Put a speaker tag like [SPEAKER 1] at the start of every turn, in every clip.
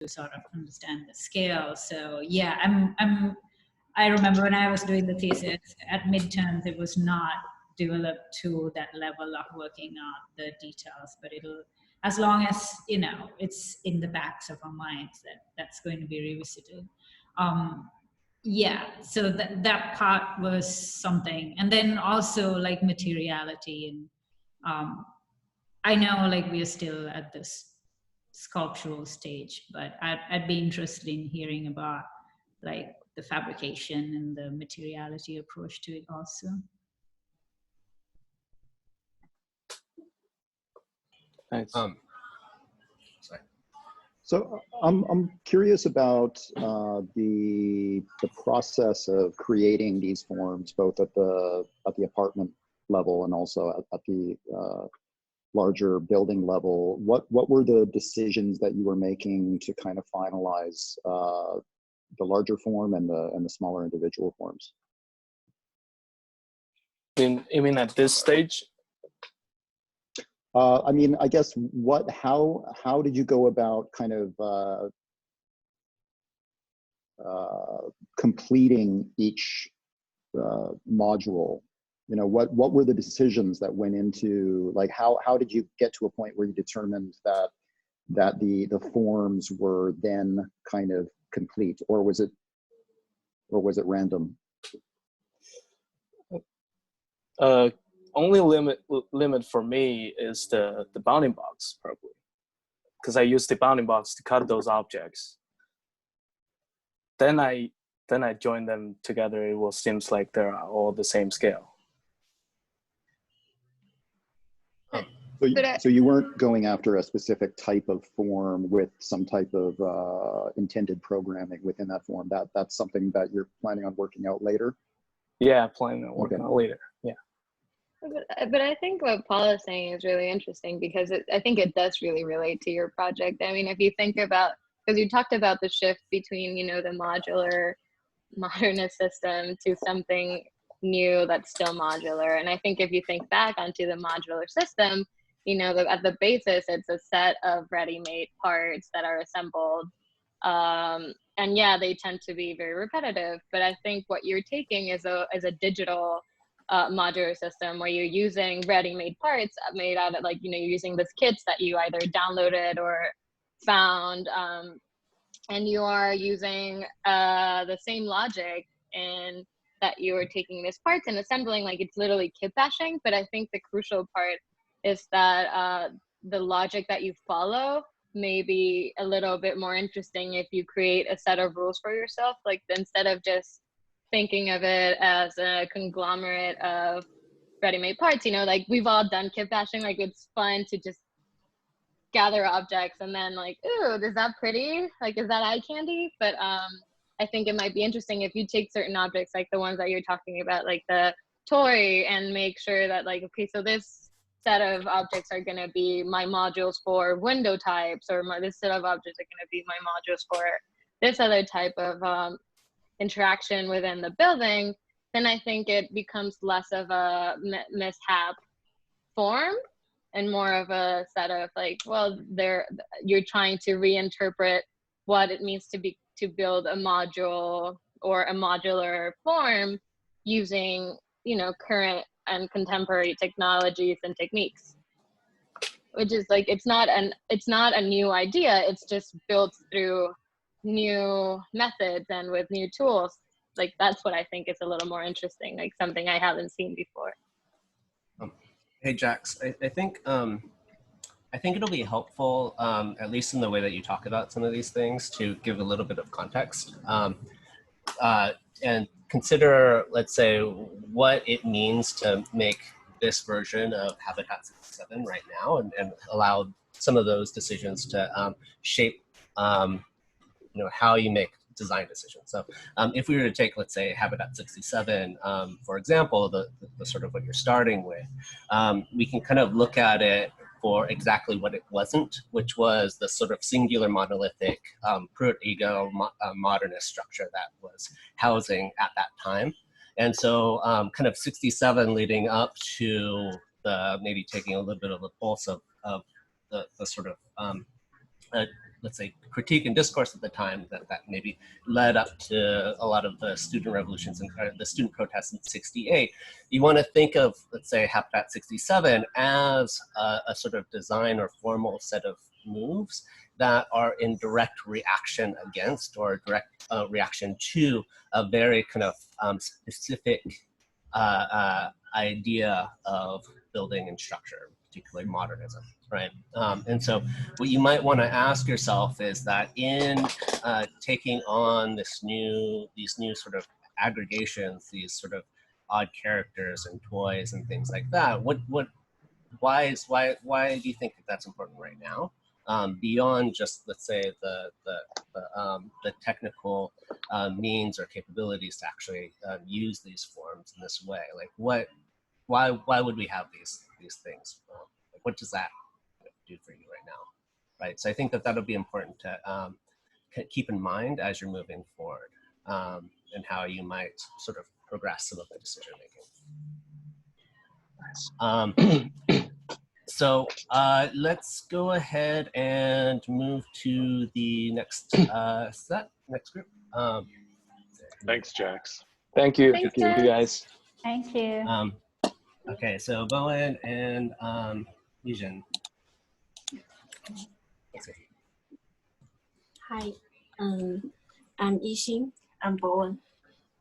[SPEAKER 1] sort of understand the scale. So yeah, I remember when I was doing the thesis at midterms, it was not developed to that level of working on the details, but it'll, as long as, you know, it's in the backs of our minds that that's going to be revisited. Yeah, so that part was something. And then also like materiality, and I know like we're still at this sculptural stage, but I'd be interested in hearing about like the fabrication and the materiality approach to it also.
[SPEAKER 2] Thanks.
[SPEAKER 3] Sorry.
[SPEAKER 4] So I'm curious about the process of creating these forms, both at the apartment level and also at the larger building level. What were the decisions that you were making to kind of finalize the larger form and the smaller individual forms?
[SPEAKER 2] You mean at this stage?
[SPEAKER 4] I mean, I guess how did you go about kind of completing each module? You know, what were the decisions that went into, like, how did you get to a point where you determined that the forms were then kind of complete, or was it random?
[SPEAKER 2] Only limit for me is the bounding box, probably, because I use the bounding box to cut those objects. Then I join them together. It will seems like they're all the same scale.
[SPEAKER 4] So you weren't going after a specific type of form with some type of intended programming within that form. That's something that you're planning on working out later?
[SPEAKER 2] Yeah, planning on working out later. Yeah.
[SPEAKER 5] But I think what Paul is saying is really interesting, because I think it does really relate to your project. I mean, if you think about, because you talked about the shift between, you know, the modular modernist system to something new that's still modular. And I think if you think back onto the modular system, you know, at the basis, it's a set of ready-made parts that are assembled. And yeah, they tend to be very repetitive, but I think what you're taking is a digital modular system where you're using ready-made parts made out of, like, you know, you're using these kits that you either downloaded or found, and you are using the same logic in that you are taking these parts and assembling, like it's literally kit bashing. But I think the crucial part is that the logic that you follow may be a little bit more interesting if you create a set of rules for yourself, like instead of just thinking of it as a conglomerate of ready-made parts. You know, like we've all done kit bashing, like it's fun to just gather objects and then like, ooh, is that pretty? Like, is that eye candy? But I think it might be interesting if you take certain objects, like the ones that you're talking about, like the toy, and make sure that, like, okay, so this set of objects are going to be my modules for window types, or this set of objects are going to be my modules for this other type of interaction within the building. Then I think it becomes less of a mishap form and more of a set of, like, well, you're trying to reinterpret what it means to build a module or a modular form using, you know, current and contemporary technologies and techniques, which is like, it's not a new idea, it's just built through new methods and with new tools. Like, that's what I think is a little more interesting, like something I haven't seen before.
[SPEAKER 3] Hey, Jax, I think it'll be helpful, at least in the way that you talk about some of these things, to give a little bit of context and consider, let's say, what it means to make this version of Habitat 67 right now, and allow some of those decisions to shape, you know, how you make design decisions. So if we were to take, let's say, Habitat 67, for example, the sort of what you're starting with, we can kind of look at it for exactly what it wasn't, which was the sort of singular monolithic pruitt ego modernist structure that was housing at that time. And so kind of 67 leading up to maybe taking a little bit of the pulse of the sort of let's say, critique and discourse at the time that maybe led up to a lot of the student revolutions and the student protests in '68. You want to think of, let's say, Habitat 67 as a sort of design or formal set of moves that are in direct reaction against or direct reaction to a very kind of specific idea of building and structure, particularly modernism, right? And so what you might want to ask yourself is that in taking on these new sort of aggregations, these sort of odd characters and toys and things like that, why do you think that that's important right now? Beyond just, let's say, the technical means or capabilities to actually use these forms in this way, like why would we have these things? Like what does that do for you right now, right? So I think that that'll be important to keep in mind as you're moving forward, and how you might sort of progress some of the decision making. So let's go ahead and move to the next next group.
[SPEAKER 6] Thanks, Jax.
[SPEAKER 2] Thank you.
[SPEAKER 5] Thanks,
[SPEAKER 2] Thank you guys.
[SPEAKER 1] Thank you.
[SPEAKER 3] Okay, so Bowen and Yijin.
[SPEAKER 7] Hi, I'm Yixin. I'm Bowen.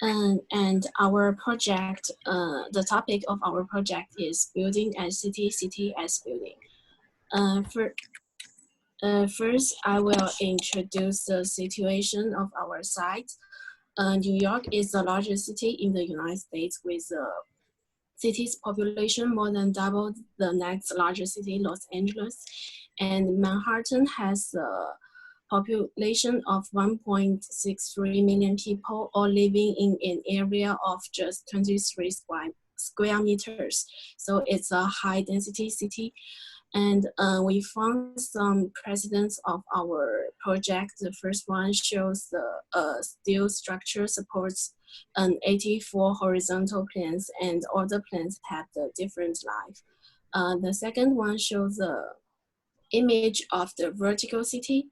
[SPEAKER 7] And our project, the topic of our project is building as city, city as building. First, I will introduce the situation of our site. New York is the largest city in the United States with the city's population more than double the next largest city, Los Angeles. And Manhattan has a population of 1.63 million people, all living in an area of just 23 square meters. So it's a high density city. And we found some precedents of our project. The first one shows the steel structure supports an 84 horizontal planes, and all the planes have the different life. The second one shows the image of the vertical city.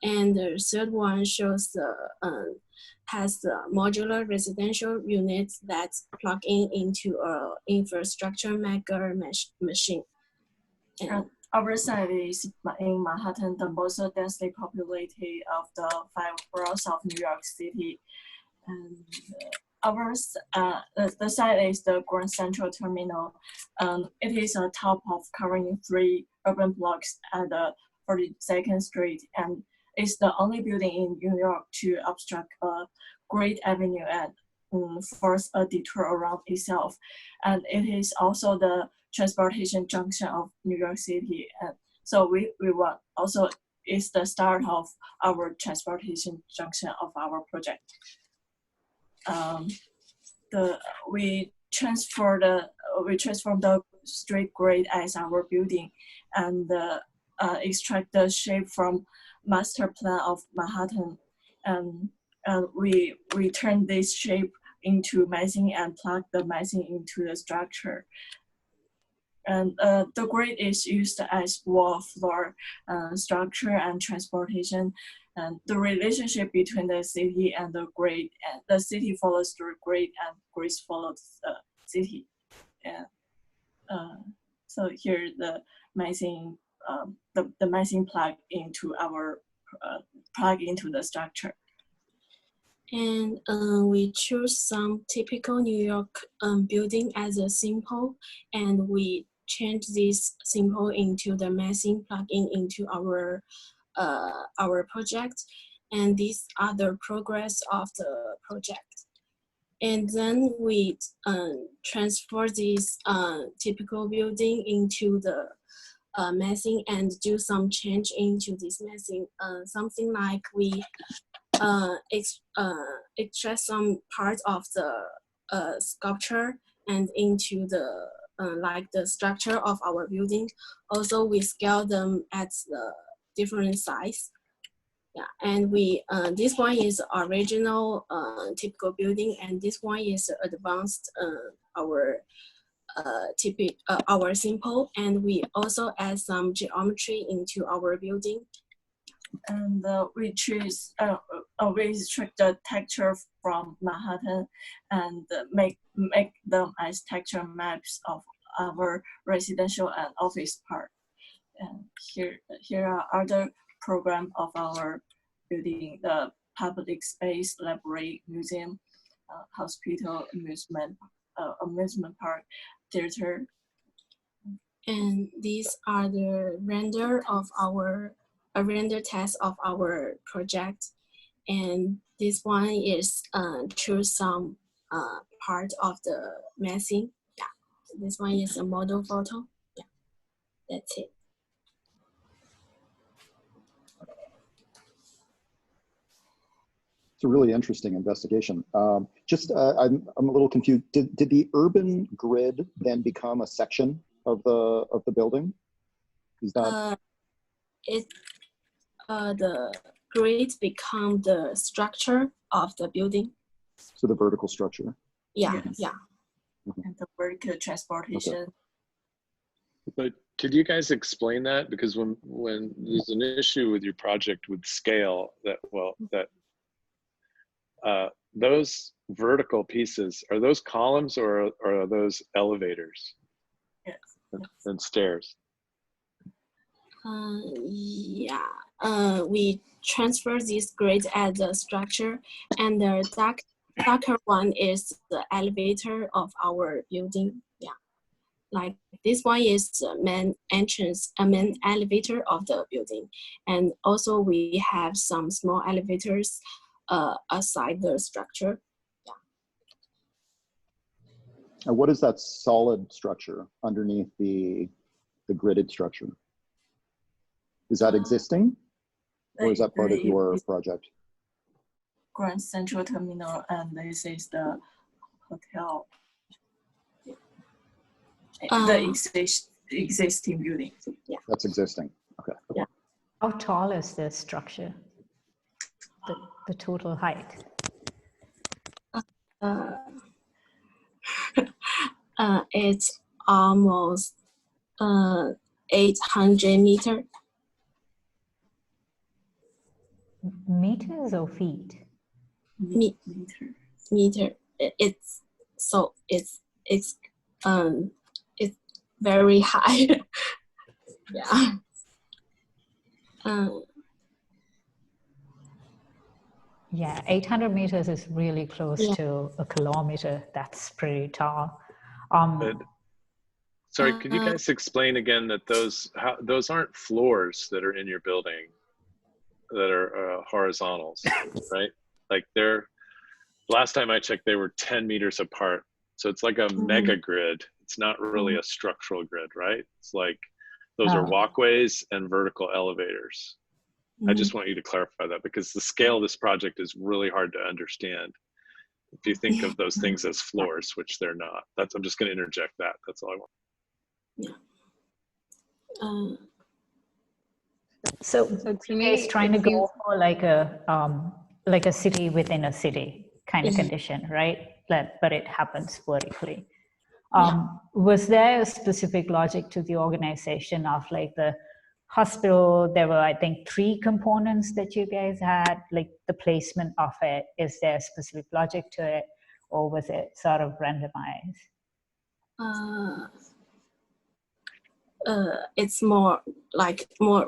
[SPEAKER 7] And the third one shows has the modular residential units that plug into a infrastructure mega machine.
[SPEAKER 8] And our site is in Manhattan, the most densely populated of the 5 boroughs of New York City. And the site is the Grand Central Terminal. It is on top of covering 3 urban blocks at the 42nd Street, and it's the only building in New York to obstruct a great avenue and force a detour around itself. And it is also the transportation junction of New York City. And so we want also, it's the start of our transportation junction of our project. We transform the street grade as our building, and extract the shape from master plan of Manhattan, and we turn this shape into masing and plug the masing into the structure. And the grade is used as wall, floor, structure, and transportation. And the relationship between the city and the grade, and the city follows the grade, and grade follows the city. And so here the masing, the masing plug into the structure.
[SPEAKER 7] And we choose some typical New York building as a symbol, and we change this symbol into the masing plugin into our project. And these are the progress of the project. And then we transfer this typical building into the masing and do some change into this masing. Something like we extract some parts of the sculpture and into the like the structure of our building. Also, we scale them at the different size. Yeah, and we this one is original typical building, and this one is advanced our our simple, and we also add some geometry into our building.
[SPEAKER 8] And we extract the texture from Manhattan and make them as texture maps of our residential and office park. And here are other programs of our building: the public space, library, museum, hospital, amusement park, theater.
[SPEAKER 7] And these are the render test of our project. And this one is choose some part of the massing. Yeah, this one is a model photo. Yeah, that's it.
[SPEAKER 4] It's a really interesting investigation. I'm a little confused. Did the urban grid then become a section of the building? Is that
[SPEAKER 7] the grid become the structure of the building?
[SPEAKER 4] So the vertical structure.
[SPEAKER 7] Yeah,
[SPEAKER 8] Yes.
[SPEAKER 7] yeah.
[SPEAKER 8] And the vertical transportation.
[SPEAKER 4] Okay.
[SPEAKER 6] But could you guys explain that? Because when there's an issue with your project with scale, those vertical pieces, are those columns or are those elevators?
[SPEAKER 8] Yes.
[SPEAKER 6] And stairs?
[SPEAKER 7] Yeah. We transfer this grid as a structure, and the darker one is the elevator of our building. Yeah. Like this one is the main entrance, main elevator of the building. And also we have some small elevators aside the structure. Yeah.
[SPEAKER 4] And what is that solid structure underneath the gridded structure? Is that existing? Or is that part of your project?
[SPEAKER 8] Grand Central Terminal, and this is the hotel. The existing building.
[SPEAKER 7] Yeah.
[SPEAKER 4] That's existing. Okay.
[SPEAKER 7] Yeah.
[SPEAKER 1] How tall is the structure? The total height?
[SPEAKER 7] It's almost 800 meters.
[SPEAKER 1] Meters or feet?
[SPEAKER 7] Meter. It's very high. Yeah.
[SPEAKER 1] Yeah, 800 meters is really close to a kilometer. That's pretty tall.
[SPEAKER 6] Sorry, could you guys explain again that those aren't floors that are in your building that are horizontals, right? Like last time I checked, they were 10 meters apart. So it's like a mega grid. It's not really a structural grid, right? It's like those are walkways and vertical elevators. I just want you to clarify that because the scale of this project is really hard to understand. If you think of those things as floors, which they're not. I'm just going to interject that. That's all I want.
[SPEAKER 7] Yeah.
[SPEAKER 1] So
[SPEAKER 5] to
[SPEAKER 1] you
[SPEAKER 5] me,
[SPEAKER 1] guys trying to go for like a city within a city kind of condition, right? But it happens vertically. Was there a specific logic to the organization of like the hospital? There were, I think, 3 components that you guys had, like the placement of it. Is there a specific logic to it, or was it sort of randomized?
[SPEAKER 7] It's more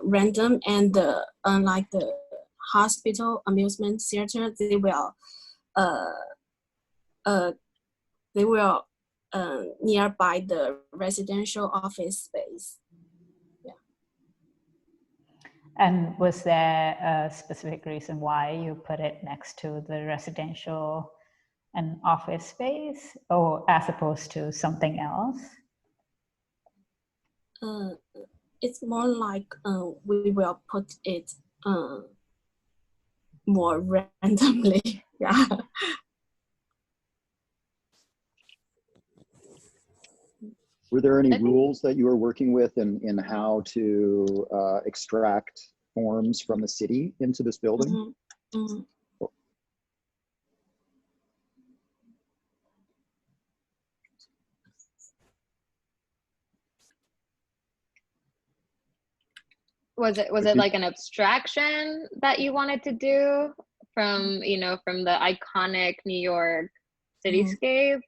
[SPEAKER 7] random, and unlike the hospital amusement theater, they will nearby the residential office space. Yeah.
[SPEAKER 1] And was there a specific reason why you put it next to the residential and office space, or as opposed to something else?
[SPEAKER 7] It's more like we will put it more randomly. Yeah.
[SPEAKER 4] Were there any rules that you were working with in how to extract forms from the city into this building?
[SPEAKER 5] Was it like an abstraction that you wanted to do from, you know, from the iconic New York cityscape,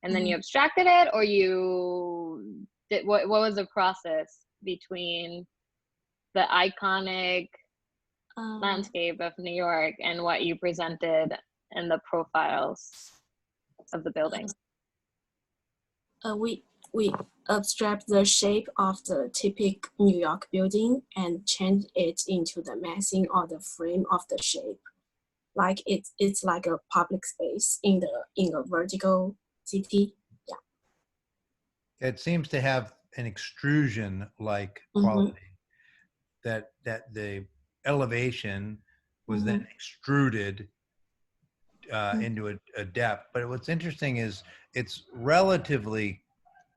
[SPEAKER 5] and then you abstracted it, or you did, what was the process between the iconic landscape of New York and what you presented in the profiles of the building?
[SPEAKER 7] We abstract the shape of the typical New York building and change it into the massing or the frame of the shape. Like it's like a public space in a vertical city. Yeah.
[SPEAKER 9] It seems to have an extrusion-like quality, that the elevation was then extruded into a depth. But what's interesting is it's relatively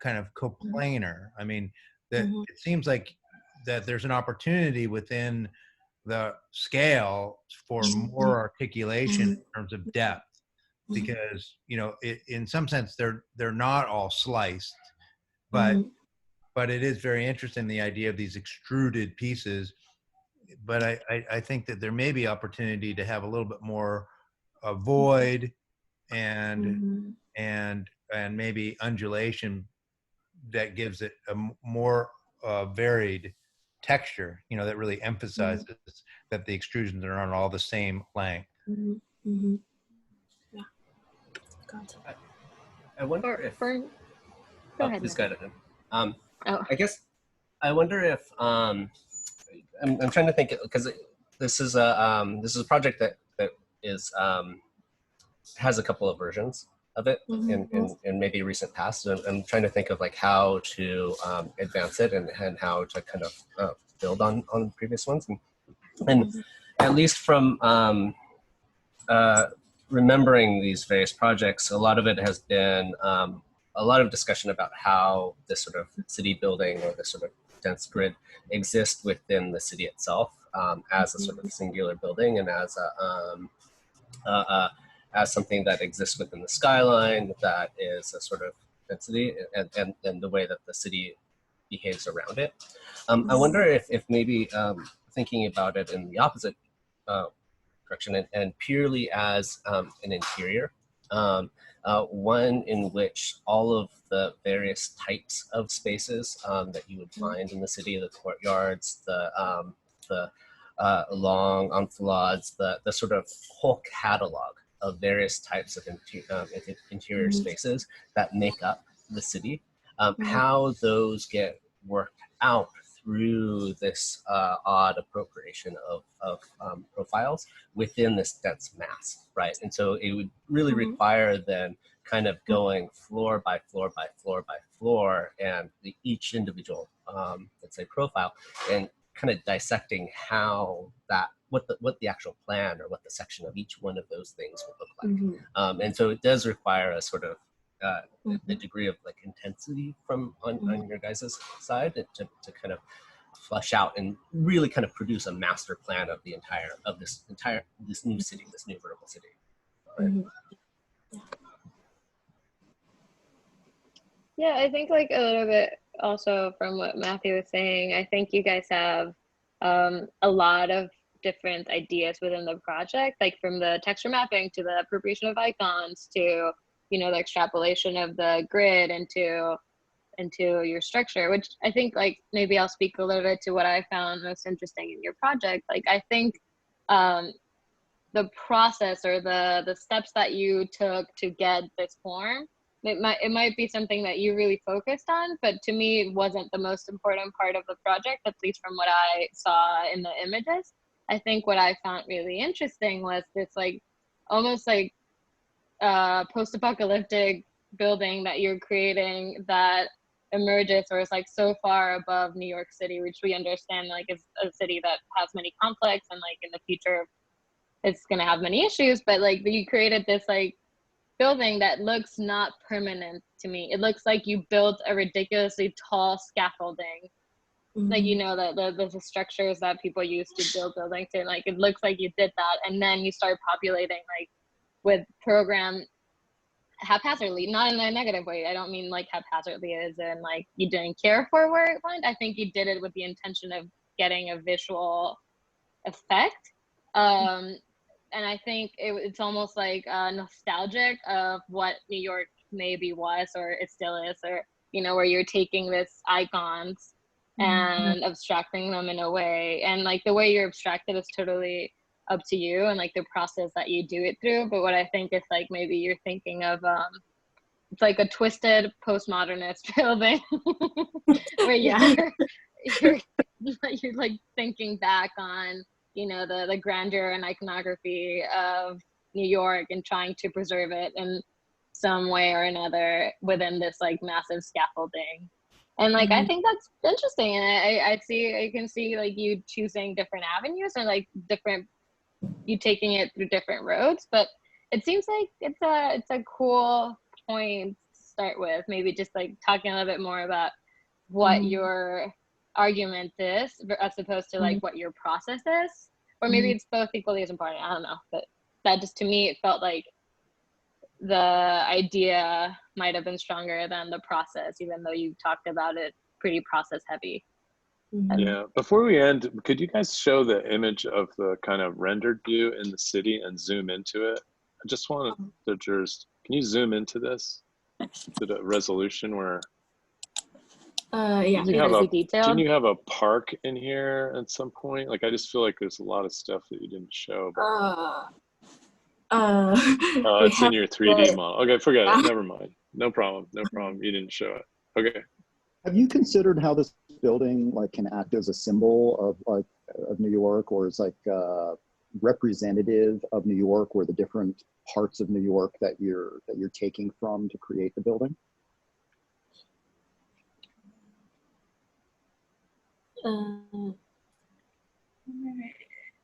[SPEAKER 9] kind of coplanar. I mean, that it seems like that there's an opportunity within the scale for more articulation in terms of depth, because, you know, in some sense they're not all sliced, but it is very interesting, the idea of these extruded pieces. But I think that there may be opportunity to have a little bit more void and maybe undulation that gives it a more varied texture, you know, that really emphasizes that the extrusions are on all the same length.
[SPEAKER 7] Yeah. Got it.
[SPEAKER 3] I wonder if.
[SPEAKER 5] Go ahead.
[SPEAKER 3] Please go ahead. I guess I wonder if I'm trying to think, because this is a project that is has a couple of versions of it in maybe recent past. And I'm trying to think of like how to advance it and how to kind of build on previous ones. And at least from remembering these various projects, a lot of it has been a lot of discussion about how this sort of city building or this sort of dense grid exists within the city itself as a sort of singular building and as something that exists within the skyline that is a sort of density and the way that the city behaves around it. I wonder if maybe thinking about it in the opposite direction and purely as an interior, one in which all of the various types of spaces that you would find in the city, the courtyards, the long enfilades, the sort of whole catalog of various types of interior spaces that make up the city, how those get worked out through this odd appropriation of profiles within this dense mass, right? And so it would really require then kind of going floor by floor by floor by floor and each individual, let's say, profile, and kind of dissecting how that, what the actual plan or what the section of each one of those things would look like. And so it does require a sort of a degree of like intensity from on your guys' side to kind of flesh out and really kind of produce a master plan of this new city, this new vertical city. Right?
[SPEAKER 5] Yeah, I think like a little bit also from what Matthew was saying, I think you guys have a lot of different ideas within the project, like from the texture mapping to the appropriation of icons to, you know, the extrapolation of the grid into your structure, which I think like maybe I'll speak a little bit to what I found most interesting in your project. Like I think the process or the steps that you took to get this form, it might be something that you really focused on, but to me it wasn't the most important part of the project, at least from what I saw in the images. I think what I found really interesting was this like almost like post-apocalyptic building that you're creating that emerges or is like so far above New York City, which we understand like is a city that has many conflicts and like in the future it's going to have many issues, but like you created this like building that looks not permanent to me. It looks like you built a ridiculously tall scaffolding, like, you know, the structures that people use to build buildings, and like it looks like you did that, and then you start populating like with program haphazardly, not in a negative way. I don't mean like haphazardly as in like you didn't care for where it went. I think you did it with the intention of getting a visual effect. And I think it's almost like nostalgic of what New York maybe was, or it still is, or, you know, where you're taking this icons and abstracting them in a way, and like the way you're abstracted is totally up to you, and like the process that you do it through. But what I think is like maybe you're thinking of it's like a twisted postmodernist building where you're like thinking back on, you know, the grandeur and iconography of New York and trying to preserve it in some way or another within this like massive scaffolding. And like I think that's interesting, and I can see like you choosing different avenues, and like you taking it through different roads. But it seems like it's a cool point to start with. Maybe just like talking a little bit more about what your argument is as opposed to like what your process is, or maybe it's both equally as important. I don't know, but that just, to me, it felt like the idea might have been stronger than the process, even though you talked about it pretty process heavy.
[SPEAKER 6] Yeah, before we end, could you guys show the image of the kind of rendered view in the city and zoom into it? I just wanted to just, can you zoom into this to the resolution where
[SPEAKER 7] Yeah.
[SPEAKER 6] didn't you have a park in here at some point? Like, I just feel like there's a lot of stuff that you didn't show. It's in your 3D model. Okay, forget it. Never mind. No problem. No problem. You didn't show it. Okay.
[SPEAKER 4] Have you considered how this building like can act as a symbol of New York, or is like representative of New York, or the different parts of New York that you're taking from to create the building?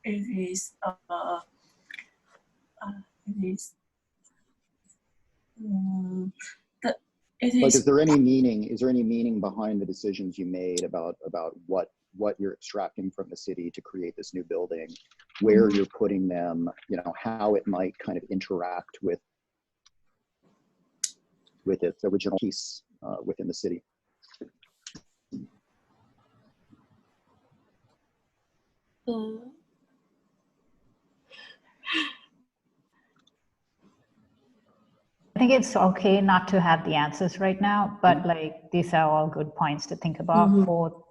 [SPEAKER 8] It is
[SPEAKER 4] Is there any meaning behind the decisions you made about what you're extracting from the city to create this new building, where you're putting them, you know, how it might kind of interact with its original piece within the city?
[SPEAKER 1] I think it's okay not to have the answers right now, but like these are all good points to think about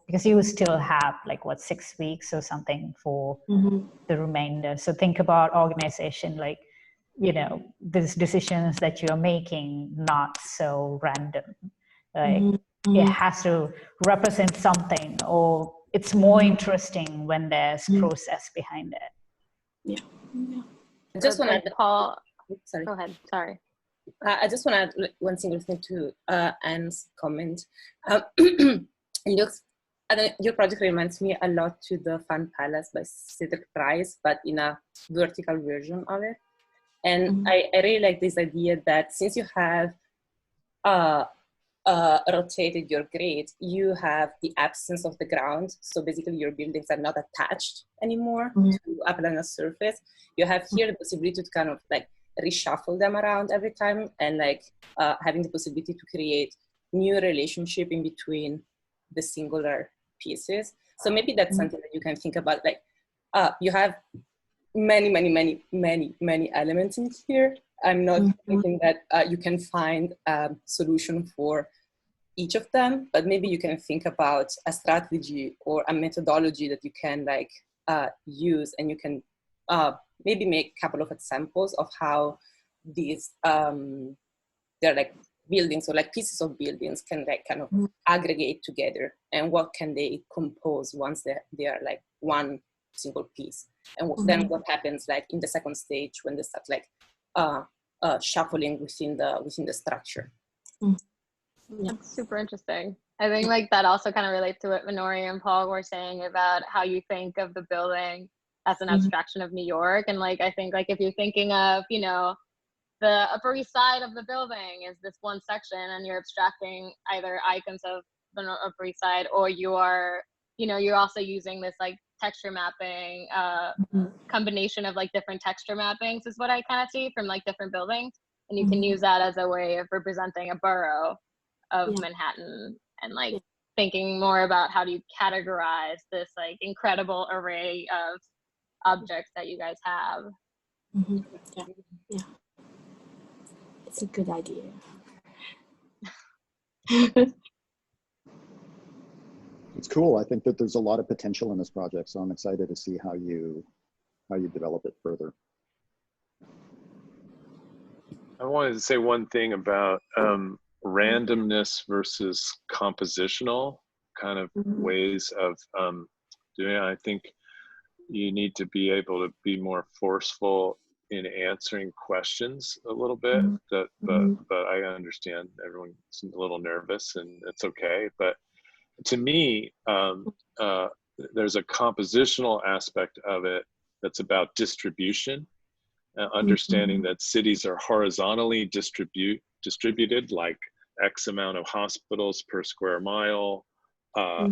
[SPEAKER 1] because you still have like 6 weeks or something for the remainder. So think about organization, like, you know, these decisions that you're making, not so random. Like it has to represent something, or it's more interesting when there's process behind it.
[SPEAKER 7] Yeah.
[SPEAKER 5] I just want to Paul.
[SPEAKER 10] Sorry.
[SPEAKER 5] Go ahead. Sorry.
[SPEAKER 10] I just want to add one single thing to Anne's comment. Your project reminds me a lot to the Fun Palace by Cedric Price, but in a vertical version of it. And I really like this idea that since you have rotated your grid, you have the absence of the ground. So basically your buildings are not attached anymore to a planar surface. You have here the possibility to kind of like reshuffle them around every time, and like having the possibility to create new relationship in between the singular pieces. So maybe that's something that you can think about. Like you have many elements in here. I'm not thinking that you can find a solution for each of them, but maybe you can think about a strategy or a methodology that you can like use, and you can maybe make a couple of examples of how these they're like buildings or like pieces of buildings can like kind of aggregate together, and what can they compose once they are like one single piece, and then what happens like in the second stage when they start like shuffling within the structure.
[SPEAKER 5] That's super interesting. I think like that also kind of relates to what Minori and Paul were saying about how you think of the building as an abstraction of New York. And like I think like if you're thinking of, you know, the Upper East Side of the building is this one section, and you're abstracting either icons of the Upper East Side, or you are, you know, you're also using this like texture mapping combination of like different texture mappings is what I kind of see from like different buildings, and you can use that as a way of representing a borough of Manhattan, and like thinking more about how do you categorize this like incredible array of objects that you guys have.
[SPEAKER 7] Mm-hmm. Yeah, yeah, it's a good idea.
[SPEAKER 4] It's cool. I think that there's a lot of potential in this project, so I'm excited to see how you develop it further.
[SPEAKER 6] I wanted to say one thing about randomness versus compositional kind of ways of doing it. I think you need to be able to be more forceful in answering questions a little bit. But I understand everyone's a little nervous, and it's okay. But to me, there's a compositional aspect of it that's about distribution. Understanding that cities are horizontally distributed, like X amount of hospitals per square mile,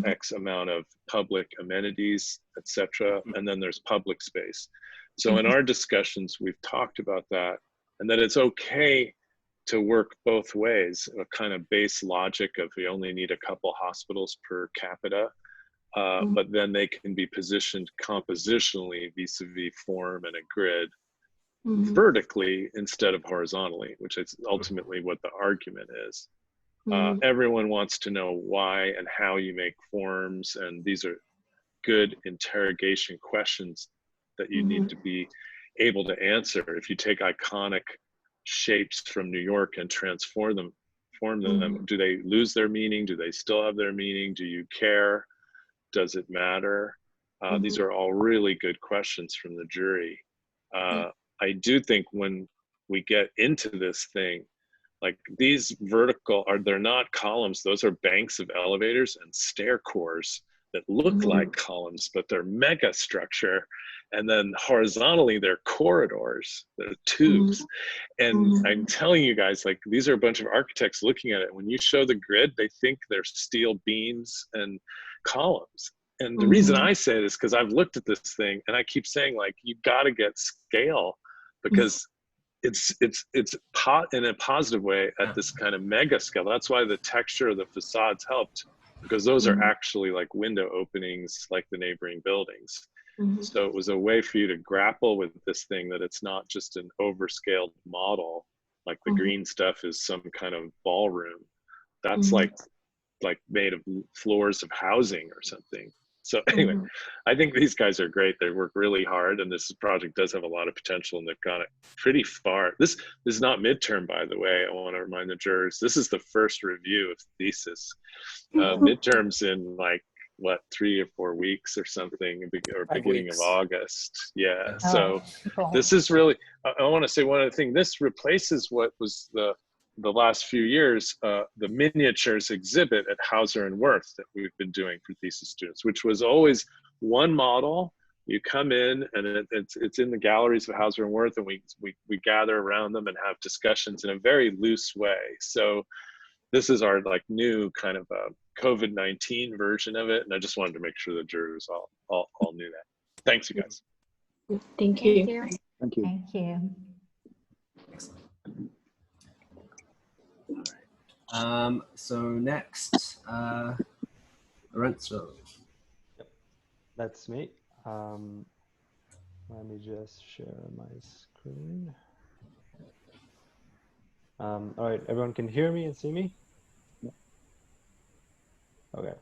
[SPEAKER 6] X amount of public amenities, etc. And then there's public space. So in our discussions, we've talked about that, and that it's okay to work both ways, a kind of base logic of we only need a couple hospitals per capita, but then they can be positioned compositionally vis-a-vis form and a grid, vertically instead of horizontally, which is ultimately what the argument is. Everyone wants to know why and how you make forms, and these are good interrogation questions that you need to be able to answer. If you take iconic shapes from New York and transform them, do they lose their meaning? Do they still have their meaning? Do you care? Does it matter? These are all really good questions from the jury. I do think when we get into this thing, like these vertical they're not columns, those are banks of elevators and stair cores that look like columns, but they're mega structure. And then horizontally, they're corridors, they're tubes. And I'm telling you guys, like these are a bunch of architects looking at it. When you show the grid, they think they're steel beams and columns. And the reason I say it is because I've looked at this thing and I keep saying, like, you got to get scale, because it's in a positive way at this kind of mega scale. That's why the texture of the facades helped, because those are actually like window openings like the neighboring buildings. So it was a way for you to grapple with this thing, that it's not just an overscaled model, like the green stuff is some kind of ballroom. That's like made of floors of housing or something. So anyway, I think these guys are great. They work really hard, and this project does have a lot of potential, and they've got it pretty far. This is not midterm, by the way. I want to remind the jurors, this is the first review of the thesis. Midterm's in like, what, 3 or 4 weeks or something, or beginning of August. Yeah, so this is really, I want to say one other thing. This replaces what was the last few years, the miniatures exhibit at Hauser and Wirth that we've been doing for thesis students, which was always one model. You come in and it's in the galleries of Hauser and Wirth, and we gather around them and have discussions in a very loose way. So this is our like new kind of COVID-19 version of it, and I just wanted to make sure the jurors all knew that. Thanks, you guys.
[SPEAKER 7] Thank you.
[SPEAKER 4] Thank you.
[SPEAKER 1] Thank you.
[SPEAKER 3] Excellent. All right. So next, Lorenzo.
[SPEAKER 11] Yep, that's me. Let me just share my screen. All right, everyone can hear me and see me? Okay.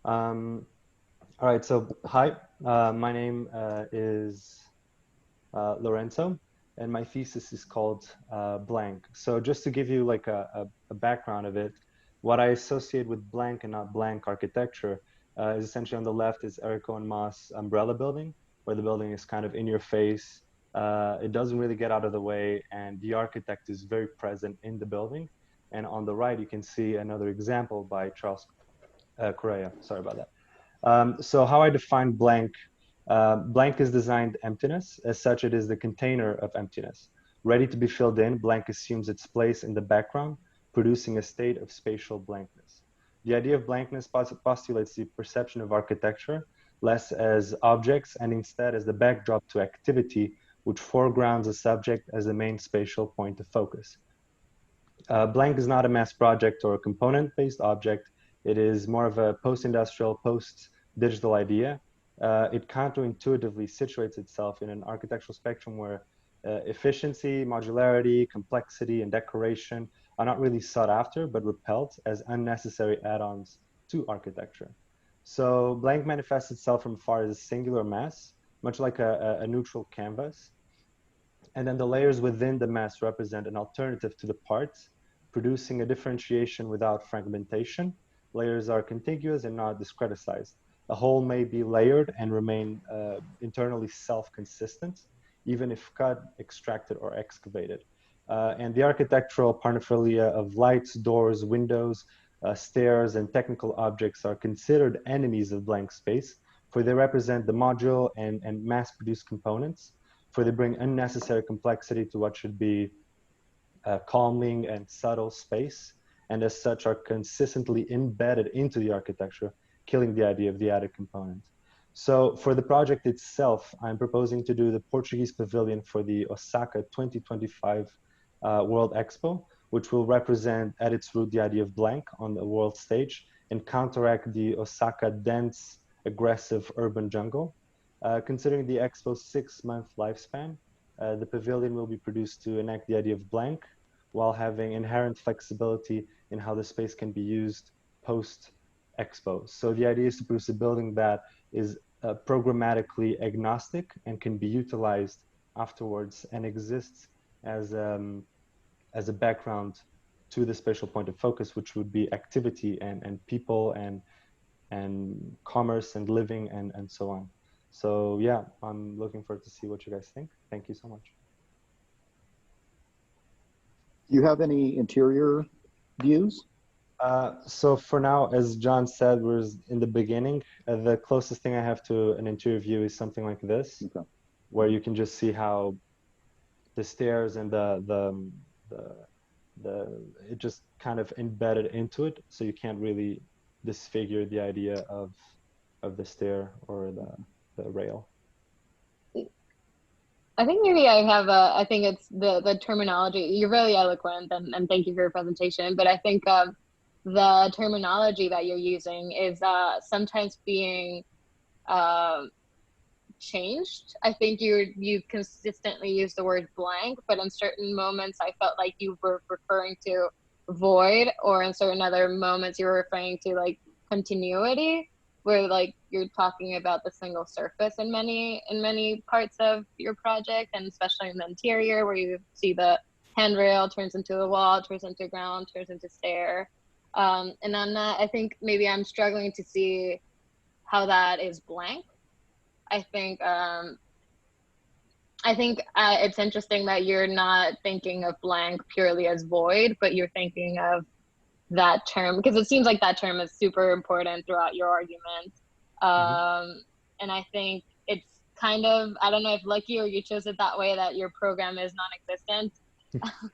[SPEAKER 11] All right, so hi, my name is Lorenzo, and my thesis is called Blank. So just to give you like a background of it, what I associate with blank and not blank architecture is essentially on the left is Errico and Moss umbrella building, where the building is kind of in your face. It doesn't really get out of the way, and the architect is very present in the building. And on the right, you can see another example by Charles Correa. Sorry about that. So how I define blank, blank is designed emptiness. As such, it is the container of emptiness. Ready to be filled in, blank assumes its place in the background, producing a state of spatial blankness. The idea of blankness postulates the perception of architecture less as objects and instead as the backdrop to activity, which foregrounds a subject as the main spatial point of focus. Blank is not a mass project or a component-based object. It is more of a post-industrial, post-digital idea. It counterintuitively situates itself in an architectural spectrum where efficiency, modularity, complexity, and decoration are not really sought after, but repelled as unnecessary add-ons to architecture. So blank manifests itself from afar as a singular mass, much like a neutral canvas. And then the layers within the mass represent an alternative to the parts, producing a differentiation without fragmentation. Layers are contiguous and not discretized. A whole may be layered and remain internally self-consistent, even if cut, extracted, or excavated. And the architectural paraphernalia of lights, doors, windows, stairs, and technical objects are considered enemies of blank space, for they represent the module and mass-produced components, for they bring unnecessary complexity to what should be calming and subtle space, and as such are consistently embedded into the architecture, killing the idea of the added component. So for the project itself, I'm proposing to do the Portuguese pavilion for the Osaka 2025 World Expo, which will represent at its root the idea of blank on the world stage and counteract the Osaka dense, aggressive urban jungle. Considering the Expo's 6-month lifespan, the pavilion will be produced to enact the idea of blank while having inherent flexibility in how the space can be used post-Expo. So the idea is to produce a building that is programmatically agnostic and can be utilized afterwards and exists as a background to the spatial point of focus, which would be activity and people and commerce and living and so on. So yeah, I'm looking forward to see what you guys think. Thank you so much.
[SPEAKER 4] Do you have any interior views?
[SPEAKER 11] So for now, as John said, we're in the beginning. The closest thing I have to an interior view is something like this, okay, where you can just see how the stairs and it just kind of embedded into it, so you can't really disfigure the idea of the stair or the rail.
[SPEAKER 5] I think maybe I think it's the terminology. You're really eloquent and thank you for your presentation. But I think the terminology that you're using is sometimes being changed. I think you consistently use the word blank, but in certain moments I felt like you were referring to void, or in certain other moments you were referring to like continuity, where like you're talking about the single surface in many parts of your project, and especially in the interior where you see the handrail turns into the wall, turns into ground, turns into stair. And on that, I think maybe I'm struggling to see how that is blank. I think it's interesting that you're not thinking of blank purely as void, but you're thinking of that term, because it seems like that term is super important throughout your argument. And I think it's kind of, I don't know if lucky or you chose it that way, that your program is non-existent.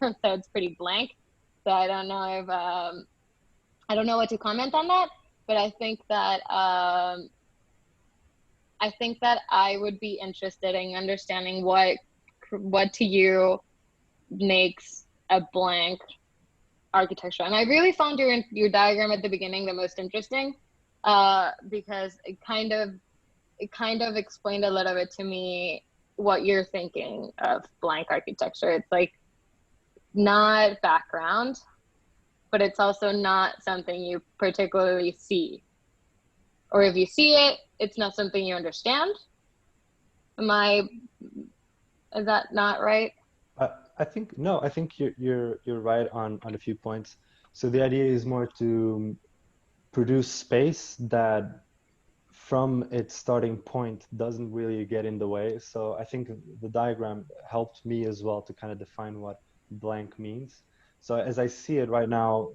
[SPEAKER 5] So it's pretty blank. So I don't know if, I don't know what to comment on that, but I think that I would be interested in understanding what to you makes a blank architecture. And I really found your diagram at the beginning the most interesting, because it kind of explained a little bit to me what you're thinking of blank architecture. It's like not background, but it's also not something you particularly see. Or if you see it, it's not something you understand. Is that not right?
[SPEAKER 11] I think you're right on a few points. So the idea is more to produce space that from its starting point doesn't really get in the way. So I think the diagram helped me as well to kind of define what blank means. So as I see it right now,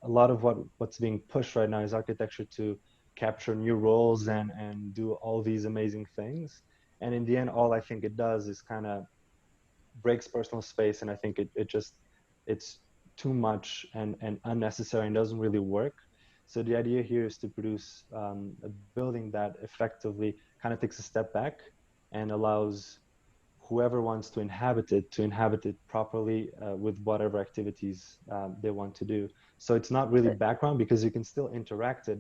[SPEAKER 11] a lot of what's being pushed right now is architecture to capture new roles and do all these amazing things. And in the end, all I think it does is kind of breaks personal space. And I think it's too much and unnecessary and doesn't really work. So the idea here is to produce a building that effectively kind of takes a step back and allows whoever wants to inhabit it properly with whatever activities they want to do. So it's not really background, because you can still interact it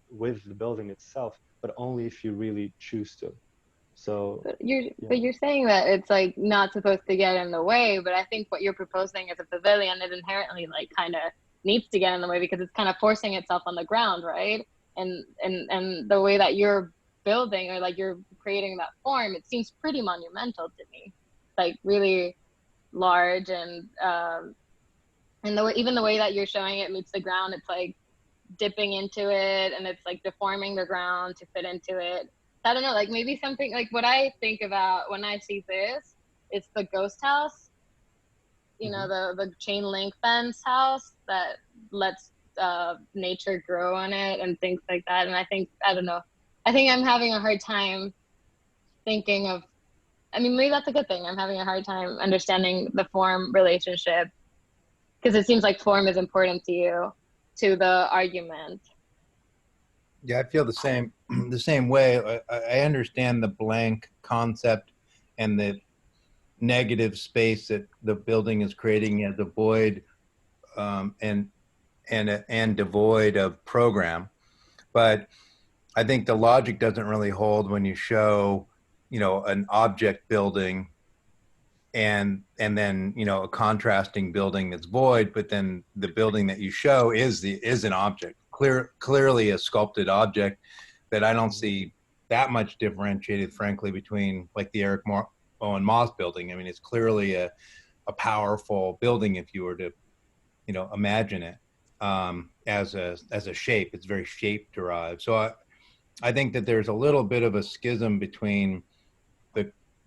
[SPEAKER 11] with the building itself, but only if you really choose to. So
[SPEAKER 5] but you're saying that it's like not supposed to get in the way, but I think what you're proposing as a pavilion, it inherently like kind of needs to get in the way, because it's kind of forcing itself on the ground, right? And the way that you're building, or like you're creating that form, it seems pretty monumental to me, like really large, and the way, even the way that you're showing it meets the ground, it's like dipping into it, and it's like deforming the ground to fit into it. I don't know, like maybe something like what I think about when I see this, it's the ghost house, you know, the chain link fence house that lets nature grow on it and things like that. And I think, I don't know, I think I'm having a hard time thinking of, I mean, maybe that's a good thing. I'm having a hard time understanding the form relationship, because it seems like form is important to you, to the argument.
[SPEAKER 9] Yeah, I feel the same way. I understand the blank concept and the negative space that the building is creating as a void and devoid of program. But I think the logic doesn't really hold when you show, you know, an object building and then, you know, a contrasting building that's void, but then the building that you show is an object, clearly a sculpted object that I don't see that much differentiated, frankly, between like the Eric Owen Moss building. I mean, it's clearly a powerful building if you were to, you know, imagine it as a shape. It's very shape derived. So I think that there's a little bit of a schism between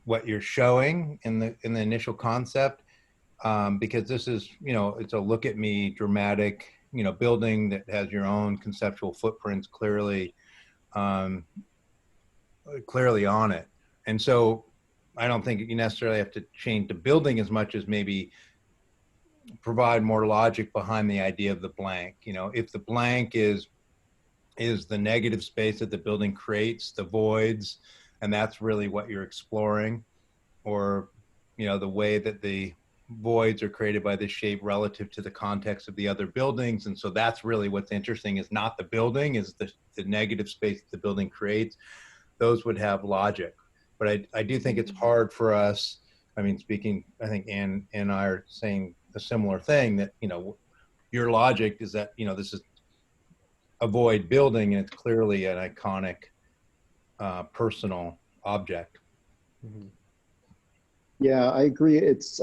[SPEAKER 9] what you're showing in the initial concept, because this is, you know, it's a look at me dramatic, you know, building that has your own conceptual footprints clearly on it. And so I don't think you necessarily have to change the building as much as maybe provide more logic behind the idea of the blank. You know, if the blank is the negative space that the building creates, the voids, and that's really what you're exploring, or, you know, the way that the voids are created by this shape relative to the context of the other buildings. And so that's really what's interesting, is not the building, is the negative space that the building creates. Those would have logic. But I do think it's hard for us, I mean, speaking, I think Ann and I are saying a similar thing, that, you know, your logic is that, you know, this is a void building and it's clearly an iconic personal object.
[SPEAKER 4] Yeah, I agree. It's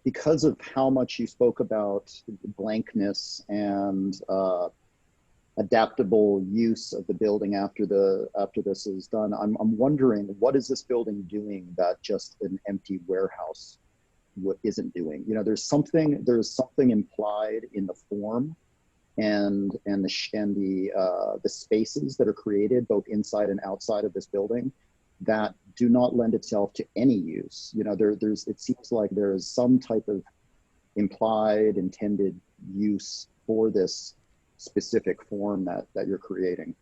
[SPEAKER 4] because of how much you spoke about blankness and adaptable use of the building after this is done. I'm wondering, what is this building doing that just an empty warehouse isn't doing? You know, there's something implied in the form and the spaces that are created both inside and outside of this building that do not lend itself to any use. You know, it seems like there is some type of implied, intended use for this specific form that you're creating.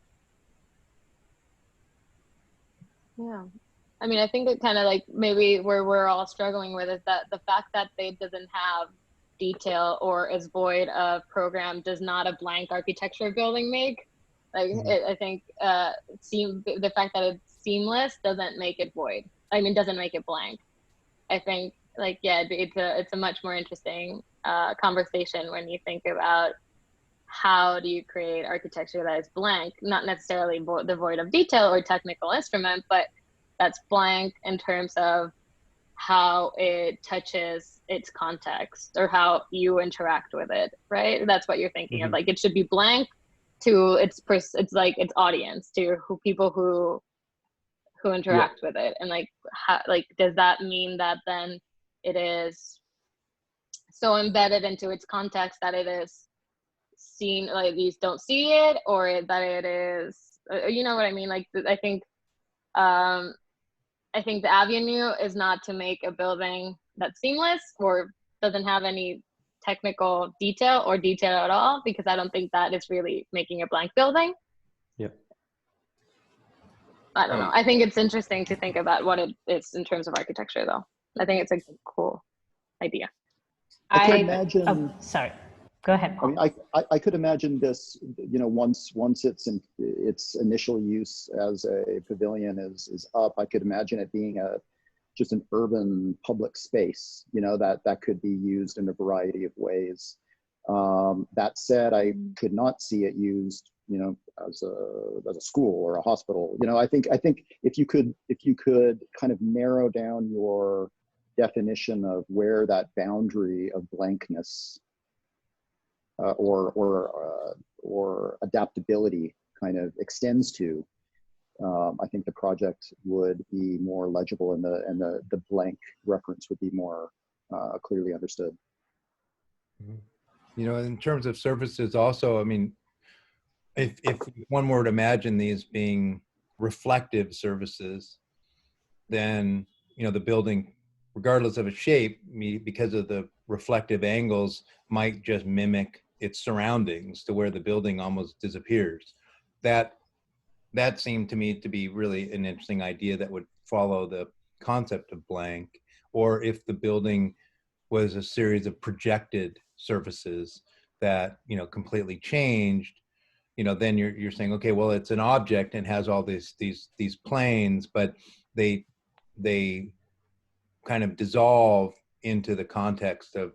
[SPEAKER 5] Yeah, I mean, I think it kind of like maybe where we're all struggling with is that the fact that they doesn't have detail or is void of program does not a blank architecture building make. Like I think the fact that it's seamless doesn't make it void. I mean, doesn't make it blank. I think, like, yeah, it's a much more interesting conversation when you think about how do you create architecture that is blank, not necessarily devoid of detail or technical instrument, but that's blank in terms of how it touches its context or how you interact with it, right? That's what you're thinking of. Like, it should be blank to its like its audience, to people who interact with it. And like, how, like, does that mean that then it is so embedded into its context that it is seen, like these don't see it, or that it is, you know what I mean? Like, I think the avenue is not to make a building that's seamless or doesn't have any technical detail or detail at all, because I don't think that is really making a blank building.
[SPEAKER 11] Yeah.
[SPEAKER 5] I don't know. I think it's interesting to think about what it is in terms of architecture, though. I think it's a cool idea.
[SPEAKER 4] I could imagine.
[SPEAKER 1] Oh, sorry. Go ahead, Paul.
[SPEAKER 4] I mean, I could imagine this, you know, once it's in its initial use as a pavilion is up, I could imagine it being just an urban public space, you know, that could be used in a variety of ways. That said, I could not see it used, you know, as a school or a hospital. You know, I think if you could kind of narrow down your definition of where that boundary of blankness or adaptability kind of extends to, I think the project would be more legible, and the blank reference would be more clearly understood.
[SPEAKER 9] You know, in terms of surfaces also, I mean, if one were to imagine these being reflective surfaces, then, you know, the building, regardless of its shape, because of the reflective angles, might just mimic its surroundings to where the building almost disappears. That seemed to me to be really an interesting idea that would follow the concept of blank. Or if the building was a series of projected surfaces that, you know, completely changed, you know, then you're saying, okay, well, it's an object and has all these planes, but they kind of dissolve into the context of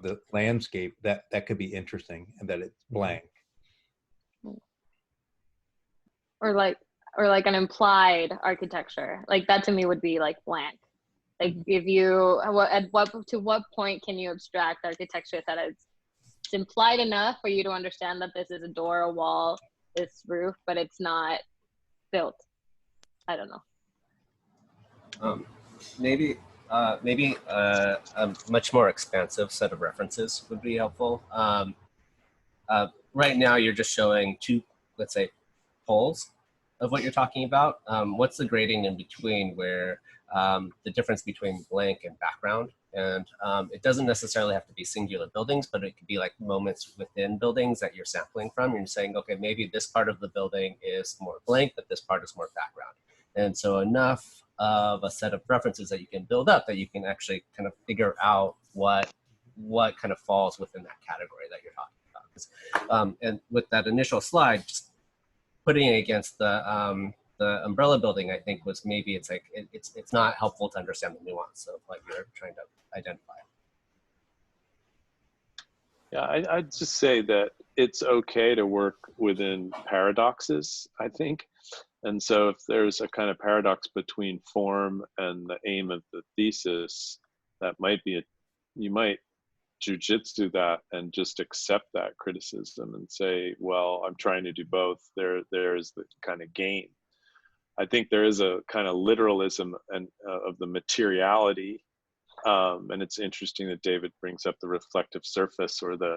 [SPEAKER 9] the landscape. That could be interesting, and that it's blank.
[SPEAKER 5] Or like an implied architecture, like that to me would be like blank. Like if you, to what point can you abstract architecture that it's implied enough for you to understand that this is a door, a wall, this roof, but it's not built? I don't know.
[SPEAKER 3] Maybe a much more expansive set of references would be helpful. Right now, you're just showing two, let's say, poles of what you're talking about. What's the grading in between, where the difference between blank and background? And it doesn't necessarily have to be singular buildings, but it could be like moments within buildings that you're sampling from. You're saying, okay, maybe this part of the building is more blank, but this part is more background. And so enough of a set of references that you can build up that you can actually kind of figure out what kind of falls within that category that you're talking about. And with that initial slide, just putting it against the umbrella building, I think was maybe it's like it's not helpful to understand the nuance of what you're trying to identify.
[SPEAKER 6] Yeah, I'd just say that it's okay to work within paradoxes, I think. And so if there's a kind of paradox between form and the aim of the thesis, that might be you might jujitsu that and just accept that criticism and say, well, I'm trying to do both. There's the kind of game. I think there is a kind of literalism and of the materiality. And it's interesting that David brings up the reflective surface, or the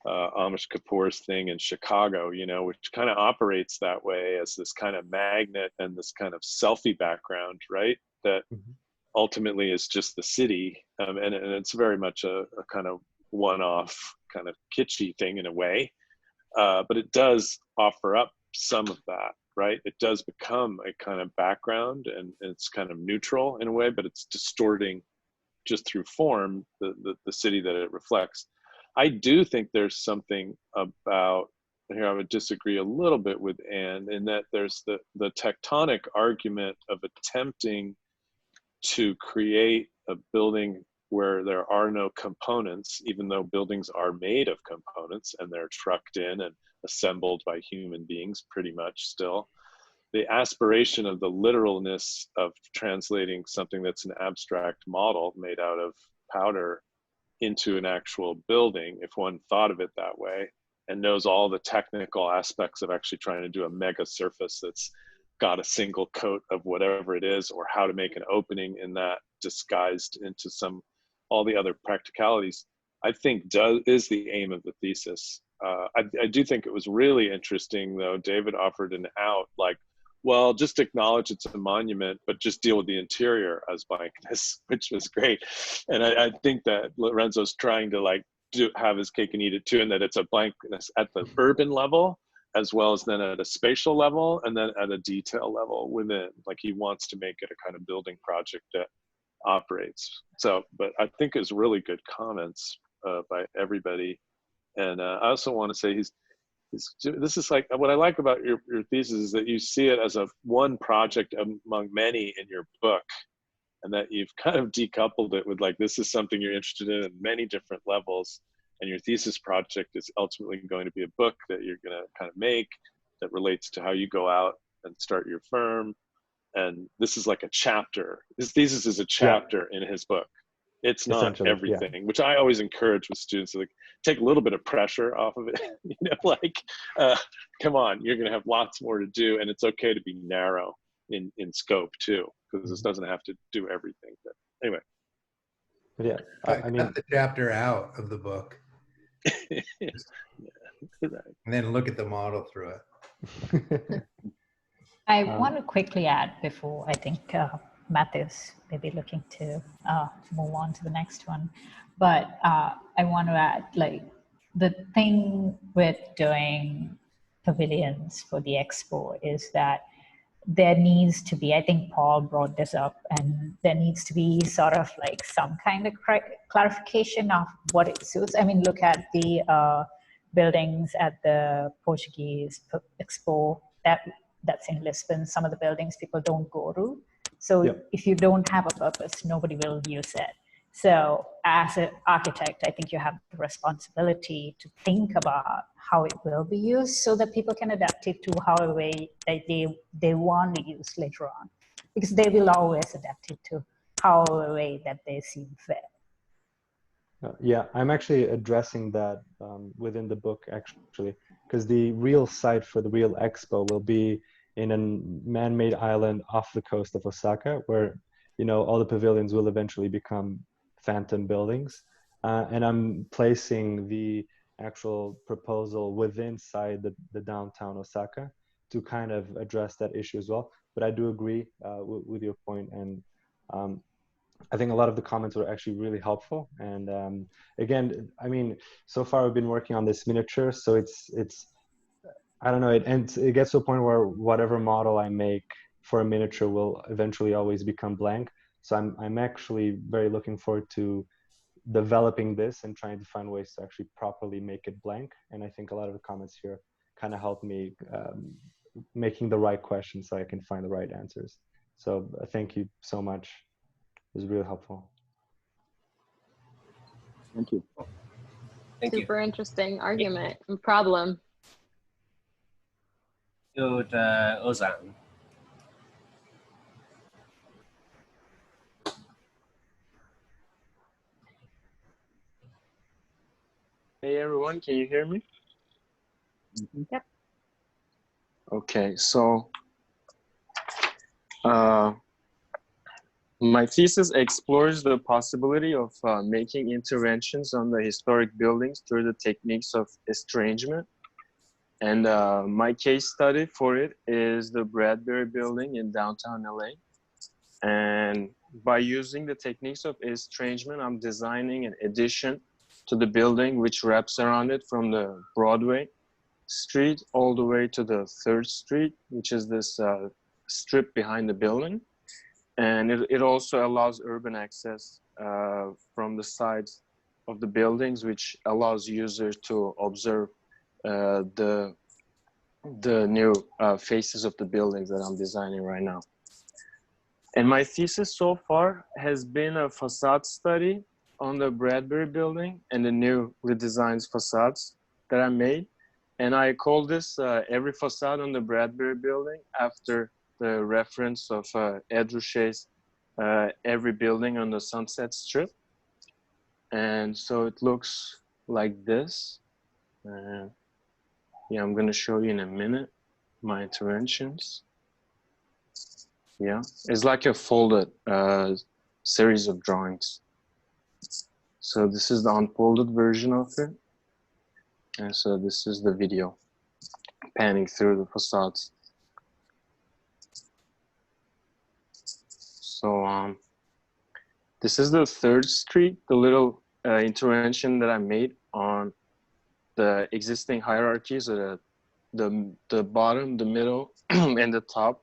[SPEAKER 6] Amish Kapoor's thing in Chicago, you know, which kind of operates that way as this kind of magnet and this kind of selfie background, right? That ultimately is just the city. And it's very much a kind of one-off kind of kitschy thing in a way. But it does offer up some of that, right? It does become a kind of background, and it's kind of neutral in a way, but it's distorting just through form the city that it reflects. I do think there's something about, here I would disagree a little bit with Anne, in that there's the tectonic argument of attempting to create a building where there are no components, even though buildings are made of components and they're trucked in and assembled by human beings pretty much still. The aspiration of the literalness of translating something that's an abstract model made out of powder into an actual building, if one thought of it that way and knows all the technical aspects of actually trying to do a mega surface that's got a single coat of whatever it is, or how to make an opening in that disguised into all the other practicalities, I think is the aim of the thesis. I do think it was really interesting, though, David offered an out, like, well, just acknowledge it's a monument, but just deal with the interior as blankness, which was great. And I think that Lorenzo's trying to like have his cake and eat it too, and that it's a blankness at the urban level, as well as then at a spatial level and then at a detail level within. Like he wants to make it a kind of building project that operates. So, but I think it's really good comments by everybody. And I also want to say this is like, what I like about your thesis is that you see it as a one project among many in your book, and that you've kind of decoupled it with like, this is something you're interested in many different levels. And your thesis project is ultimately going to be a book that you're going to kind of make that relates to how you go out and start your firm. And this is like a chapter. His thesis is a chapter in his book. It's not everything, which I always encourage with students to like take a little bit of pressure off of it. You know, like, come on, you're going to have lots more to do, and it's okay to be narrow in scope too, because this doesn't have to do everything. But anyway.
[SPEAKER 11] Yeah,
[SPEAKER 9] I mean, cut the chapter out of the book. And then look at the model through it.
[SPEAKER 1] I want to quickly add before I think Matt is maybe looking to move on to the next one. But I want to add, like, the thing with doing pavilions for the expo is that there needs to be, I think Paul brought this up, and there needs to be sort of like some kind of clarification of what it suits. I mean, look at the buildings at the Portuguese Expo that's in Lisbon. Some of the buildings people don't go to. So if you don't have a purpose, nobody will use it. So as an architect, I think you have the responsibility to think about how it will be used so that people can adapt it to however way that they want to use later on. Because they will always adapt it to however way that they seem fit.
[SPEAKER 11] Yeah, I'm actually addressing that within the book, actually, because the real site for the real expo will be in a man-made island off the coast of Osaka, where, you know, all the pavilions will eventually become phantom buildings. And I'm placing the actual proposal within inside the downtown Osaka to kind of address that issue as well. But I do agree with your point, and I think a lot of the comments were actually really helpful. And again, I mean, so far we've been working on this miniature, so it's I don't know, it gets to a point where whatever model I make for a miniature will eventually always become blank. So I'm actually very looking forward to developing this and trying to find ways to actually properly make it blank. And I think a lot of the comments here kind of helped me making the right questions so I can find the right answers. So thank you so much. It was really helpful.
[SPEAKER 4] Thank you.
[SPEAKER 5] Super interesting argument and problem.
[SPEAKER 3] Good, Ozan.
[SPEAKER 12] Hey everyone, can you hear me?
[SPEAKER 5] Yep.
[SPEAKER 12] Okay, so my thesis explores the possibility of making interventions on the historic buildings through the techniques of estrangement. And my case study for it is the Bradbury building in downtown LA. And by using the techniques of estrangement, I'm designing an addition to the building which wraps around it from the Broadway street all the way to the 3rd Street, which is this strip behind the building. And it also allows urban access from the sides of the buildings, which allows users to observe the new faces of the buildings that I'm designing right now. And my thesis so far has been a facade study on the Bradbury building and the new redesigned facades that I made. And I call this every facade on the Bradbury building after the reference of Ed Ruscha's Every Building on the Sunset Strip. And so it looks like this. Yeah, I'm gonna show you in a minute my interventions. Yeah, it's like a folded series of drawings. So this is the unfolded version of it. And so this is the video panning through the facades. So this is the 3rd Street, the little intervention that I made on the existing hierarchies of the the bottom, the middle, and the top.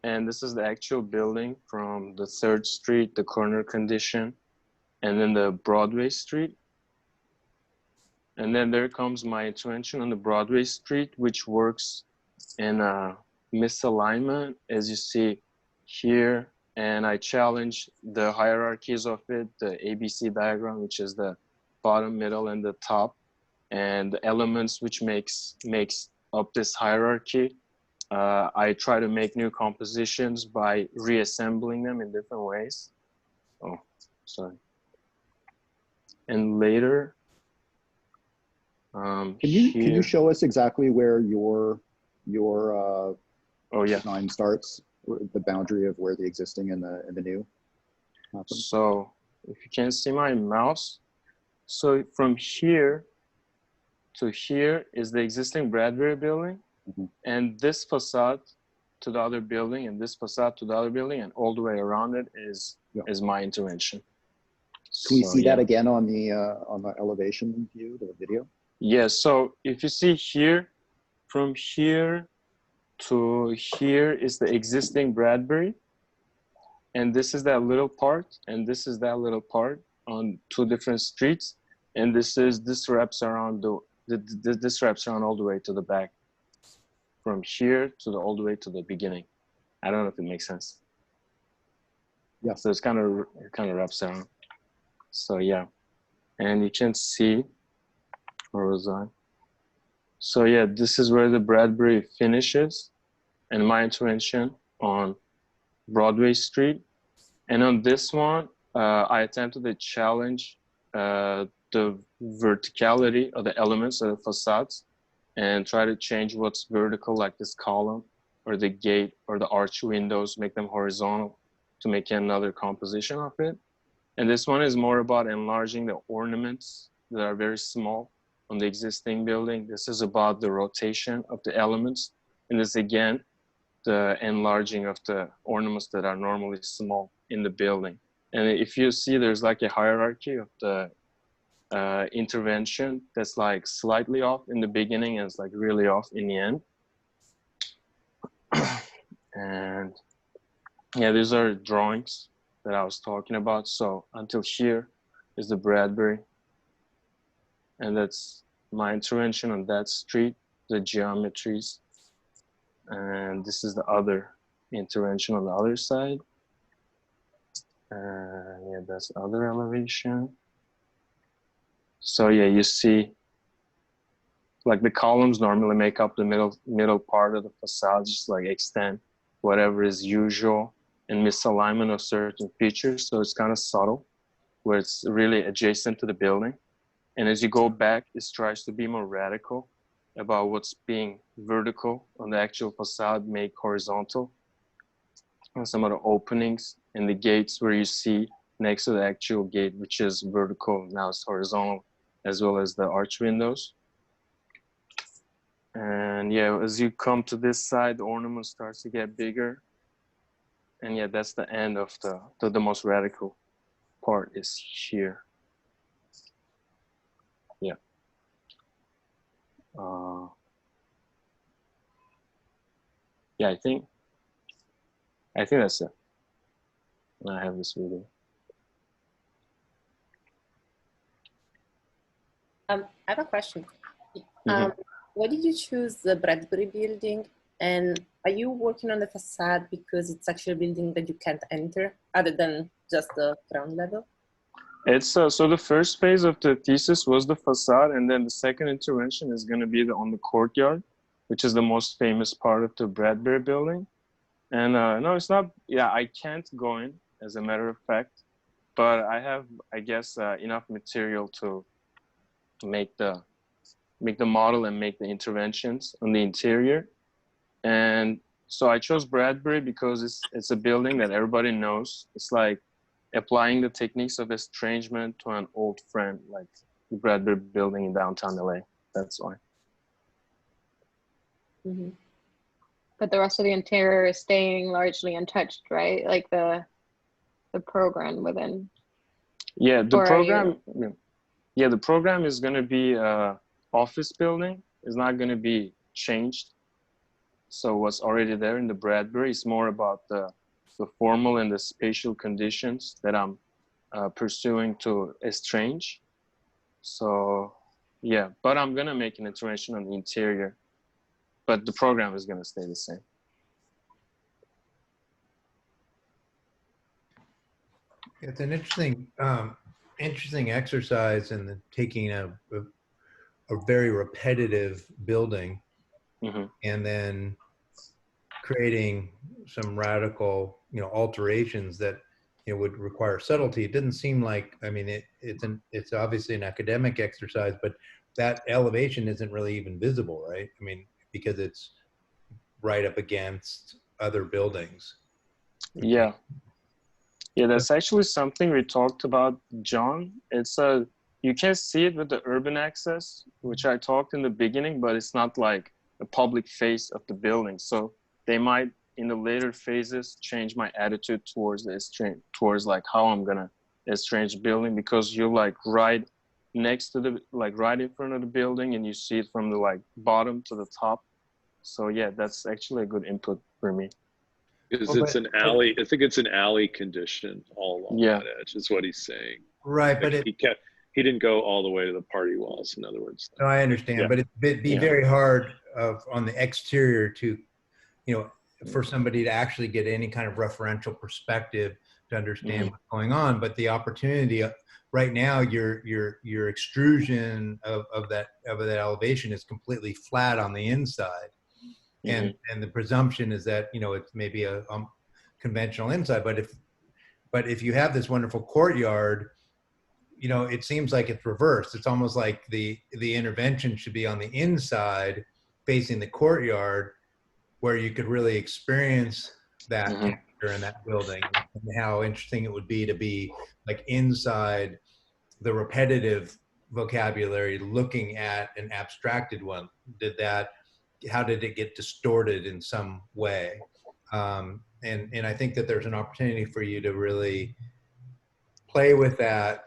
[SPEAKER 12] And this is the actual building from the 3rd Street, the corner condition, and then the Broadway Street. And then there comes my intervention on the Broadway Street, which works in misalignment, as you see here. And I challenge the hierarchies of it, the ABC diagram, which is the bottom, middle, and the top, and the elements which makes up this hierarchy. I try to make new compositions by reassembling them in different ways. Oh, sorry. And later,
[SPEAKER 4] can you show us exactly where your design starts, the boundary of where the existing and the new happen?
[SPEAKER 12] So if you can see my mouse, so from here to here is the existing Bradbury building, and this facade to the other building, and this facade to the other building, and all the way around it is my intervention.
[SPEAKER 4] Can we see that again on the elevation view, the video?
[SPEAKER 12] Yes. So if you see here, from here to here is the existing Bradbury, and this is that little part, and this is that little part on 2 different streets, and this wraps around this wraps around all the way to the back, from here to all the way to the beginning. I don't know if it makes sense.
[SPEAKER 4] Yeah.
[SPEAKER 12] So it kind of wraps around. So yeah, and you can see where was I? So yeah, this is where the Bradbury finishes, and my intervention on Broadway Street. And on this one, I attempted to challenge the verticality of the elements of the facades and try to change what's vertical, like this column or the gate or the arch windows, make them horizontal to make another composition of it. And this one is more about enlarging the ornaments that are very small on the existing building. This is about the rotation of the elements. And this again, the enlarging of the ornaments that are normally small in the building. And if you see, there's like a hierarchy of the intervention that's like slightly off in the beginning and it's like really off in the end. And yeah, these are drawings that I was talking about. So until here is the Bradbury, and that's my intervention on that street, the geometries. And this is the other intervention on the other side. Yeah, that's the other elevation. So yeah, you see, like the columns normally make up the middle part of the facade, just like extend whatever is usual and misalignment of certain features. So it's kind of subtle, where it's really adjacent to the building. And as you go back, it tries to be more radical about what's being vertical on the actual facade, make horizontal. And some of the openings and the gates where you see next to the actual gate, which is vertical, now it's horizontal, as well as the arch windows. And yeah, as you come to this side, the ornament starts to get bigger. And yeah, that's the end of the most radical part is here. Yeah. Yeah, I think that's it. I have this video.
[SPEAKER 10] I have a question. Why did you choose the Bradbury building? And are you working on the facade because it's actually a building that you can't enter other than just the ground level?
[SPEAKER 12] It's so the first phase of the thesis was the facade, and then the second intervention is going to be on the courtyard, which is the most famous part of the Bradbury building. And no, it's not. Yeah, I can't go in, as a matter of fact, but I have, I guess, enough material to make the model and make the interventions on the interior. And so I chose Bradbury because it's a building that everybody knows. It's like applying the techniques of estrangement to an old friend, like the Bradbury building in downtown LA. That's why.
[SPEAKER 5] Mm-hmm. But the rest of the interior is staying largely untouched, right? Like the program within.
[SPEAKER 12] Yeah, the program. Yeah, the program is going to be office building. It's not going to be changed. So what's already there in the Bradbury is more about the formal and the spatial conditions that I'm pursuing to estrange. So yeah, but I'm gonna make an intervention on the interior, but the program is gonna stay the same.
[SPEAKER 9] It's an interesting exercise in the taking a very repetitive building and then creating some radical, alterations that would require subtlety. It didn't seem like, I mean, it's obviously an academic exercise, but that elevation isn't really even visible, right? I mean, because it's right up against other buildings.
[SPEAKER 12] Yeah, that's actually something we talked about, John. It's you can see it with the urban access, which I talked in the beginning, but it's not like a public face of the building. So they might, in the later phases, change my attitude towards the estrange, towards like how I'm gonna estrange building, because you're like right next to the, like right in front of the building, and you see it from the like bottom to the top. So yeah, that's actually a good input for me.
[SPEAKER 6] Because it's an alley. I think it's an alley condition all along that edge, is what he's saying.
[SPEAKER 9] Right,
[SPEAKER 6] like
[SPEAKER 9] but
[SPEAKER 6] he didn't go all the way to the party walls, in other words.
[SPEAKER 9] No, I understand, but it'd be very hard on the exterior to, for somebody to actually get any kind of referential perspective to understand what's going on. But the opportunity right now, your extrusion of that elevation is completely flat on the inside. And the presumption is that it's maybe a conventional inside, but if you have this wonderful courtyard, it seems like it's reversed. It's almost like the intervention should be on the inside, facing the courtyard, where you could really experience that texture in that building, and how interesting it would be to be like inside the repetitive vocabulary, looking at an abstracted one. How did it get distorted in some way? And I think that there's an opportunity for you to really play with that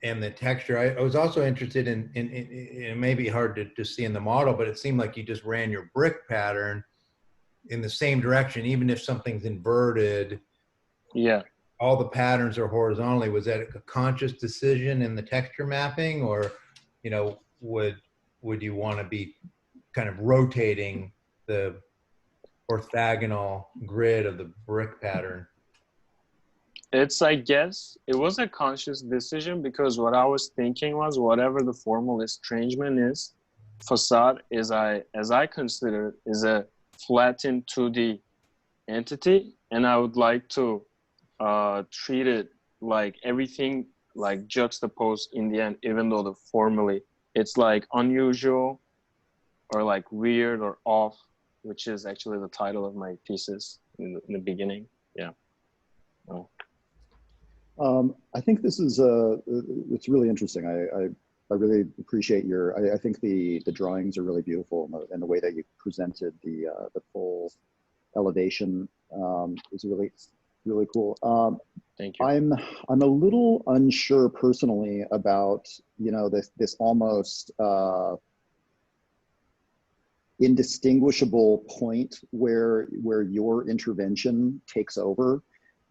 [SPEAKER 9] and the texture. I was also interested in it may be hard to see in the model, but it seemed like you just ran your brick pattern in the same direction, even if something's inverted.
[SPEAKER 12] Yeah.
[SPEAKER 9] All the patterns are horizontally. Was that a conscious decision in the texture mapping, or, would you want to be kind of rotating the orthogonal grid of the brick pattern?
[SPEAKER 12] I guess it was a conscious decision, because what I was thinking was, whatever the formal estrangement is, facade is, as I consider it, is a flattened 2D entity, and I would like to treat it like everything like juxtaposed in the end, even though formally it's like unusual or like weird or off, which is actually the title of my thesis in the beginning. Yeah. Oh.
[SPEAKER 4] I think this is it's really interesting. I really appreciate I think the drawings are really beautiful, and the way that you presented the full elevation is really cool.
[SPEAKER 12] Thank you.
[SPEAKER 4] I'm a little unsure personally about this almost indistinguishable point where your intervention takes over.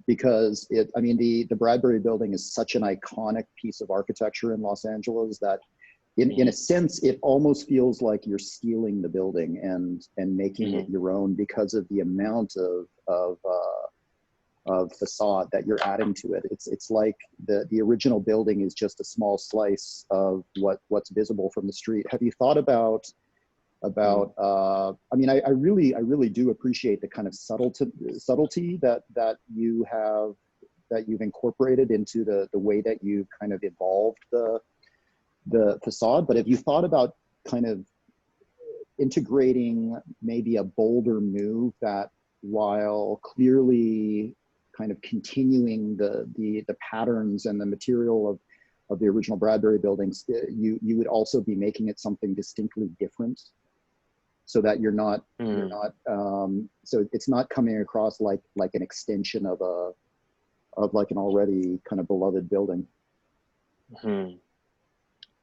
[SPEAKER 4] Because the Bradbury building is such an iconic piece of architecture in Los Angeles that in a sense, it almost feels like you're stealing the building and making it your own, because of the amount of facade that you're adding to it. It's like the original building is just a small slice of what's visible from the street. Have you thought about I really do appreciate the kind of subtlety that you've incorporated into the way that you've kind of evolved the facade. But have you thought about kind of integrating maybe a bolder move that, while clearly kind of continuing the patterns and the material of the original Bradbury buildings, you would also be making it something distinctly different, so that you're not so it's not coming across like an extension of like an already kind of beloved building?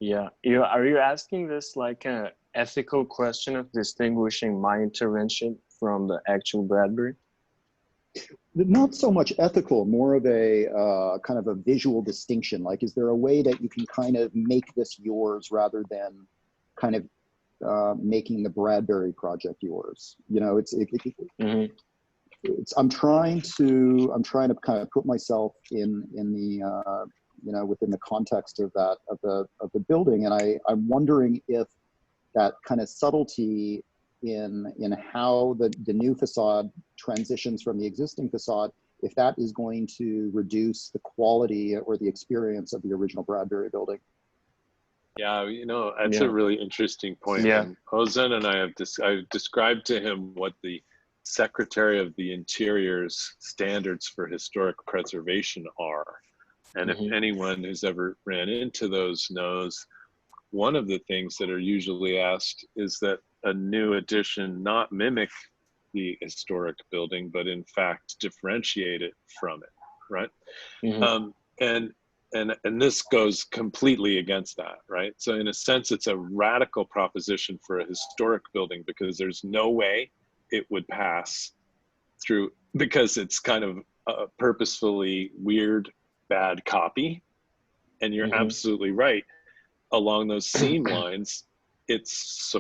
[SPEAKER 12] Yeah, are you asking this like ethical question of distinguishing my intervention from the actual Bradbury?
[SPEAKER 4] Not so much ethical, more of a kind of a visual distinction. Like, is there a way that you can kind of make this yours rather than kind of making the Bradbury project yours? You know, I'm trying to kind of put myself in the you know, within the context of that of the building, and I'm wondering if that kind of subtlety in how the new facade transitions from the existing facade, if that is going to reduce the quality or the experience of the original Bradbury building.
[SPEAKER 6] Yeah, you know, that's a really interesting point.
[SPEAKER 12] Yeah.
[SPEAKER 6] And Ozan and I have I've described to him what the Secretary of the Interior's standards for historic preservation are. And if anyone who's ever ran into those knows, one of the things that are usually asked is that a new addition not mimic the historic building, but in fact differentiate it from it, right? And this goes completely against that, right? So in a sense, it's a radical proposition for a historic building because there's no way it would pass through, because it's kind of a purposefully weird, bad copy. And you're absolutely right. Along those seam lines, it's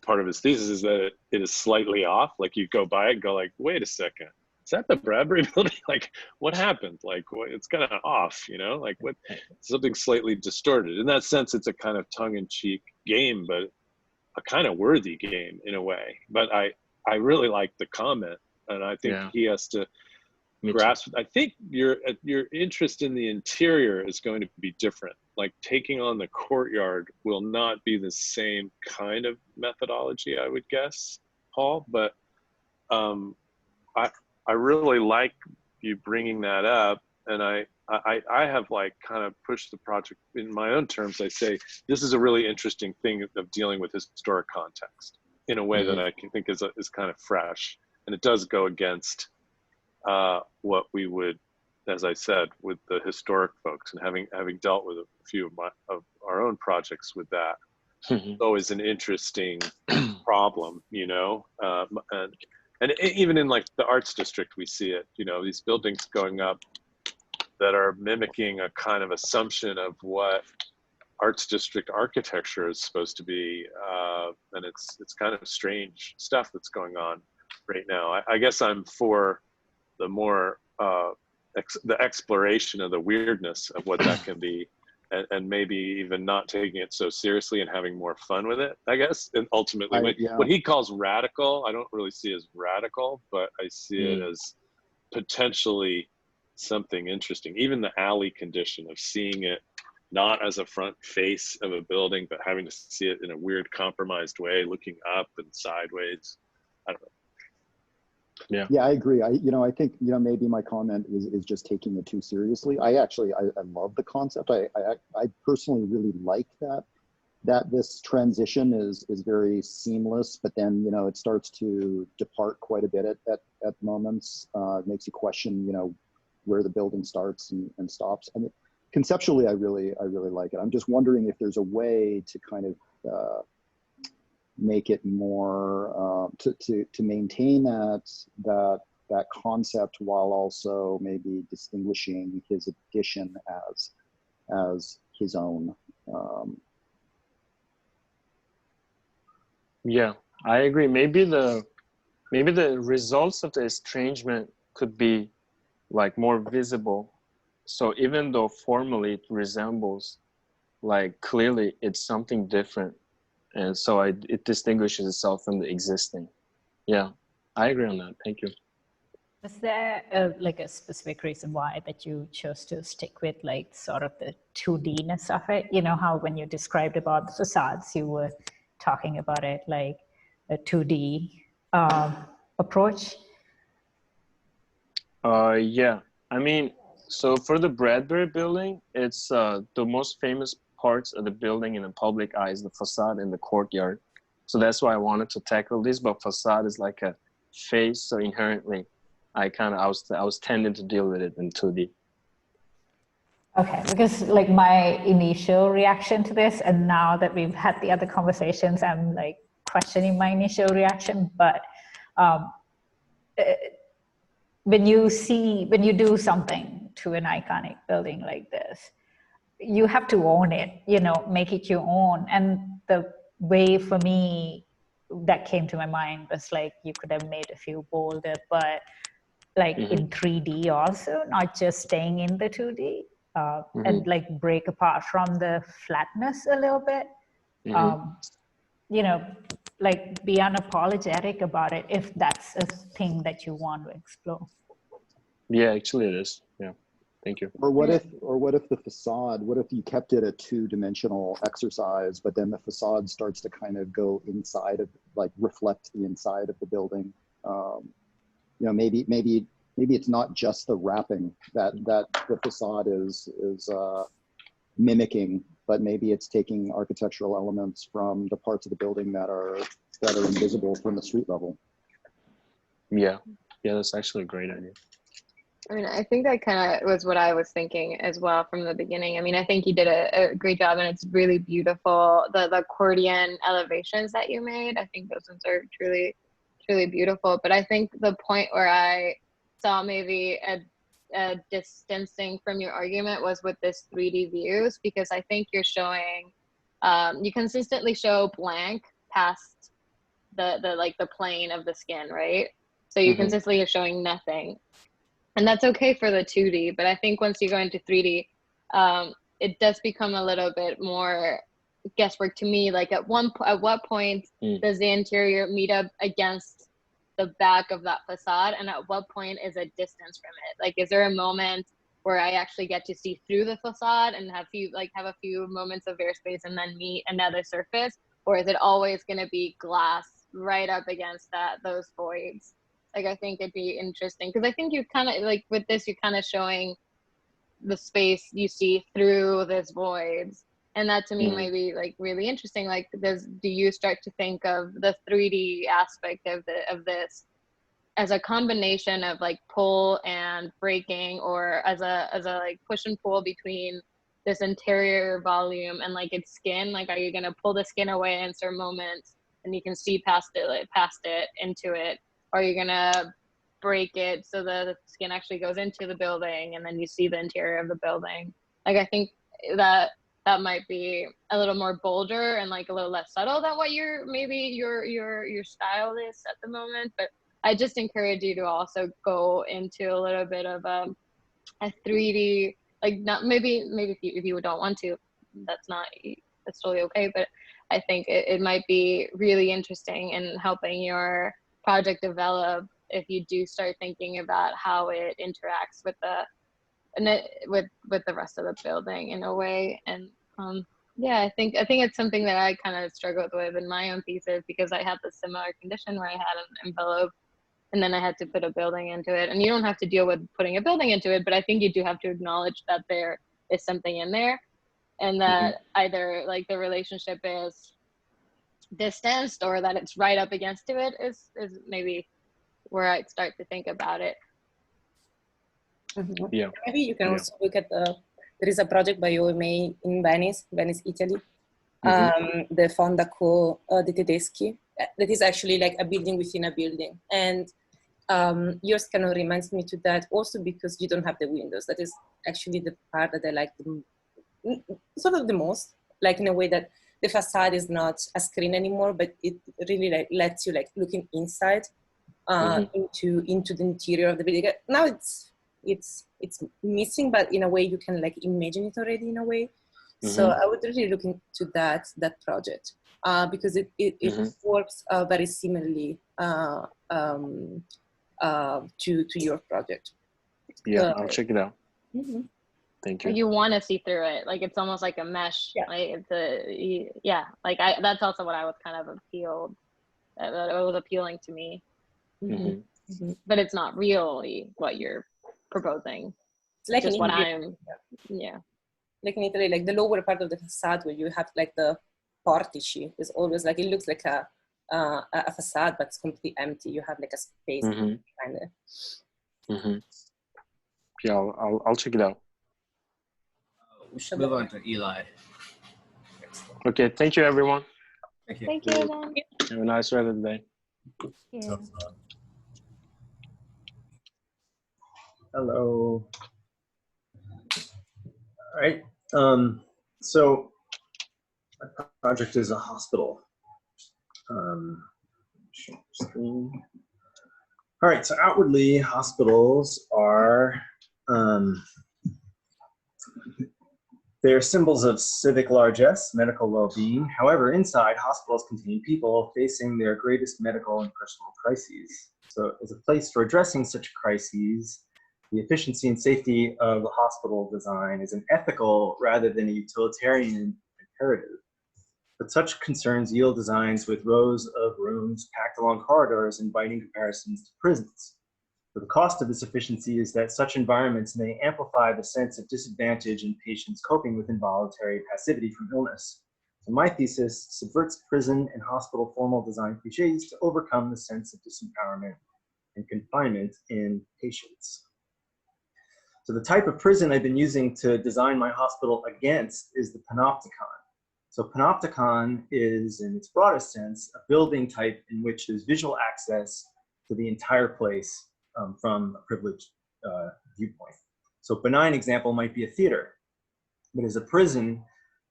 [SPEAKER 6] part of his thesis is that it is slightly off. Like you go by it and go like, wait a second, is that the Bradbury building? Like what happened? Like it's kind of off, you know, like what, something slightly distorted. In that sense, it's a kind of tongue-in-cheek game, but a kind of worthy game in a way. But I really like the comment, and I think he has to grasp. I think your interest in the interior is going to be different. Like taking on the courtyard will not be the same kind of methodology, I would guess, Paul. But I really like you bringing that up, and I have like kind of pushed the project in my own terms. I say this is a really interesting thing of dealing with historic context in a way that I can think is kind of fresh, and it does go against what we would, as I said, with the historic folks, and having dealt with a few of our own projects with that. It's always an interesting problem, you know, and even in like the arts district, we see it, you know, these buildings going up that are mimicking a kind of assumption of what arts district architecture is supposed to be, and it's kind of strange stuff that's going on right now. I guess I'm for the more the exploration of the weirdness of what that can be, and maybe even not taking it so seriously and having more fun with it, I guess. And ultimately, what he calls radical, I don't really see as radical, but I see it as potentially something interesting. Even the alley condition of seeing it not as a front face of a building, but having to see it in a weird compromised way, looking up and sideways. I don't know.
[SPEAKER 4] Yeah, I agree. I think, you know, maybe my comment is just taking it too seriously. I love the concept. I personally really like that this transition is very seamless, but then, you know, it starts to depart quite a bit at moments. It makes you question, you know, where the building starts and stops. I mean, conceptually, I really like it. I'm just wondering if there's a way to kind of make it more to maintain that concept while also maybe distinguishing his addition as his own.
[SPEAKER 12] Yeah, I agree. Maybe the results of the estrangement could be like more visible. So even though formally it resembles, like clearly it's something different. And so it distinguishes itself from the existing. Yeah, I agree on that. Thank you.
[SPEAKER 1] Was there like a specific reason why that you chose to stick with like sort of the 2D-ness of it? You know how when you described about the facades, you were talking about it like a 2D approach?
[SPEAKER 12] Yeah, I mean, so for the Bradbury building, it's the most famous parts of the building in the public eye is the facade and the courtyard. So that's why I wanted to tackle this, but facade is like a face, so inherently I was tending to deal with it in 2D.
[SPEAKER 1] Okay, because like my initial reaction to this, and now that we've had the other conversations, I'm like questioning my initial reaction. But when you do something to an iconic building like this, you have to own it, you know, make it your own. And the way for me that came to my mind was like, you could have made a few bolder, but like in 3D also, not just staying in the 2D, and like break apart from the flatness a little bit. You know, like be unapologetic about it if that's a thing that you want to explore.
[SPEAKER 12] Yeah, actually it is. Yeah, thank you.
[SPEAKER 4] Or what if the facade, what if you kept it a two-dimensional exercise, but then the facade starts to kind of go inside of, like reflect the inside of the building? You know, maybe it's not just the wrapping that the facade is mimicking, but maybe it's taking architectural elements from the parts of the building that are invisible from the street level.
[SPEAKER 12] Yeah, that's actually a great idea.
[SPEAKER 5] I mean, I think that kind of was what I was thinking as well from the beginning. I mean, I think you did a great job, and it's really beautiful. The accordion elevations that you made, I think those ones are truly, truly beautiful. But I think the point where I saw maybe a distancing from your argument was with this 3D views, because I think you're showing, you consistently show blank past the plane of the skin, right? So you consistently are showing nothing. And that's okay for the 2D, but I think once you go into 3D, it does become a little bit more guesswork to me. Like at what point does the interior meet up against the back of that facade, and at what point is a distance from it? Like, is there a moment where I actually get to see through the facade and have a few moments of airspace and then meet another surface, or is it always going to be glass right up against those voids? Like, I think it'd be interesting, because I think you kind of like with this, you're kind of showing the space you see through these voids, and that to me might be like really interesting. Like, do you start to think of the 3D aspect of this as a combination of like pull and breaking, or as a like push and pull between this interior volume and like its skin? Like, are you gonna pull the skin away in certain moments and you can see past it into it? Or are you gonna break it so the skin actually goes into the building and then you see the interior of the building? Like, I think that might be a little more bolder and like a little less subtle than what your style is at the moment. But I just encourage you to also go into a little bit of a 3D, like, not maybe if you don't want to, that's totally okay. But I think it might be really interesting in helping your project develop if you do start thinking about how it interacts with the rest of the building in a way. And yeah, I think it's something that I kind of struggled with in my own thesis, because I had the similar condition where I had an envelope and then I had to put a building into it. And you don't have to deal with putting a building into it, but I think you do have to acknowledge that there is something in there, and that either like the relationship is distanced or that it's right up against it is maybe where I'd start to think about it.
[SPEAKER 10] Yeah. Maybe you can also look at there is a project by OMA in Venice, Italy, the Fondaco dei Tedeschi, that is actually like a building within a building. And yours kind of reminds me to that also, because you don't have the windows. That is actually the part that I like sort of the most, like in a way that the facade is not a screen anymore, but it really like lets you like looking inside into the interior of the building. Now it's missing, but in a way you can like imagine it already in a way. So I would really look into that project because it works very similarly to your project.
[SPEAKER 12] Yeah, I'll check it out. Thank you.
[SPEAKER 5] You want to see through it, like it's almost like a mesh.
[SPEAKER 10] Yeah.
[SPEAKER 5] Like it's that's also what I was kind of appealed. That it was appealing to me. But it's not really what you're proposing.
[SPEAKER 10] It's like
[SPEAKER 5] just what
[SPEAKER 10] I'm.
[SPEAKER 5] Yeah.
[SPEAKER 10] Like in Italy, like the lower part of the facade where you have like the portici is always like, it looks like a facade, but it's completely empty. You have like a space behind it.
[SPEAKER 12] Yeah, I'll check it out.
[SPEAKER 3] We should move on to Eli.
[SPEAKER 12] Okay, thank you, everyone.
[SPEAKER 3] Thank you.
[SPEAKER 5] Thank you, Evan.
[SPEAKER 12] Have a nice rest of the day.
[SPEAKER 5] Yeah.
[SPEAKER 13] Hello. All right. So my project is a hospital. Share screen. All right. So outwardly, hospitals are they're symbols of civic largesse, medical well-being. However, inside, hospitals contain people facing their greatest medical and personal crises. So as a place for addressing such crises, the efficiency and safety of the hospital design is an ethical rather than a utilitarian imperative. But such concerns yield designs with rows of rooms packed along corridors, inviting comparisons to prisons. So the cost of this efficiency is that such environments may amplify the sense of disadvantage in patients coping with involuntary passivity from illness. So my thesis subverts prison and hospital formal design cliches to overcome the sense of disempowerment and confinement in patients. So the type of prison I've been using to design my hospital against is the Panopticon. So Panopticon is, in its broadest sense, a building type in which there's visual access to the entire place from a privileged viewpoint. So a benign example might be a theater, but as a prison,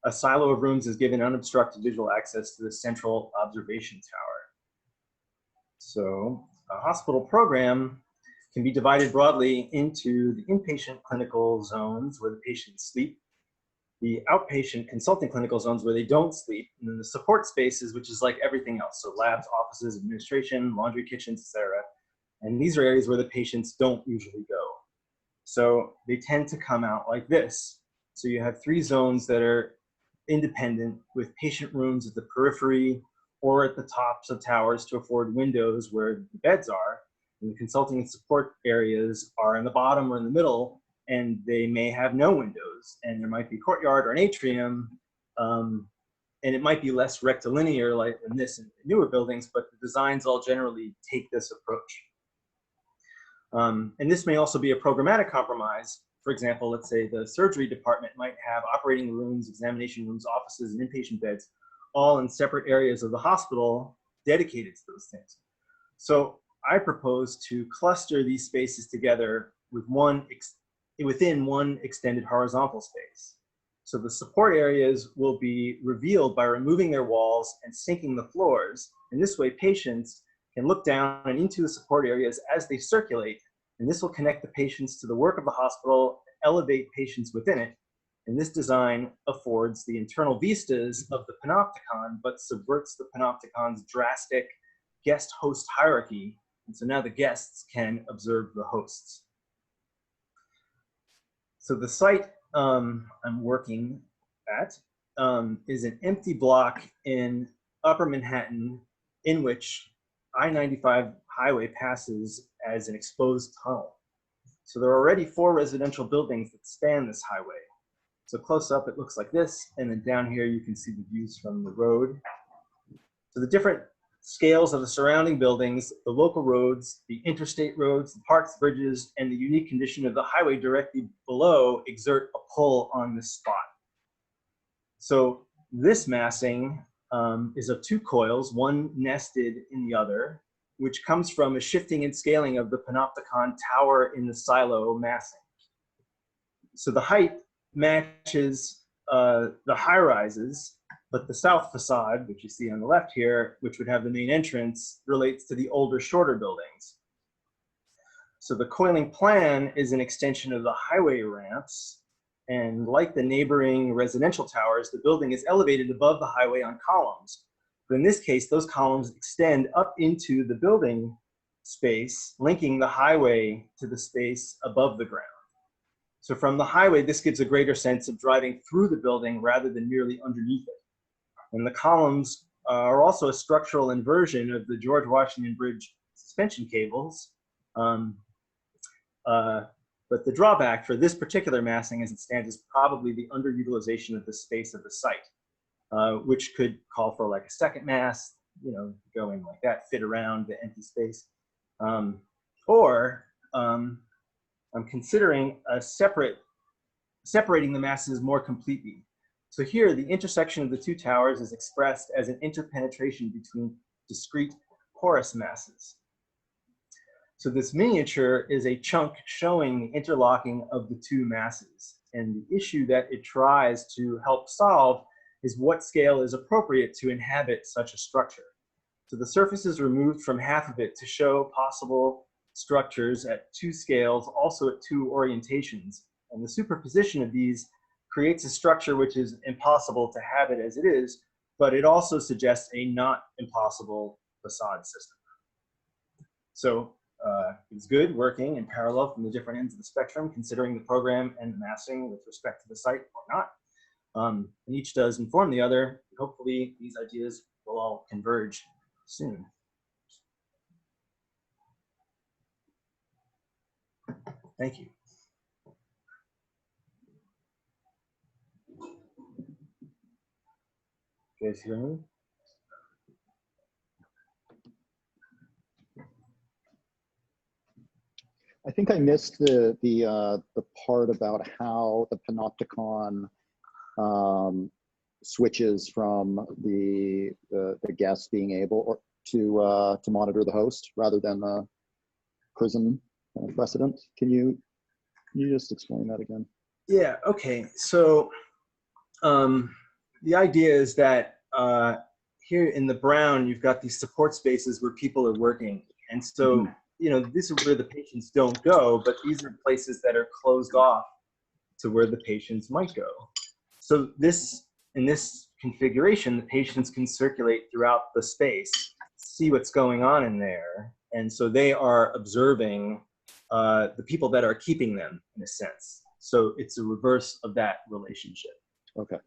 [SPEAKER 13] a silo of rooms is given unobstructed visual access to the central observation tower. So a hospital program can be divided broadly into the inpatient clinical zones where the patients sleep, the outpatient consulting clinical zones where they don't sleep, and then the support spaces, which is like everything else. So labs, offices, administration, laundry kitchens, etc. And these are areas where the patients don't usually go. So they tend to come out like this. So you have 3 zones that are independent with patient rooms at the periphery or at the tops of towers to afford windows where the beds are. And the consulting and support areas are in the bottom or in the middle, and they may have no windows. And there might be a courtyard or an atrium, and it might be less rectilinear like in this in newer buildings, but the designs all generally take this approach. And this may also be a programmatic compromise. For example, let's say the surgery department might have operating rooms, examination rooms, offices, and inpatient beds, all in separate areas of the hospital dedicated to those things. So I propose to cluster these spaces together with within one extended horizontal space. So the support areas will be revealed by removing their walls and sinking the floors. And this way, patients can look down and into the support areas as they circulate, and this will connect the patients to the work of the hospital, elevate patients within it. And this design affords the internal vistas of the Panopticon, but subverts the Panopticon's drastic guest-host hierarchy. And so now the guests can observe the hosts. So the site I'm working at is an empty block in Upper Manhattan in which I-95 highway passes as an exposed tunnel. So there are already 4 residential buildings that span this highway. So close up, it looks like this. And then down here, you can see the views from the road. So the different scales of the surrounding buildings, the local roads, the interstate roads, the parks, bridges, and the unique condition of the highway directly below exert a pull on this spot. So this massing is of 2 coils, one nested in the other, which comes from a shifting and scaling of the Panopticon tower in the silo massing. So the height matches the high rises, but the south facade, which you see on the left here, which would have the main entrance, relates to the older, shorter buildings. So the coiling plan is an extension of the highway ramps, and like the neighboring residential towers, the building is elevated above the highway on columns. But in this case, those columns extend up into the building space, linking the highway to the space above the ground. So from the highway, this gives a greater sense of driving through the building rather than merely underneath it. And the columns are also a structural inversion of the George Washington Bridge suspension cables. But the drawback for this particular massing as it stands is probably the underutilization of the space of the site, which could call for like a second mast, you know, going like that, fit around the empty space. Or I'm considering a separate separating the masses more completely. So here, the intersection of the two towers is expressed as an interpenetration between discrete porous masses. So this miniature is a chunk showing the interlocking of the two masses. And the issue that it tries to help solve is what scale is appropriate to inhabit such a structure. So the surface is removed from half of it to show possible structures at two scales, also at two orientations. And the superposition of these creates a structure which is impossible to habit as it is, but it also suggests a not impossible facade system. So it's good working in parallel from the different ends of the spectrum, considering the program and the massing with respect to the site or not. And each does inform the other. Hopefully these ideas will all converge soon. Thank you. You guys hear me?
[SPEAKER 4] I think I missed the part about how the Panopticon switches from the guest being able to monitor the host rather than the prison kind of precedent. Can you just explain that again?
[SPEAKER 13] Yeah. Okay. So the idea is that here in the brown, you've got these support spaces where people are working, and so. You know, this is where the patients don't go, but these are places that are closed off to where the patients might go. So in this configuration, the patients can circulate throughout the space, see what's going on in there. And so they are observing the people that are keeping them in a sense. So it's a reverse of that relationship.
[SPEAKER 4] Okay.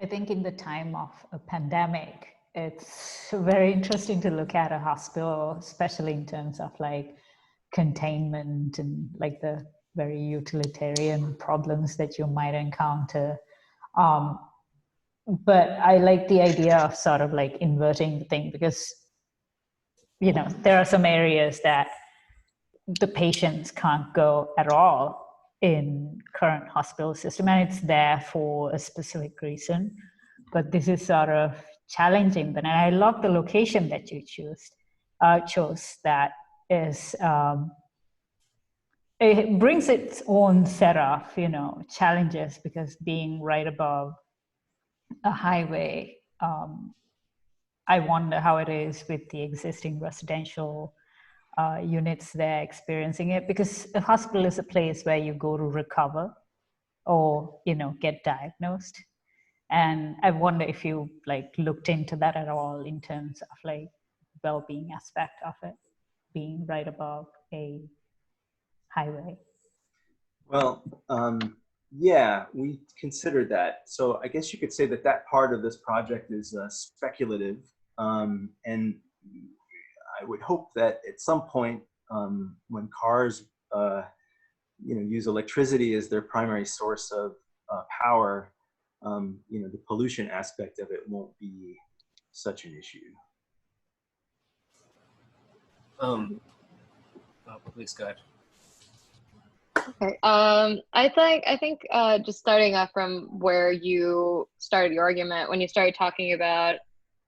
[SPEAKER 1] I think in the time of a pandemic, it's very interesting to look at a hospital, especially in terms of like containment and like the very utilitarian problems that you might encounter. But I like the idea of sort of like inverting the thing because, you know, there are some areas that the patients can't go at all in current hospital system, and it's there for a specific reason. But this is sort of challenging them, and I love the location that you chose. That is, it brings its own set of, you know, challenges because being right above a highway, I wonder how it is with the existing residential units there experiencing it, because a hospital is a place where you go to recover or, you know, get diagnosed. And I wonder if you like looked into that at all in terms of like well-being aspect of it being right above a highway.
[SPEAKER 13] Well, yeah, we considered that. So I guess you could say that that part of this project is speculative. And I would hope that at some point when cars you know, use electricity as their primary source of power, you know, the pollution aspect of it won't be such an issue.
[SPEAKER 3] Oh, please go ahead.
[SPEAKER 5] Okay. I think just starting off from where you started your argument, when you started talking about,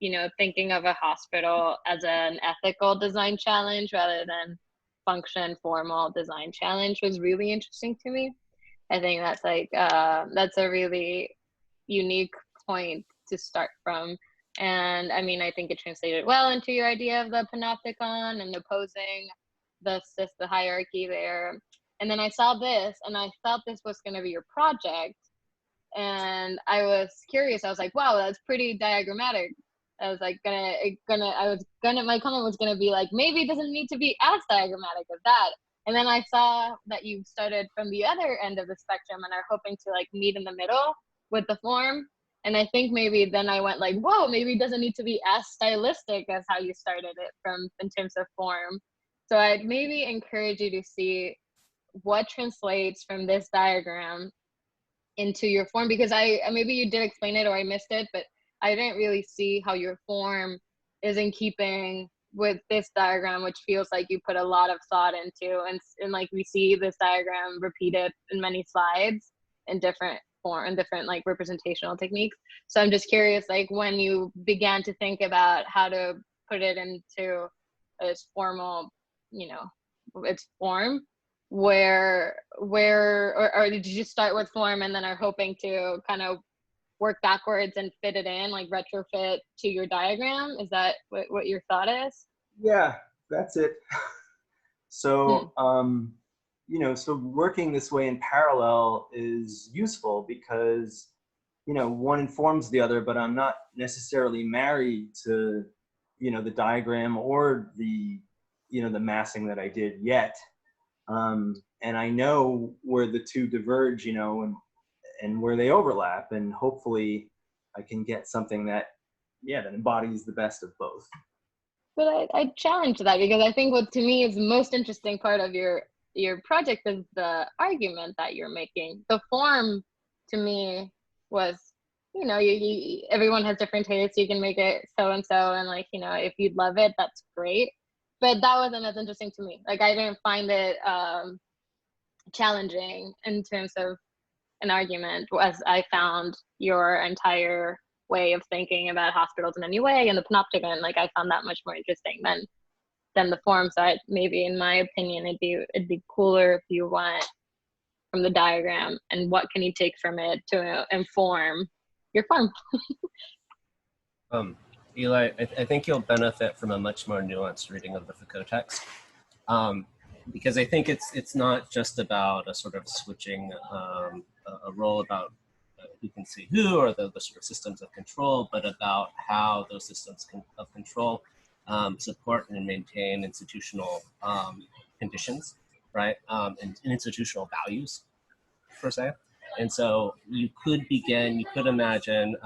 [SPEAKER 5] you know, thinking of a hospital as an ethical design challenge rather than function formal design challenge was really interesting to me. I think that's like that's a really unique point to start from. And I mean, I think it translated well into your idea of the Panopticon and opposing the hierarchy there. And then I saw this and I thought this was going to be your project. And I was curious. I was like, wow, that's pretty diagrammatic. I was like, my comment was going to be like, maybe it doesn't need to be as diagrammatic as that. And then I saw that you started from the other end of the spectrum and are hoping to like meet in the middle with the form. And I think maybe then I went like, whoa, maybe it doesn't need to be as stylistic as how you started it from in terms of form. So I'd maybe encourage you to see what translates from this diagram into your form, because maybe you did explain it or I missed it, but I didn't really see how your form is in keeping with this diagram, which feels like you put a lot of thought into, and like we see this diagram repeated in many slides in different form and different like representational techniques. So I'm just curious, like when you began to think about how to put it into its formal, you know, its form, or did you just start with form and then are hoping to kind of work backwards and fit it in, like retrofit to your diagram? Is that what your thought is?
[SPEAKER 13] Yeah, that's it. So, you know, so working this way in parallel is useful because, you know, one informs the other, but I'm not necessarily married to, you know, the diagram or the, you know, the massing that I did yet. And I know where the two diverge, you know, and where they overlap, and hopefully I can get something that, yeah, that embodies the best of both.
[SPEAKER 5] But I challenge that, because I think what to me is the most interesting part of your project is the argument that you're making. The form to me was, you know, everyone has different tastes. You can make it so and so, and like, you know, if you'd love it, that's great. But that wasn't as interesting to me. Like I didn't find it challenging in terms of an argument, as I found your entire way of thinking about hospitals in a new way and the Panopticon. Like I found that much more interesting than the form side. Maybe in my opinion, it'd be cooler if you went from the diagram and what can you take from it to inform your form.
[SPEAKER 3] Eli, I think you'll benefit from a much more nuanced reading of the Foucault text, because I think it's not just about a sort of switching a role about who can see who, or the sort of systems of control, but about how those systems of control support and maintain institutional conditions, right, and institutional values, per se. And so you could imagine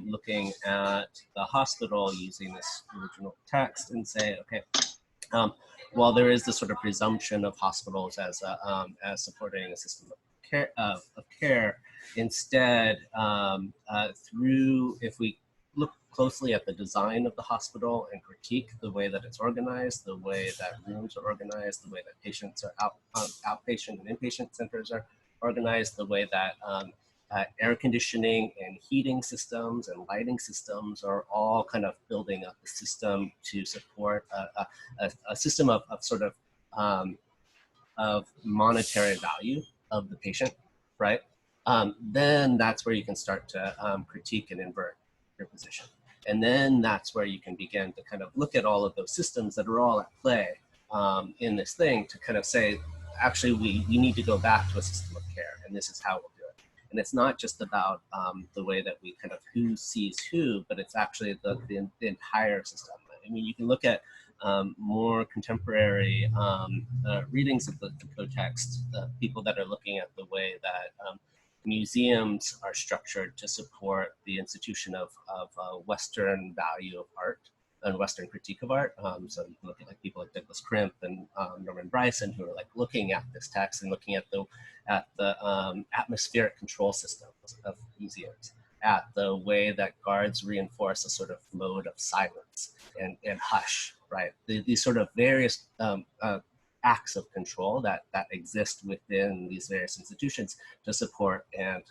[SPEAKER 3] looking at the hospital using this original text and say, okay, while there is this sort of presumption of hospitals as supporting a system of care, instead, if we look closely at the design of the hospital and critique the way that it's organized, the way that rooms are organized, the way that patients are outpatient and inpatient centers are organized, the way that air conditioning and heating systems and lighting systems are all kind of building up a system to support a system of sort of monetary value of the patient, right? Then that's where you can start to critique and invert your position. And then that's where you can begin to kind of look at all of those systems that are all at play in this thing to kind of say, actually, we need to go back to a system of care, and this is how we'll do it. And it's not just about the way that we kind of who sees who, but it's actually the entire system. I mean, you can look at more contemporary readings of the Foucault text, people that are looking at the way that museums are structured to support the institution of Western value of art and Western critique of art. So you can look at like people like Douglas Crimp and Norman Bryson, who are like looking at this text and looking at the atmospheric control systems of museums, at the way that guards reinforce a sort of mode of silence and hush, right? These sort of various acts of control that exist within these various institutions to support and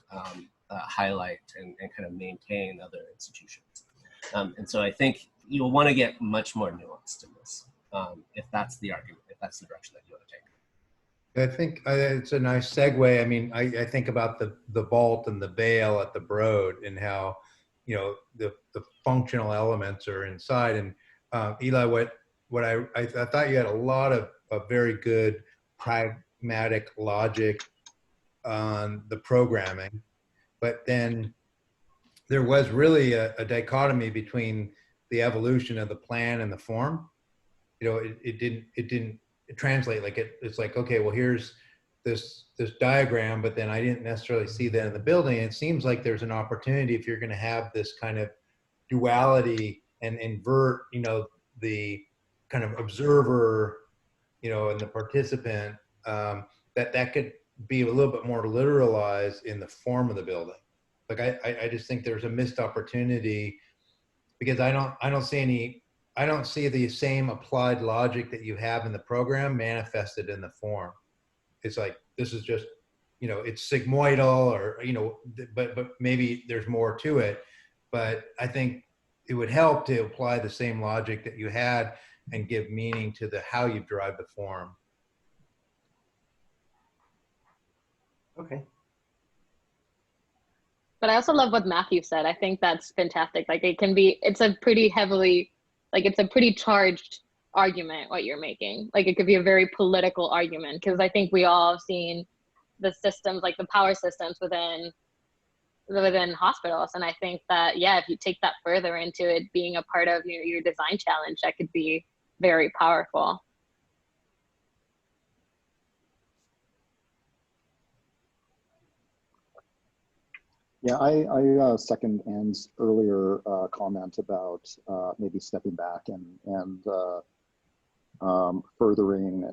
[SPEAKER 3] highlight and kind of maintain other institutions. And so I think you'll want to get much more nuanced in this, if that's the argument, if that's the direction that you want to take.
[SPEAKER 9] I think it's a nice segue. I mean, I think about the vault and the veil at the Broad and how, you know, the functional elements are inside. And Eli, what I thought you had a lot of very good pragmatic logic on the programming, but then there was really a dichotomy between the evolution of the plan and the form. You know, it didn't translate. Like it's like, okay, well, here's this diagram, but then I didn't necessarily see that in the building. And it seems like there's an opportunity, if you're going to have this kind of duality and invert, you know, the kind of observer, you know, and the participant, that could be a little bit more literalized in the form of the building. Like I just think there's a missed opportunity, because I don't see any I don't see the same applied logic that you have in the program manifested in the form. It's like, this is just, you know, it's sigmoidal, or, you know, but maybe there's more to it. But I think it would help to apply the same logic that you had and give meaning to the how you drive the form.
[SPEAKER 13] Okay.
[SPEAKER 5] But I also love what Matthew said. I think that's fantastic. Like it's a pretty heavily, like it's a pretty charged argument what you're making. Like it could be a very political argument, because I think we all have seen the systems, like the power systems within hospitals. And I think that, yeah, if you take that further into it being a part of your design challenge, that could be very powerful.
[SPEAKER 4] Yeah, I second Anne's earlier comment about maybe stepping back and furthering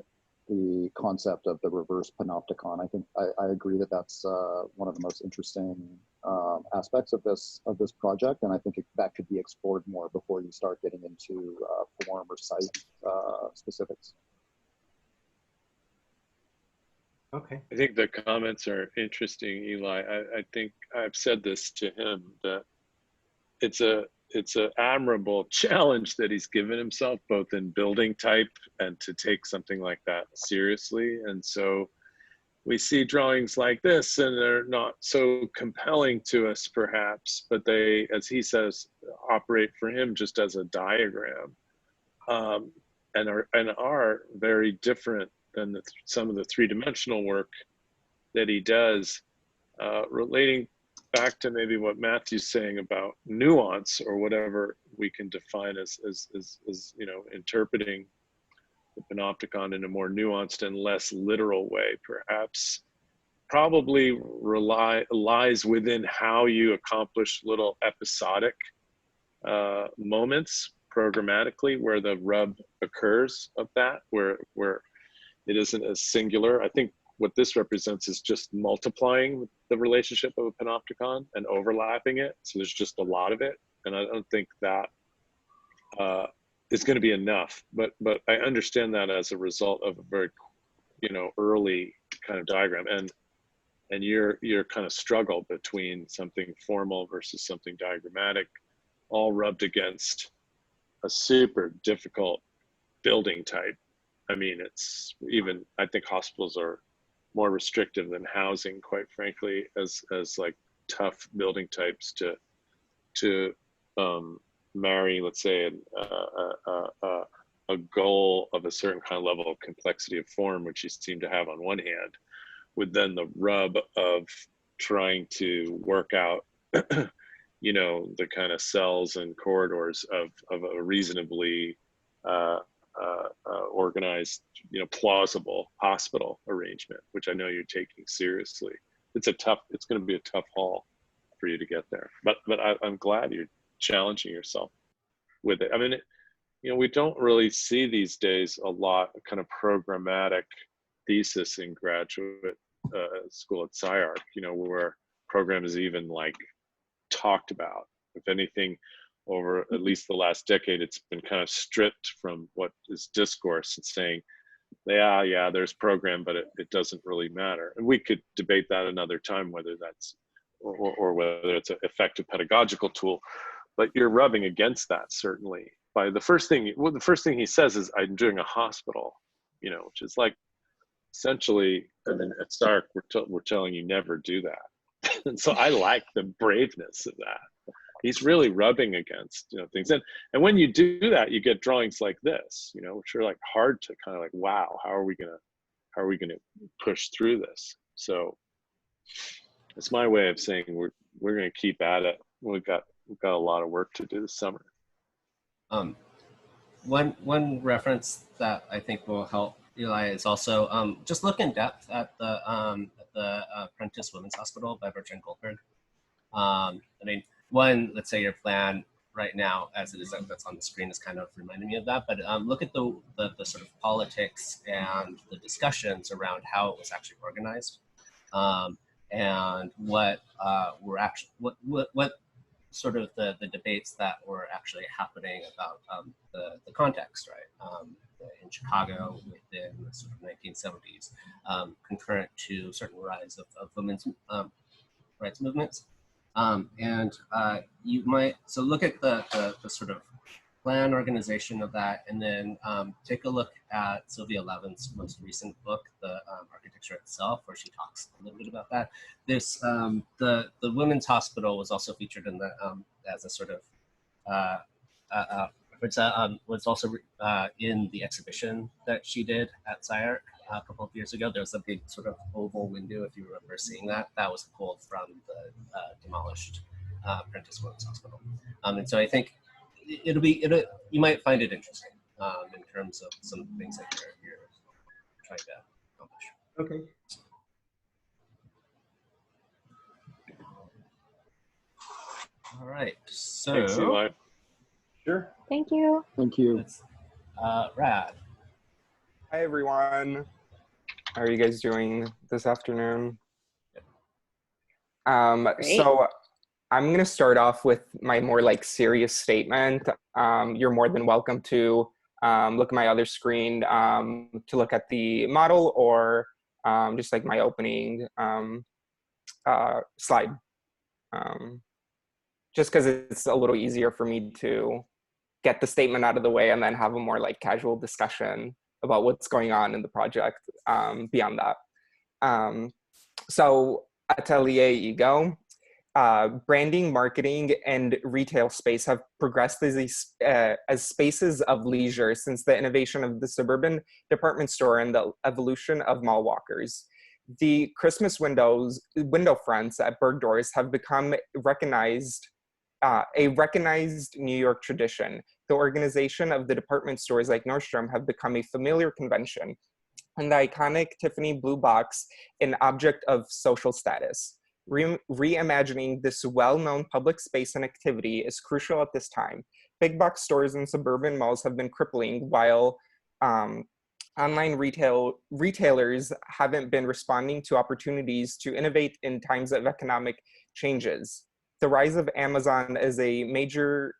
[SPEAKER 4] the concept of the reverse panopticon. I think I agree that that's one of the most interesting aspects of this project, and I think that could be explored more before you start getting into form or site specifics.
[SPEAKER 13] Okay.
[SPEAKER 6] I think the comments are interesting, Eli. I think I've said this to him, that it's a admirable challenge that he's given himself, both in building type and to take something like that seriously. And so we see drawings like this, and they're not so compelling to us perhaps, but they, as he says, operate for him just as a diagram, and are very different than some of the three-dimensional work that he does, relating back to maybe what Matthew's saying about nuance, or whatever we can define as you know, interpreting the Panopticon in a more nuanced and less literal way, perhaps probably lies within how you accomplish little episodic moments programmatically, where the rub occurs of that, where it isn't as singular. I think what this represents is just multiplying the relationship of a panopticon and overlapping it. So there's just a lot of it. And I don't think that is going to be enough, but I understand that as a result of a very, you know, early kind of diagram, and your kind of struggle between something formal versus something diagrammatic, all rubbed against a super difficult building type. I mean, it's even, I think hospitals are more restrictive than housing, quite frankly, as like tough building types to marry, let's say, a goal of a certain kind of level of complexity of form, which you seem to have on one hand, with then the rub of trying to work out, you know, the kind of cells and corridors of a reasonably organized, you know, plausible hospital arrangement, which I know you're taking seriously. It's going to be a tough haul for you to get there, but I'm glad you're challenging yourself with it. I mean, you know, we don't really see these days a lot of kind of programmatic thesis in graduate school at SCI-Arc, you know, where program is even like talked about. If anything, over at least the last decade, it's been kind of stripped from what is discourse and saying, yeah, there's program, but it doesn't really matter. And we could debate that another time, whether that's, or whether it's an effective pedagogical tool, but you're rubbing against that certainly. By the first thing he says is, I'm doing a hospital, you know, which is like, essentially, and then at SCI-Arc, we're telling you never do that. And so I like the braveness of that. He's really rubbing against, you know, things. And when you do that, you get drawings like this, you know, which are like hard to kind of like, wow, how are we gonna push through this? So it's my way of saying we're gonna keep at it. We've got a lot of work to do this summer.
[SPEAKER 3] One reference that I think will help Eli is also just look in depth at the Apprentice Women's Hospital by Bertrand Goldberg. I mean, let's say your plan right now, as it is that's on the screen, is kind of reminding me of that. But look at the sort of politics and the discussions around how it was actually organized, and what sort of the debates that were actually happening about the context, right? In Chicago within the sort of 1970s, concurrent to certain rise of women's rights movements. You might, so look at the sort of plan organization of that, and then take a look at Sylvia Levin's most recent book, The Architecture Itself, where she talks a little bit about that. This, the Women's Hospital was also featured in the, as a sort of, was also in the exhibition that she did at SCI-Arc a couple of years ago. There was a big sort of oval window, if you remember seeing that. That was pulled from the demolished Apprentice Women's Hospital. And so I think you might find it interesting in terms of some things that you're trying to accomplish.
[SPEAKER 13] Okay.
[SPEAKER 3] All right. So.
[SPEAKER 6] Thanks, Eli.
[SPEAKER 13] Sure.
[SPEAKER 5] Thank you.
[SPEAKER 4] Thank you.
[SPEAKER 3] Rad.
[SPEAKER 14] Hi, everyone. How are you guys doing this afternoon? So I'm going to start off with my more like serious statement. You're more than welcome to look at my other screen to look at the model, or just like my opening slide. Just because it's a little easier for me to get the statement out of the way and then have a more like casual discussion about what's going on in the project beyond that. So Atelier Ego, branding, marketing, and retail space have progressed as spaces of leisure since the innovation of the suburban department store and the evolution of mall walkers. The Christmas window fronts at Bergdorf's have become a recognized New York tradition. The organization of the department stores like Nordstrom have become a familiar convention, and the iconic Tiffany blue box an object of social status. Reimagining this well-known public space and activity is crucial at this time. Big box stores and suburban malls have been crippling, while online retailers haven't been responding to opportunities to innovate in times of economic changes. The rise of Amazon as a major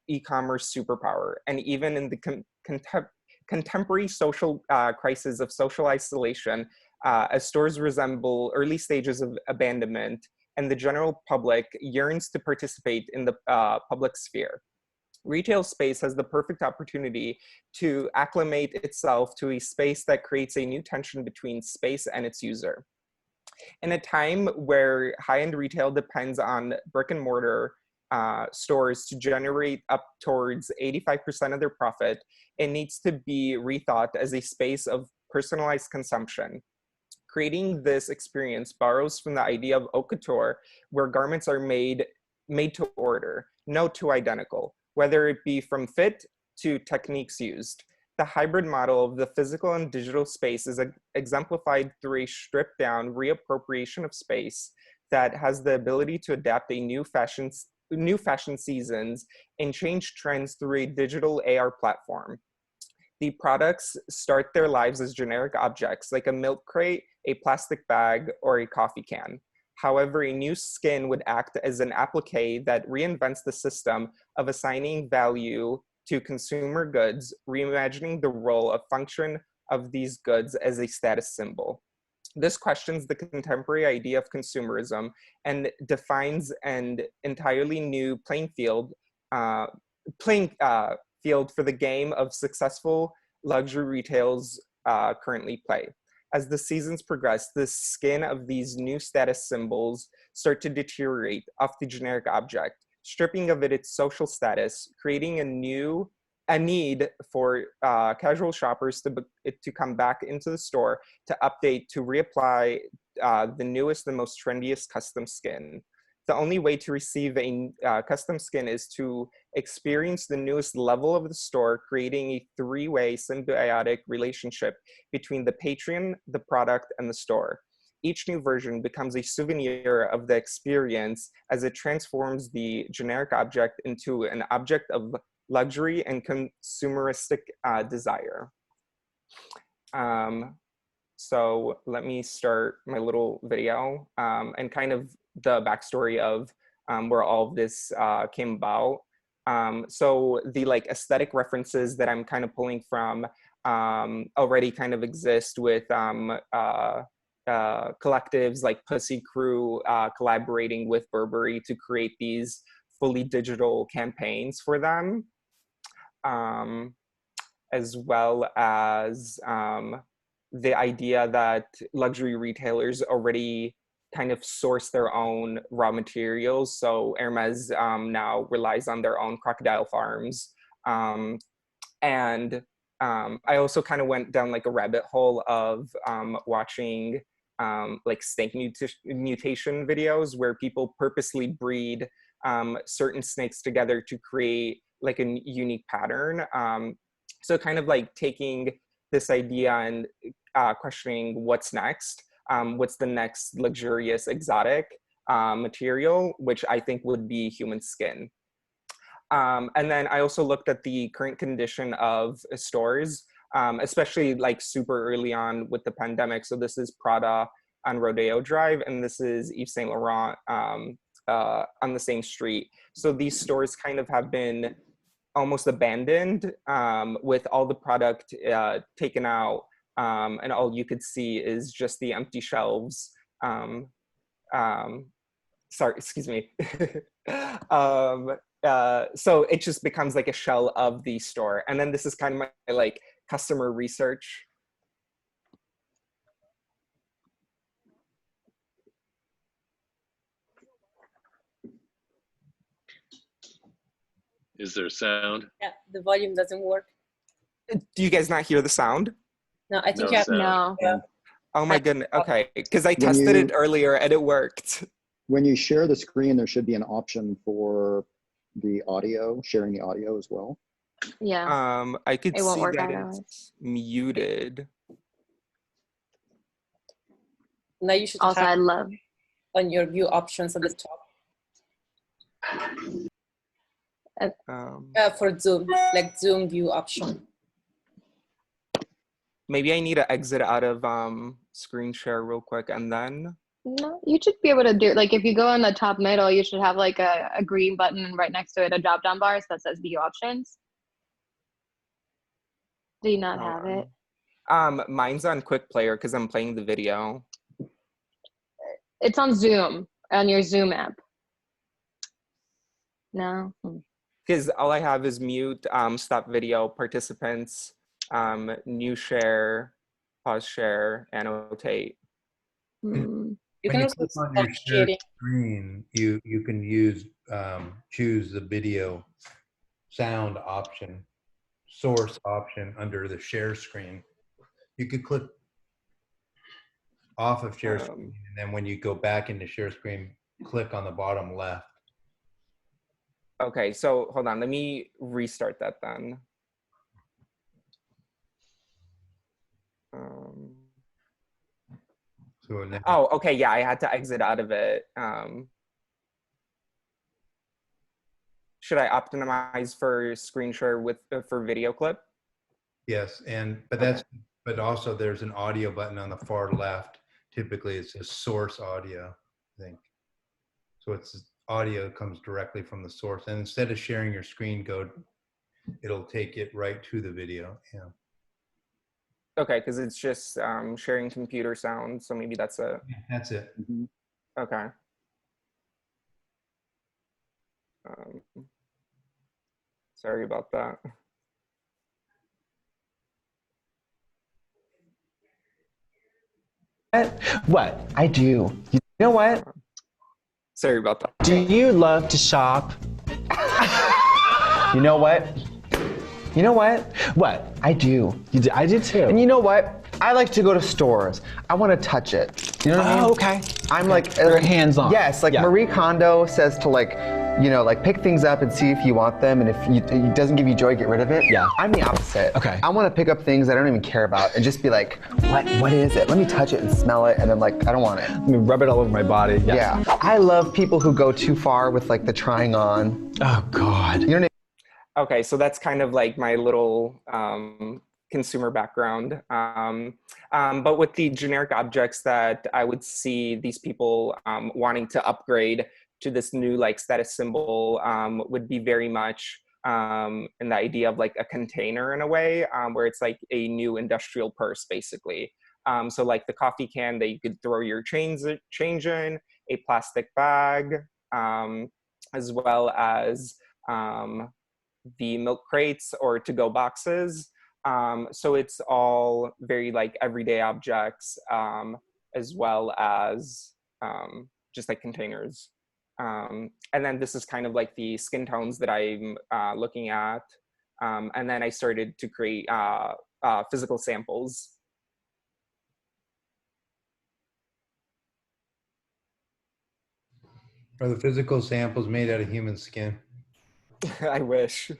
[SPEAKER 14] e-commerce superpower, and even in the contemporary social crisis of social isolation, as stores resemble early stages of abandonment, and the general public yearns to participate in the public sphere. Retail space has the perfect opportunity to acclimate itself to a space that creates a new tension between space and its user. In a time where high-end retail depends on brick and mortar stores to generate up towards 85% of their profit, it needs to be rethought as a space of personalized consumption. Creating this experience borrows from the idea of haute couture, where garments are made to order, no two identical, whether it be from fit to techniques used. The hybrid model of the physical and digital space is exemplified through a stripped down reappropriation of space that has the ability to adapt a new fashion seasons and change trends through a digital AR platform. The products start their lives as generic objects like a milk crate, a plastic bag, or a coffee can. However, a new skin would act as an applique that reinvents the system of assigning value to consumer goods, reimagining the role of function of these goods as a status symbol. This questions the contemporary idea of consumerism and defines an entirely new playing field for the game of successful luxury retails currently play. As the seasons progress, the skin of these new status symbols start to deteriorate off the generic object, stripping of it its social status, creating a need for casual shoppers to come back into the store to update, to reapply the newest and most trendiest custom skin. The only way to receive a custom skin is to experience the newest level of the store, creating a three-way symbiotic relationship between the patron, the product, and the store. Each new version becomes a souvenir of the experience as it transforms the generic object into an object of luxury and consumeristic desire. So let me start my little video and kind of the backstory of where all of this came about. So the like aesthetic references that I'm kind of pulling from already kind of exist with collectives like Pussy Crew collaborating with Burberry to create these fully digital campaigns for them, as well as the idea that luxury retailers already kind of source their own raw materials. So Hermes now relies on their own crocodile farms. And I also kind of went down like a rabbit hole of watching like snake mutation videos where people purposely breed certain snakes together to create like a unique pattern. So kind of like taking this idea and questioning what's next. What's the next luxurious exotic material, which I think would be human skin. And then I also looked at the current condition of stores, especially like super early on with the pandemic. So this is Prada on Rodeo Drive, and this is Yves Saint Laurent on the same street. So these stores kind of have been almost abandoned with all the product taken out, and all you could see is just the empty shelves. Sorry, excuse me. So it just becomes like a shell of the store. And then this is kind of my like customer research.
[SPEAKER 6] Is there sound?
[SPEAKER 10] Yeah, the volume doesn't work.
[SPEAKER 14] Do you guys not hear the sound?
[SPEAKER 10] No, I think
[SPEAKER 6] No
[SPEAKER 10] you have
[SPEAKER 6] sound.
[SPEAKER 10] no.
[SPEAKER 14] Oh my goodness. Okay, because I
[SPEAKER 4] When
[SPEAKER 14] tested
[SPEAKER 4] you-
[SPEAKER 14] it earlier and it worked.
[SPEAKER 4] When you share the screen, there should be an option for the audio, sharing the audio as well.
[SPEAKER 5] Yeah.
[SPEAKER 14] I could
[SPEAKER 5] It won't
[SPEAKER 14] see
[SPEAKER 5] work
[SPEAKER 14] that
[SPEAKER 5] otherwise.
[SPEAKER 14] it's muted.
[SPEAKER 10] Now you should
[SPEAKER 5] Also, I
[SPEAKER 10] have
[SPEAKER 5] love.
[SPEAKER 10] on your view options at the top. For Zoom, like Zoom view option.
[SPEAKER 14] Maybe I need to exit out of screen share real quick and then.
[SPEAKER 5] No, you should be able to do, like, if you go in the top middle, you should have like a green button and right next to it a drop down bar that says view options. Do you not have it?
[SPEAKER 14] Mine's on Quick Player because I'm playing the video.
[SPEAKER 5] It's on Zoom, on your Zoom app. No?
[SPEAKER 14] Because all I have is mute, stop video, participants, new share, pause share, annotate.
[SPEAKER 10] You
[SPEAKER 9] When
[SPEAKER 10] can
[SPEAKER 9] you
[SPEAKER 10] also
[SPEAKER 9] click on
[SPEAKER 10] stop
[SPEAKER 9] your share
[SPEAKER 10] sharing.
[SPEAKER 9] screen, you can use choose the video sound option, source option under the share screen. You could click off of share screen, and then when you go back into share screen, click on the bottom left.
[SPEAKER 14] Okay, so hold on, let me restart that then.
[SPEAKER 9] So now,
[SPEAKER 14] Oh, okay, yeah, I had to exit out of it. Should I optimize for screen share with for video clip?
[SPEAKER 9] yes, but also there's an audio button on the far left. Typically, it says source audio, I think. So it's audio comes directly from the source, and instead of sharing your screen, it'll take it right to the video. Yeah.
[SPEAKER 14] Okay, because it's just sharing computer sound, so maybe that's a.
[SPEAKER 9] That's it.
[SPEAKER 14] Okay. Sorry about that.
[SPEAKER 15] What? I do. You know what?
[SPEAKER 14] Sorry about that.
[SPEAKER 15] Do you love to shop? You know what? You know what? What? I do. I do too. And you know what? I like to go to stores. I want to touch it. You know what I mean?
[SPEAKER 16] Okay.
[SPEAKER 15] I'm like
[SPEAKER 16] Very hands-on.
[SPEAKER 15] Yes, like
[SPEAKER 16] Yeah.
[SPEAKER 15] Marie Kondo says to like, you know, like pick things up and see if you want them, and if it doesn't give you joy, get rid of it.
[SPEAKER 16] Yeah.
[SPEAKER 15] I'm the opposite.
[SPEAKER 16] Okay.
[SPEAKER 15] I want to pick up things I don't even care about and just be like, what is it? Let me touch it and smell it, and then like, I don't want it.
[SPEAKER 16] Let me rub it all over my body.
[SPEAKER 15] Yeah. I love people who go too far with like the trying on.
[SPEAKER 16] Oh God.
[SPEAKER 15] You know what
[SPEAKER 14] Okay, so that's kind of like my little consumer background. But with the generic objects that I would see these people wanting to upgrade to this new like status symbol would be very much in the idea of like a container in a way, where it's like a new industrial purse basically. So like the coffee can that you could throw your change in, a plastic bag, as well as the milk crates or to-go boxes. So it's all very like everyday objects, as well as just like containers. And then this is kind of like the skin tones that I'm looking at. And then I started to create physical samples.
[SPEAKER 9] Are the physical samples made out of human skin?
[SPEAKER 14] I wish.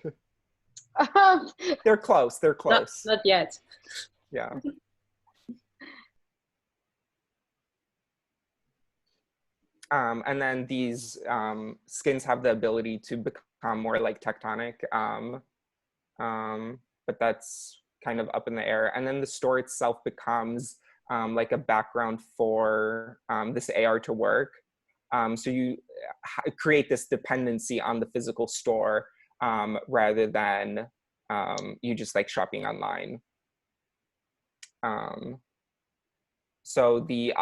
[SPEAKER 14] They're close. They're close.
[SPEAKER 10] Not yet.
[SPEAKER 14] Yeah. And then these skins have the ability to become more like tectonic, but that's kind of up in the air. And then the store itself becomes like a background for this AR to work. So you create this dependency on the physical store rather than you just like shopping online. So the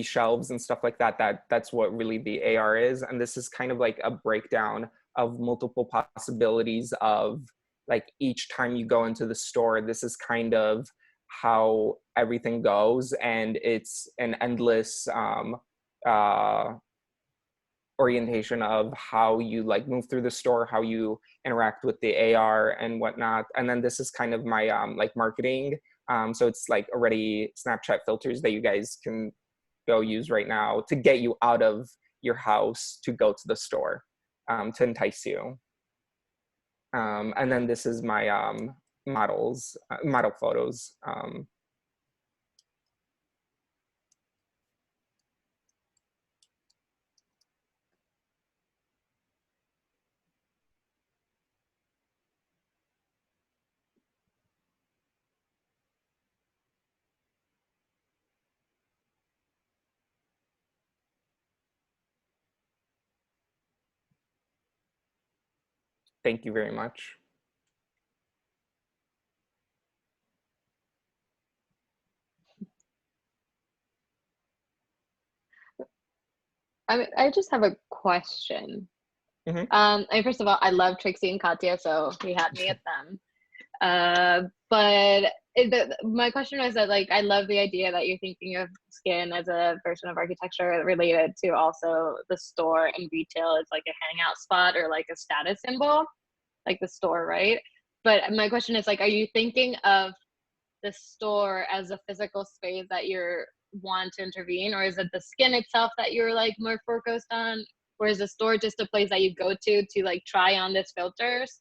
[SPEAKER 14] shelves and stuff like that, that's what really the AR is. And this is kind of like a breakdown of multiple possibilities of like each time you go into the store, this is kind of how everything goes. And it's an endless orientation of how you like move through the store, how you interact with the AR and whatnot. And then this is kind of my like marketing. So it's like already Snapchat filters that you guys can go use right now to get you out of your house to go to the store, to entice you. And then this is my model photos. Thank you very much.
[SPEAKER 5] I just have a question.
[SPEAKER 14] Mm-hmm.
[SPEAKER 5] I mean, first of all, I love Trixie and Katya, so we had me at them. But my question was that, like, I love the idea that you're thinking of skin as a version of architecture related to also the store and retail as like a hangout spot or like a status symbol, like the store, right? But my question is, like, are you thinking of the store as a physical space that you're want to intervene, or is it the skin itself that you're like more focused on, or is the store just a place that you go to like try on these filters?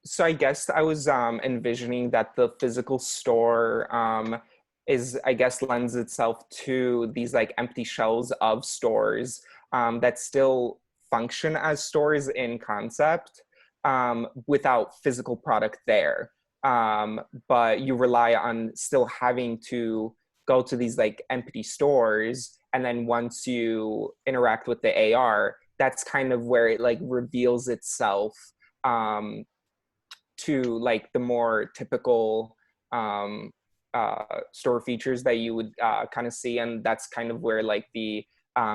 [SPEAKER 14] So I guess I was envisioning that the physical store is, I guess, lends itself to these like empty shells of stores that still function as stores in concept without physical product there. But you rely on still having to go to these like empty stores, and then once you interact with the AR, that's kind of where it like reveals itself to like the more typical store features that you would kind of see, and that's kind of where like the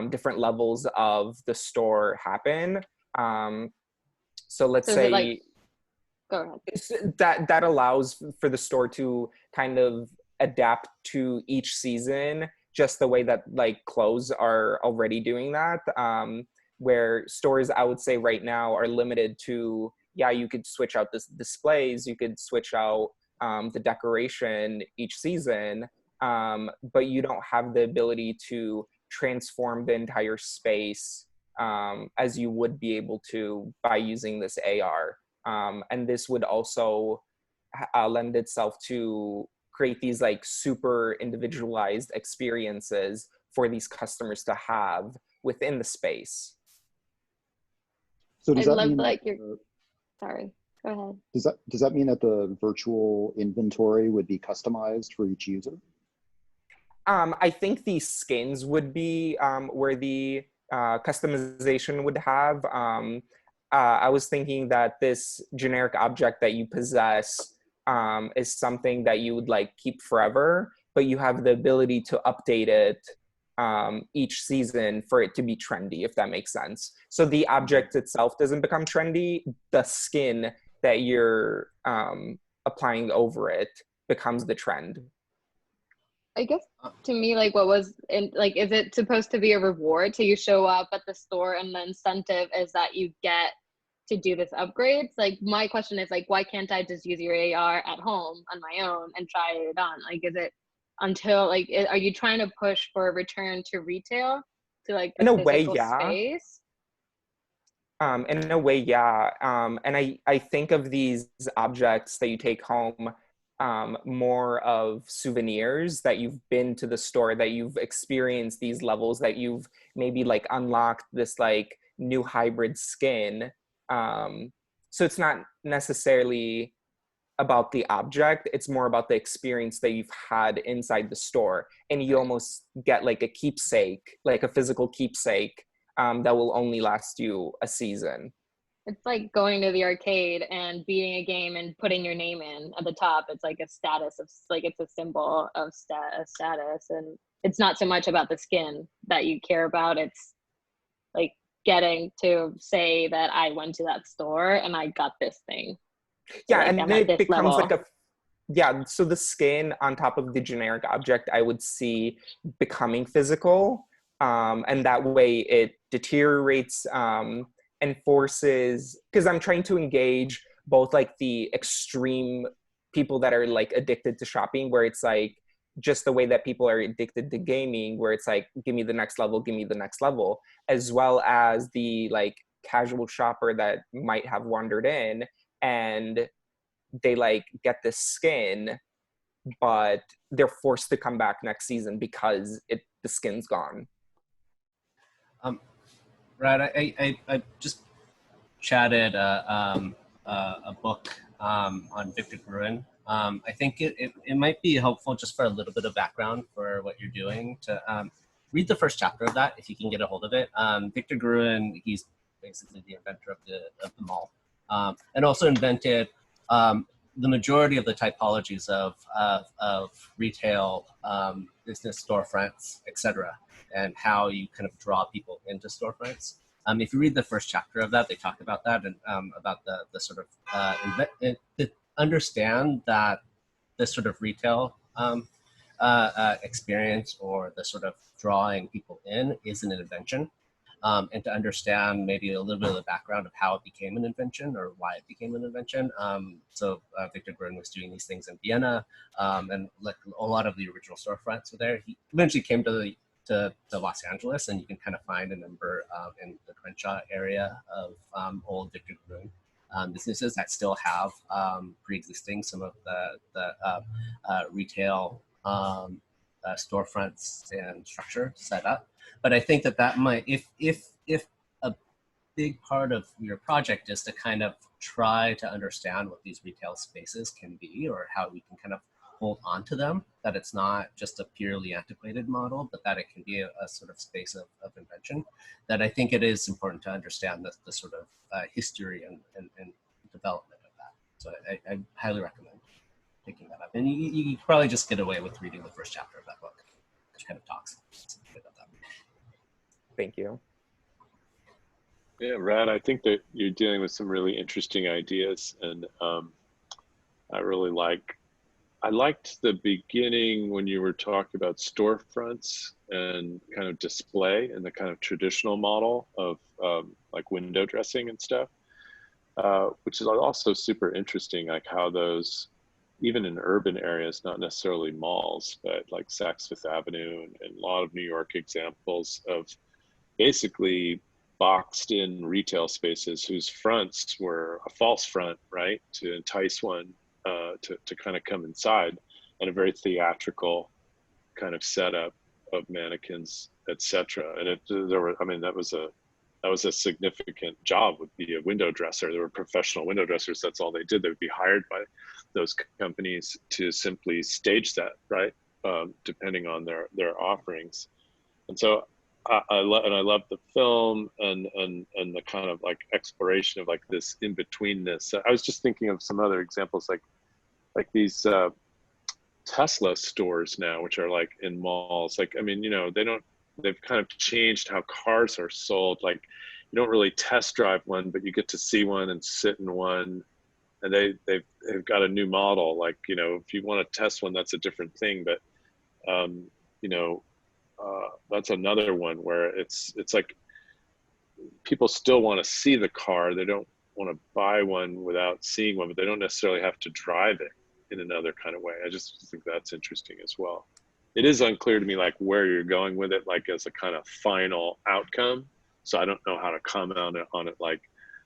[SPEAKER 14] different levels of the store happen. So let's say
[SPEAKER 5] like, go ahead.
[SPEAKER 14] That allows for the store to kind of adapt to each season, just the way that like clothes are already doing that, where stores, I would say right now, are limited to, yeah, you could switch out the displays, you could switch out the decoration each season, but you don't have the ability to transform the entire space as you would be able to by using this AR. And this would also lend itself to create these like super individualized experiences for these customers to have within the space.
[SPEAKER 4] So does
[SPEAKER 5] I
[SPEAKER 4] that
[SPEAKER 5] love
[SPEAKER 4] mean
[SPEAKER 5] like
[SPEAKER 4] that,
[SPEAKER 5] your, sorry, go ahead.
[SPEAKER 4] does that mean that the virtual inventory would be customized for each user?
[SPEAKER 14] I think the skins would be where the customization would have. I was thinking that this generic object that you possess is something that you would like keep forever, but you have the ability to update it each season for it to be trendy, if that makes sense. So the object itself doesn't become trendy, the skin that you're applying over it becomes the trend.
[SPEAKER 5] I guess to me, like what was in, like, is it supposed to be a reward? So you show up at the store and the incentive is that you get to do this upgrades? Like my question is like, why can't I just use your AR at home on my own and try it on? Like, is it until like, are you trying to push for a return to retail, to like the
[SPEAKER 14] in a way,
[SPEAKER 5] physical
[SPEAKER 14] yeah.
[SPEAKER 5] space?
[SPEAKER 14] In a way, yeah. And I think of these objects that you take home more of souvenirs, that you've been to the store, that you've experienced these levels, that you've maybe like unlocked this like new hybrid skin. So it's not necessarily about the object, it's more about the experience that you've had inside the store. And you almost get like a keepsake, like a physical keepsake that will only last you a season.
[SPEAKER 5] It's like going to the arcade and beating a game and putting your name in at the top. It's like a status of, like, it's a symbol of status. And it's not so much about the skin that you care about. It's like getting to say that I went to that store and I got this thing.
[SPEAKER 14] Yeah,
[SPEAKER 5] like,
[SPEAKER 14] and
[SPEAKER 5] I'm
[SPEAKER 14] then
[SPEAKER 5] at
[SPEAKER 14] it
[SPEAKER 5] this
[SPEAKER 14] becomes
[SPEAKER 5] level.
[SPEAKER 14] like yeah, so the skin on top of the generic object, I would see becoming physical. And that way it deteriorates and forces, because I'm trying to engage both like the extreme people that are like addicted to shopping, where it's like just the way that people are addicted to gaming, where it's like, give me the next level, give me the next level, as well as the like casual shopper that might have wandered in and they like get this skin, but they're forced to come back next season because the skin's gone.
[SPEAKER 3] Brad, I just chatted a book on Victor Gruen. I think it might be helpful just for a little bit of background for what you're doing to read the first chapter of that if you can get a hold of it. Victor Gruen, he's basically the inventor of the mall, and also invented the majority of the typologies of retail, business storefronts, etc., and how you kind of draw people into storefronts. If you read the first chapter of that, they talk about that and about the sort of understand that this sort of retail experience, or the sort of drawing people in, is an invention. And to understand maybe a little bit of the background of how it became an invention, or why it became an invention. So Victor Gruen was doing these things in Vienna, and like a lot of the original storefronts were there. He eventually came to Los Angeles, and you can kind of find a number in the Crenshaw area of old Victor Gruen businesses that still have pre-existing some of the retail storefronts and structure set up. But I think that might, if a big part of your project is to kind of try to understand what these retail spaces can be, or how we can kind of hold on to them, that it's not just a purely antiquated model, but that it can be a sort of space of invention, that I think it is important to understand the sort of history and development of that. So I highly recommend picking that up. And you probably just get away with reading the first chapter of that book, which kind of talks about that.
[SPEAKER 14] Thank you.
[SPEAKER 6] Yeah, Rad, I think that you're dealing with some really interesting ideas, and I liked the beginning when you were talking about storefronts and kind of display and the kind of traditional model of like window dressing and stuff, which is also super interesting, like how those, even in urban areas, not necessarily malls, but like Saks Fifth Avenue and a lot of New York examples of basically boxed in retail spaces whose fronts were a false front, right? To entice one to kind of come inside, and a very theatrical kind of setup of mannequins, etc. And that was a significant job, would be a window dresser. There were professional window dressers. That's all they did. They would be hired by those companies to simply stage set, right? Depending on their offerings. And so I love the film and the kind of like exploration of like this in betweenness. I was just thinking of some other examples like these Tesla stores now, which are like in malls. Like, I mean, you know, they've kind of changed how cars are sold. Like, you don't really test drive one, but you get to see one and sit in one. And they've got a new model. Like, you know, if you want to test one, that's a different thing. But you know, that's another one where it's like people still want to see the car. They don't want to buy one without seeing one, but they don't necessarily have to drive it in another kind of way. I just think that's interesting as well. It is unclear to me like where you're going with it, like as a kind of final outcome. So I don't know how to comment on it like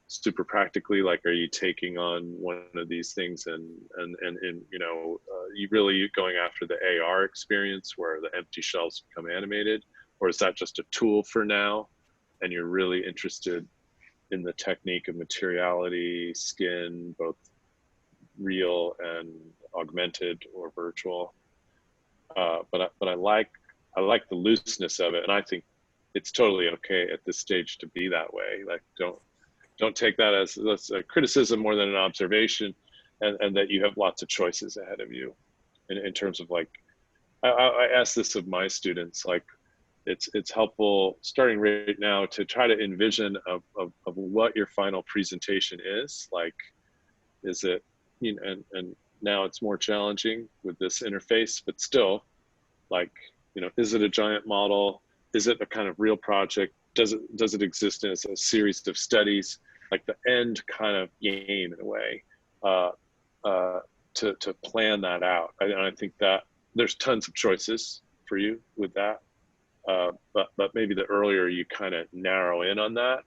[SPEAKER 6] super practically. Like, are you taking on one of these things and you know, you really going after the AR experience where the empty shelves become animated, or is that just a tool for now and you're really interested in the technique of materiality, skin, both real and augmented or virtual? But I like the looseness of it, and I think it's totally okay at this stage to be that way. Like, don't take that as a criticism more than an observation, and that you have lots of choices ahead of you in terms of like, I ask this of my students, like it's helpful starting right now to try to envision of what your final presentation is. Like, is it, you know, and now it's more challenging with this interface, but still, like, you know, is it a giant model? Is it a kind of real project? Does it exist as a series of studies? Like the end kind of game in a way, to plan that out. I think that there's tons of choices for you with that, but maybe the earlier you kind of narrow in on that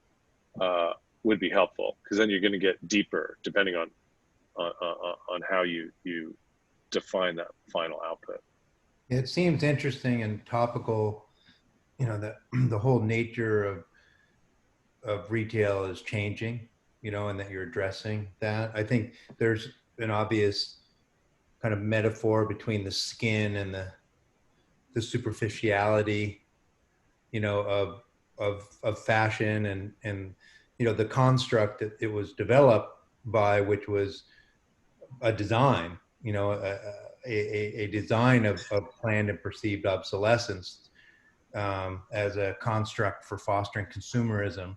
[SPEAKER 6] would be helpful, because then you're going to get deeper depending on how you define that final output.
[SPEAKER 9] It seems interesting and topical, you know, that the whole nature of retail is changing, you know, and that you're addressing that. I think there's an obvious kind of metaphor between the skin and the superficiality, you know, of fashion and you know, the construct that it was developed by, which was a design, you know, a design of planned and perceived obsolescence as a construct for fostering consumerism.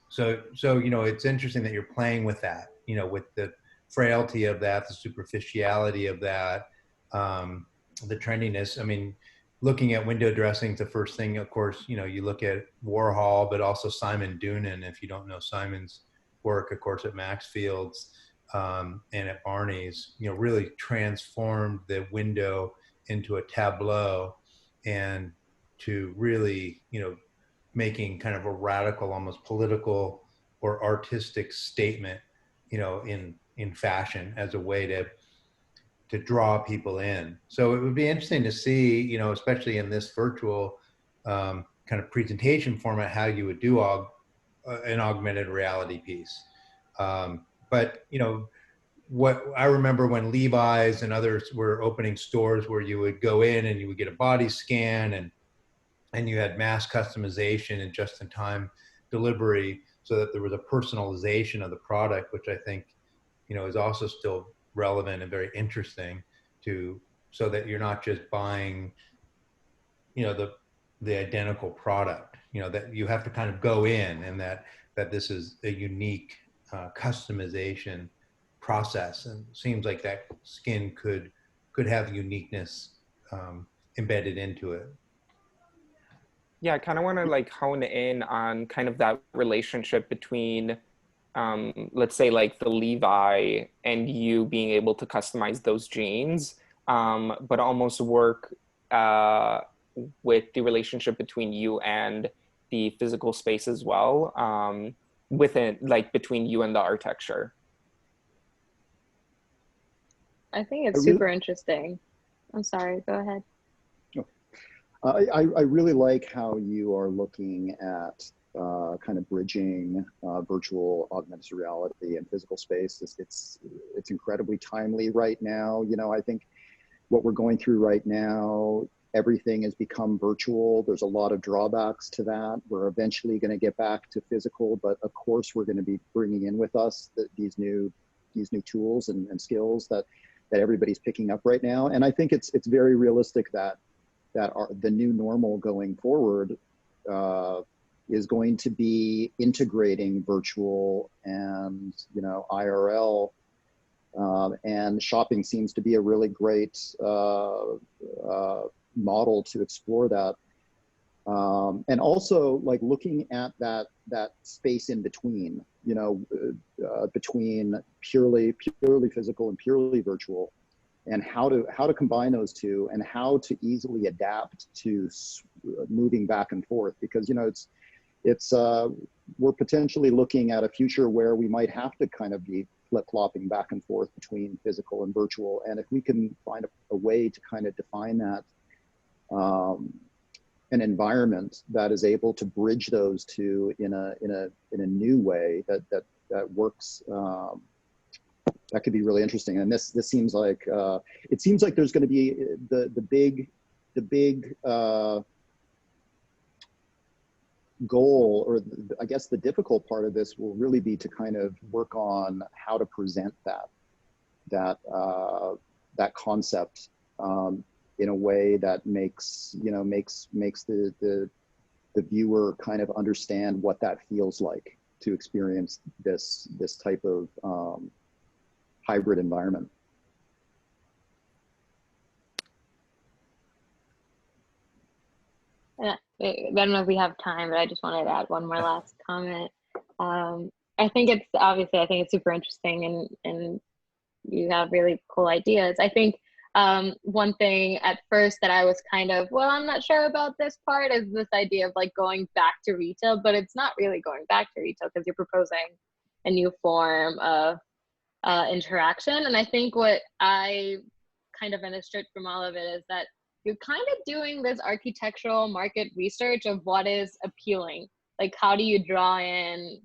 [SPEAKER 9] So, you know, it's interesting that you're playing with that, you know, with the frailty of that, the superficiality of that, the trendiness. I mean, looking at window dressings, the first thing, of course, you know, you look at Warhol, but also Simon Doonan. If you don't know Simon's work, of course, at Maxfield's and at Barney's, you know, really transformed the window into a tableau, and to really, you know, making kind of a radical, almost political or artistic statement, you know, in fashion as a way to draw people in. So it would be interesting to see, you know, especially in this virtual kind of presentation format, how you would do an augmented reality piece. But, you know, what I remember when Levi's and others were opening stores where you would go in and you would get a body scan and you had mass customization and just-in-time delivery, so that there was a personalization of the product, which I think, you know, is also still relevant and very interesting so that you're not just buying, you know, the identical product, you know, that you have to kind of go in, and that this is a unique customization process. And it seems like that skin could have uniqueness embedded into it.
[SPEAKER 14] Yeah, I kind of want to like hone in on kind of that relationship between, let's say, like the Levi and you being able to customize those jeans, but almost work with the relationship between you and the physical space as well, within, like, between you and the architecture.
[SPEAKER 5] I think it's super interesting. I'm sorry, go ahead.
[SPEAKER 4] I really like how you are looking at kind of bridging virtual augmented reality and physical space. It's incredibly timely right now. You know, I think what we're going through right now, everything has become virtual. There's a lot of drawbacks to that. We're eventually going to get back to physical, but of course we're going to be bringing in with us these new tools and skills that everybody's picking up right now. And I think it's very realistic that the new normal going forward is going to be integrating virtual and IRL. And shopping seems to be a really great model to explore that. And also like looking at that space in between, between purely physical and purely virtual, and how to combine those two, and how to easily adapt to moving back and forth, because we're potentially looking at a future where we might have to kind of be flip-flopping back and forth between physical and virtual. And if we can find a way to kind of define that, an environment that is able to bridge those two in a new way that works, that could be really interesting. And this seems like it seems like there's going to be the big goal, or I guess the difficult part of this will really be to kind of work on how to present that concept in a way that makes the viewer kind of understand what that feels like to experience this type of hybrid environment.
[SPEAKER 5] I don't know if we have time, but I just wanted to add one more last comment. I think it's super interesting, and you have really cool ideas. I think one thing at first that I was kind of, well, I'm not sure about this part, is this idea of like going back to retail, but it's not really going back to retail because you're proposing a new form of interaction. And I think what I kind of understood from all of it is that you're kind of doing this architectural market research of what is appealing. Like, how do you draw in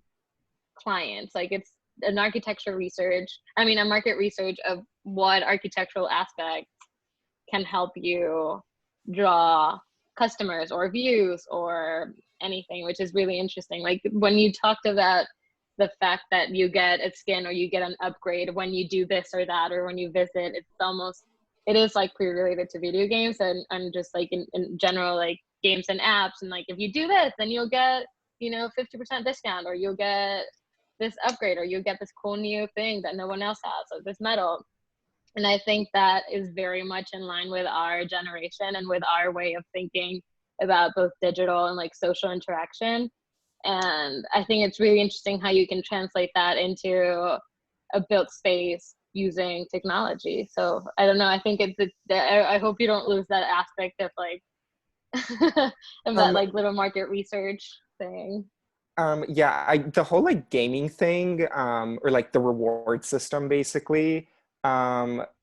[SPEAKER 5] clients? Like, it's an architecture research, a market research of what architectural aspects can help you draw customers or views or anything, which is really interesting. Like when you talked about the fact that you get a skin or you get an upgrade when you do this or that, or when you visit, it is like pre-related to video games, and just like in general, like games and apps, and like if you do this, then you'll get 50% discount, or you'll get this upgrade, or you'll get this cool new thing that no one else has, or this medal. And I think that is very much in line with our generation and with our way of thinking about both digital and like social interaction. And I think it's really interesting how you can translate that into a built space using technology. So I don't know, I think I hope you don't lose that aspect of like of that like little market research thing.
[SPEAKER 14] Yeah, the whole like gaming thing, or like the reward system basically,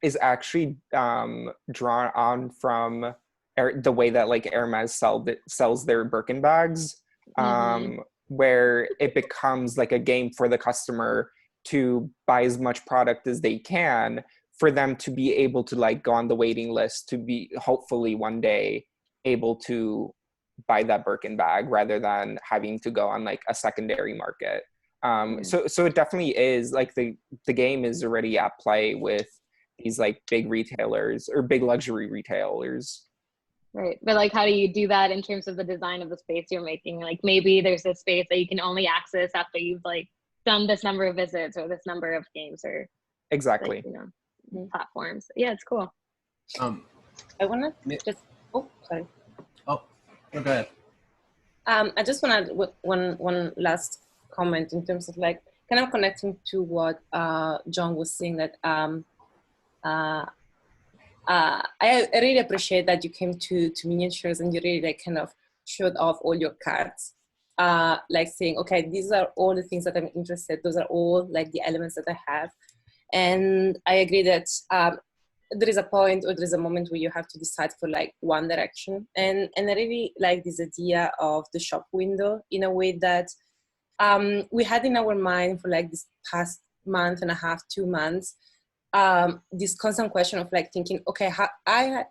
[SPEAKER 14] is actually drawn on from the way that like Hermes sells their Birkin bags, where it becomes like a game for the customer to buy as much product as they can for them to be able to like go on the waiting list to be hopefully one day able to buy that Birkin bag rather than having to go on like a secondary market. So it definitely is like the game is already at play with these like big retailers or big luxury retailers.
[SPEAKER 5] Right, but like how do you do that in terms of the design of the space you're making? Like maybe there's a space that you can only access after you've like done this number of visits or this number of games, or
[SPEAKER 14] exactly,
[SPEAKER 5] like, platforms. Yeah, it's cool.
[SPEAKER 3] I want to just sorry. Oh, go ahead.
[SPEAKER 10] I just want to add one last comment in terms of like kind of connecting to what John was saying, that I really appreciate that you came to miniatures and you really like kind of showed off all your cards, like saying, okay, these are all the things that I'm interested. Those are all like the elements that I have. And I agree that there is a point or there is a moment where you have to decide for like one direction. And I really like this idea of the shop window in a way that we had in our mind for like this past month and a half, 2 months, this constant question of like thinking, okay,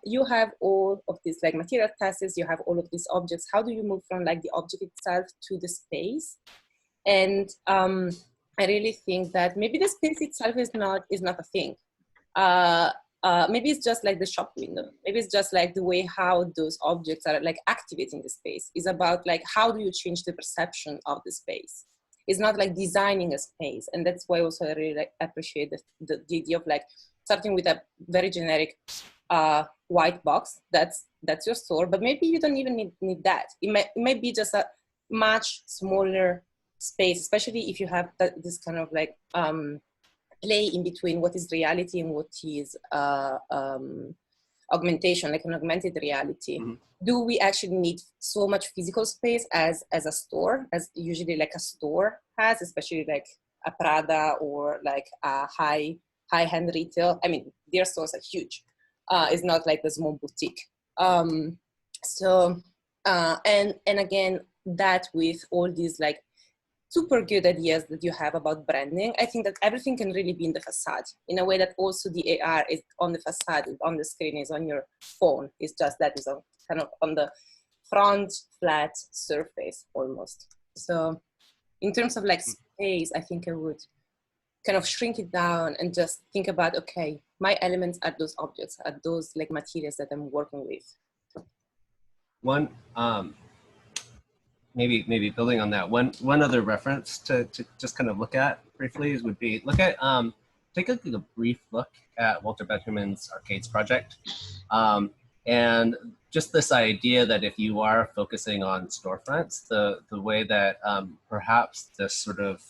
[SPEAKER 10] you have all of these like material classes, you have all of these objects. How do you move from like the object itself to the space? And I really think that maybe the space itself is not a thing. Maybe it's just like the shop window. Maybe it's just like the way how those objects are like activating the space. It's about like how do you change the perception of the space. It's not like designing a space, and that's why also I really like appreciate the idea of like starting with a very generic white box. That's your store, but maybe you don't even need that. It might be just a much smaller space, especially if you have this kind of like play in between what is reality and what is augmentation, like an augmented reality. Mm-hmm. Do we actually need so much physical space as a store, as usually like a store has, especially like a Prada or like a high-end retail? I mean, their stores are huge. It's not like the small boutique. And again, that with all these like super good ideas that you have about branding, I think that everything can really be in the facade in a way that also the AR is on the facade, is on the screen, is on your phone. It's just that is on, kind of on the front flat surface almost. So in terms of like space, I think I would kind of shrink it down and just think about, okay, my elements are those objects, are those like materials that I'm working with.
[SPEAKER 3] One, maybe building on that, one other reference to just kind of look at briefly would be take a brief look at Walter Benjamin's Arcades project, and just this idea that if you are focusing on storefronts, the way that perhaps this sort of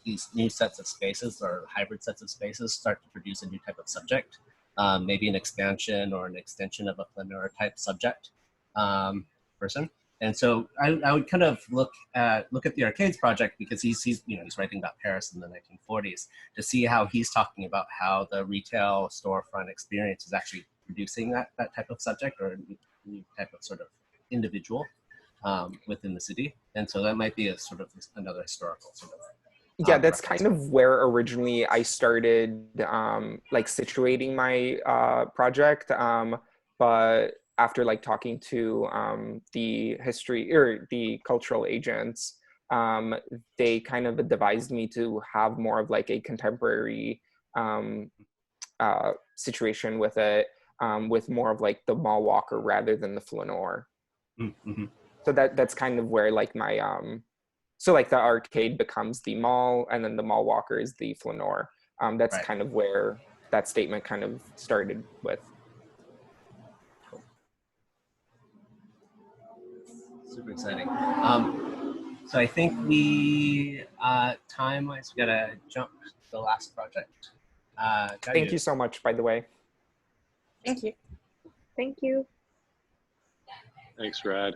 [SPEAKER 3] these new sets of spaces or hybrid sets of spaces start to produce a new type of subject, maybe an expansion or an extension of a flaneur type subject person. And so I would kind of look at the Arcades project, because he's writing about Paris in the 1940s, to see how he's talking about how the retail storefront experience is actually producing that type of subject or a new type of sort of individual within the city. And so that might be a sort of another historical sort of
[SPEAKER 14] yeah, that's kind of where originally I started like situating my project, but after like talking to the history or the cultural agents, they kind of advised me to have more of like a contemporary situation with it, with more of like the mall walker rather than the flaneur. Mm-hmm. So that's kind of where like my so like the arcade becomes the mall, and then the mall walker is the flaneur. That's right. Kind of where that statement kind of started with.
[SPEAKER 3] Super exciting. So I think we, time-wise, we gotta jump to the last project.
[SPEAKER 14] Thank you so much, by the way.
[SPEAKER 5] Thank you. Thank you.
[SPEAKER 6] Thanks, Rad.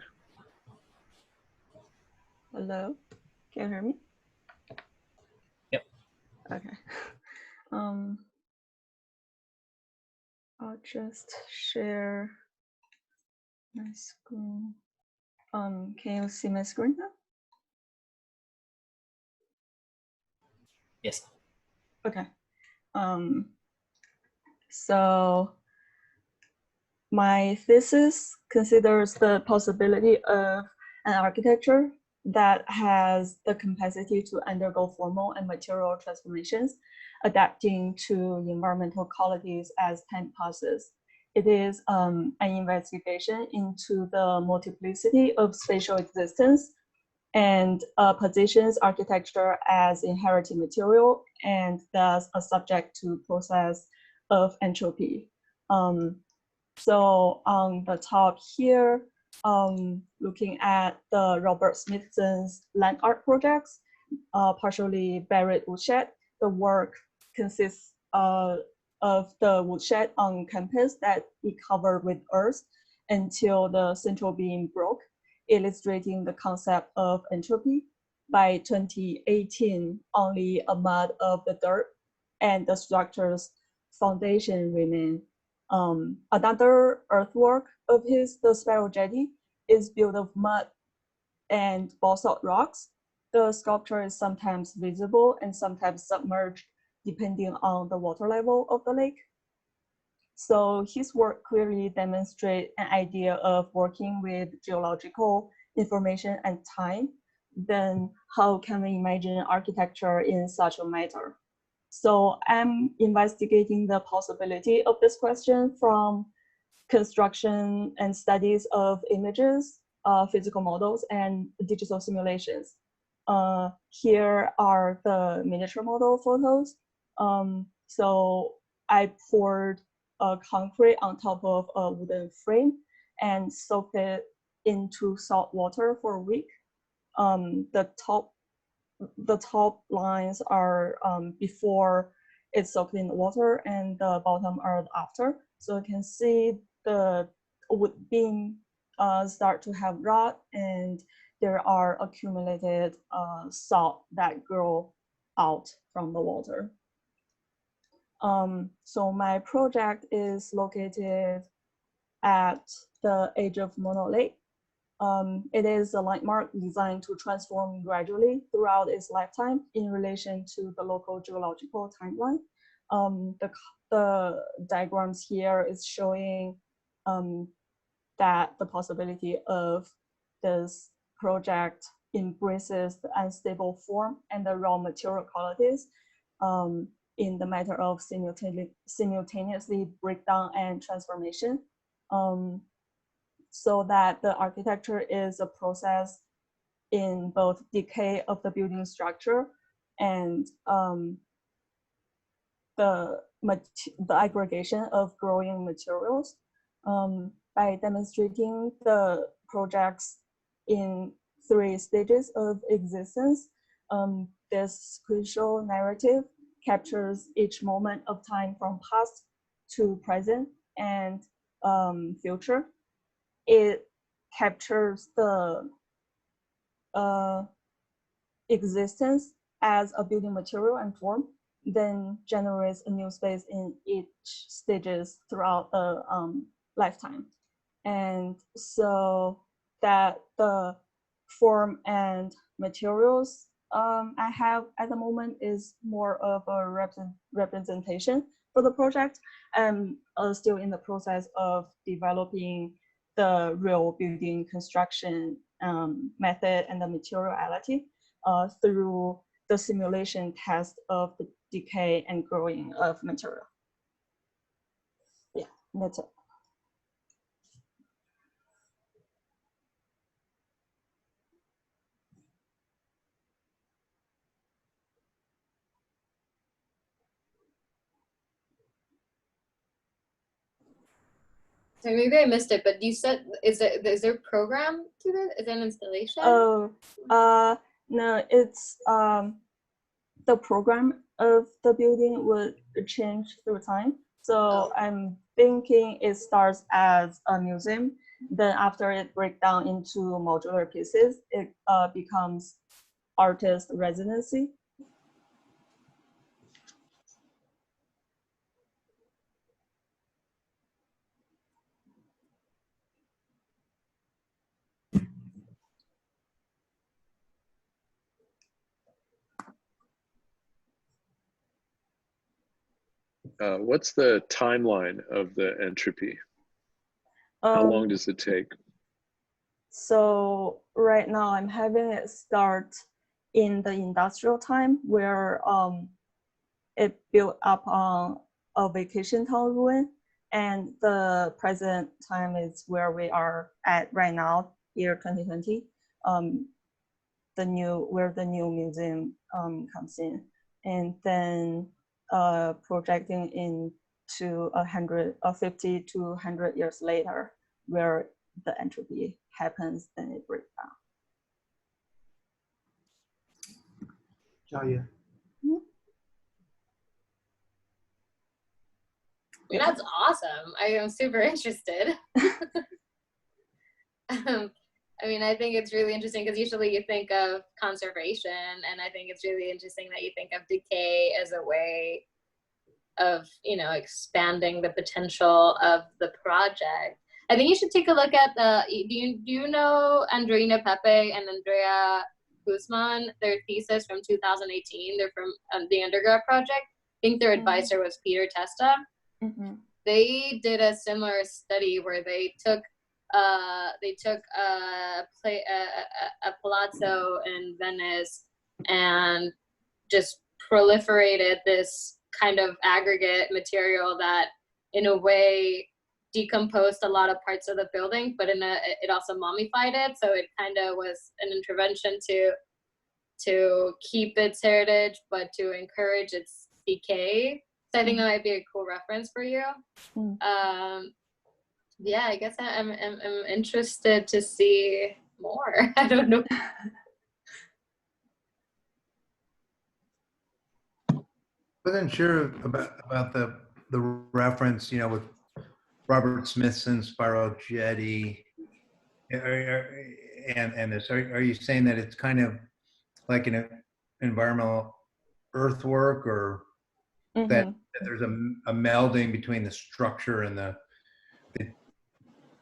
[SPEAKER 17] Hello, can you hear me?
[SPEAKER 3] Yep.
[SPEAKER 17] Okay. I'll just share my screen. Can you see my screen now?
[SPEAKER 3] Yes.
[SPEAKER 17] Okay. So my thesis considers the possibility of an architecture that has the capacity to undergo formal and material transformations, adapting to environmental qualities as time passes. It is an investigation into the multiplicity of spatial existence and positions architecture as inherited material and thus a subject to process of entropy. So on the top here, looking at the Robert Smithson's land art projects, partially buried woodshed, the work consists of the woodshed on campus that it covered with earth until the central beam broke, illustrating the concept of entropy. By 2018, only a mud of the dirt and the structure's foundation remain. Another earthwork of his, the Sparrow Jetty, is built of mud and basalt rocks. The sculpture is sometimes visible and sometimes submerged depending on the water level of the lake. So his work clearly demonstrates an idea of working with geological information and time. Then how can we imagine architecture in such a matter? So I'm investigating the possibility of this question from construction and studies of images, physical models, and digital simulations. Here are the miniature model photos. So I poured concrete on top of a wooden frame and soaked it into salt water for a week. The top lines are before it's soaked in the water, and the bottom are after. So you can see the wood beam start to have rot, and there are accumulated salt that grow out from the water. So my project is located at the edge of Mono Lake. It is a landmark designed to transform gradually throughout its lifetime in relation to the local geological timeline. The diagrams here is showing that the possibility of this project embraces the unstable form and the raw material qualities in the matter of simultaneously breakdown and transformation. So that the architecture is a process in both decay of the building structure and the aggregation of growing materials. By demonstrating the projects in 3 stages of existence, this crucial narrative captures each moment of time from past to present and future. It captures the existence as a building material and form, then generates a new space in each stages throughout the lifetime. And so that the form and materials I have at the moment is more of a representation for the project. I'm still in the process of developing the real building construction method and the materiality through the simulation test of the decay and growing of material. Yeah, that's it.
[SPEAKER 5] So maybe I missed it, but you said, is there a program to this? Is it an installation?
[SPEAKER 17] Oh, no, it's the program of the building would change through time. So I'm thinking it starts as a museum. Then after it breaks down into modular pieces, it becomes artist residency.
[SPEAKER 6] What's the timeline of the entropy? How long does it take?
[SPEAKER 17] So right now I'm having it start in the industrial time where it built up on a vacation town ruin, and the present time is where we are at right now, year 2020. Where the new museum comes in, and then projecting into 50 to 100 years later, where the entropy happens, then it breaks down.
[SPEAKER 9] Jaya.
[SPEAKER 5] That's awesome. I am super interested. I mean, I think it's really interesting because usually you think of conservation, and I think it's really interesting that you think of decay as a way of, you know, expanding the potential of the project. I think you should take a look at the, do you know Andreina Pepe and Andrea Guzman, their thesis from 2018? They're from the undergrad project. think their advisor was Peter Testa.
[SPEAKER 17] Mm-hmm.
[SPEAKER 5] They did a similar study where they took a palazzo in Venice and just proliferated this kind of aggregate material that in a way decomposed a lot of parts of the building, but it also mummified it. So it kind of was an intervention to keep its heritage, but to encourage its decay. So I think that might be a cool reference for you. Yeah, I guess I'm interested to see more. I don't know.
[SPEAKER 9] Wasn't sure about the reference, you know, with Robert Smithson, Sparrow Jetty, and this. Are you saying that it's kind of like an environmental earthwork, or that there's a melding between the structure and the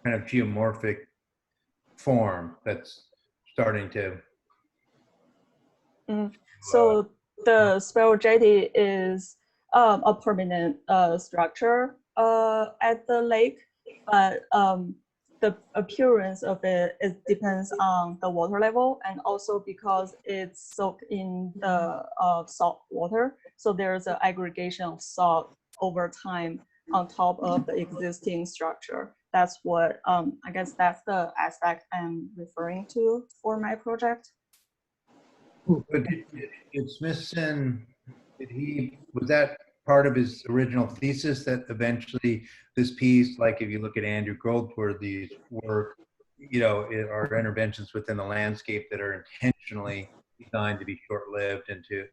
[SPEAKER 9] kind of geomorphic form that's starting to?
[SPEAKER 17] So the Sparrow Jetty is a permanent structure at the lake, but the appearance of it depends on the water level, and also because it's soaked in the salt water. So there's an aggregation of salt over time on top of the existing structure. That's what, I guess that's the aspect I'm referring to for my project.
[SPEAKER 9] But did Smithson, was that part of his original thesis, that eventually this piece, like if you look at Andrew Goldsworthy's work, you know, are interventions within the landscape that are intentionally designed to be short-lived and to,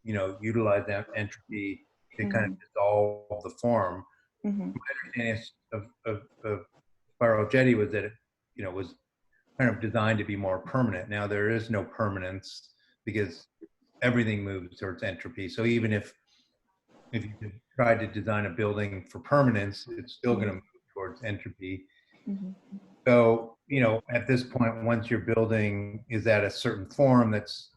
[SPEAKER 9] you know, utilize that entropy to kind of dissolve the form. My understanding of Sparrow Jetty was that it, you know, was kind of designed to be more permanent. Now there is no permanence because everything moves towards entropy. So even if you tried to design a building for permanence, it's still going to move towards entropy. So, you know, at this point, once your building is at a certain form that's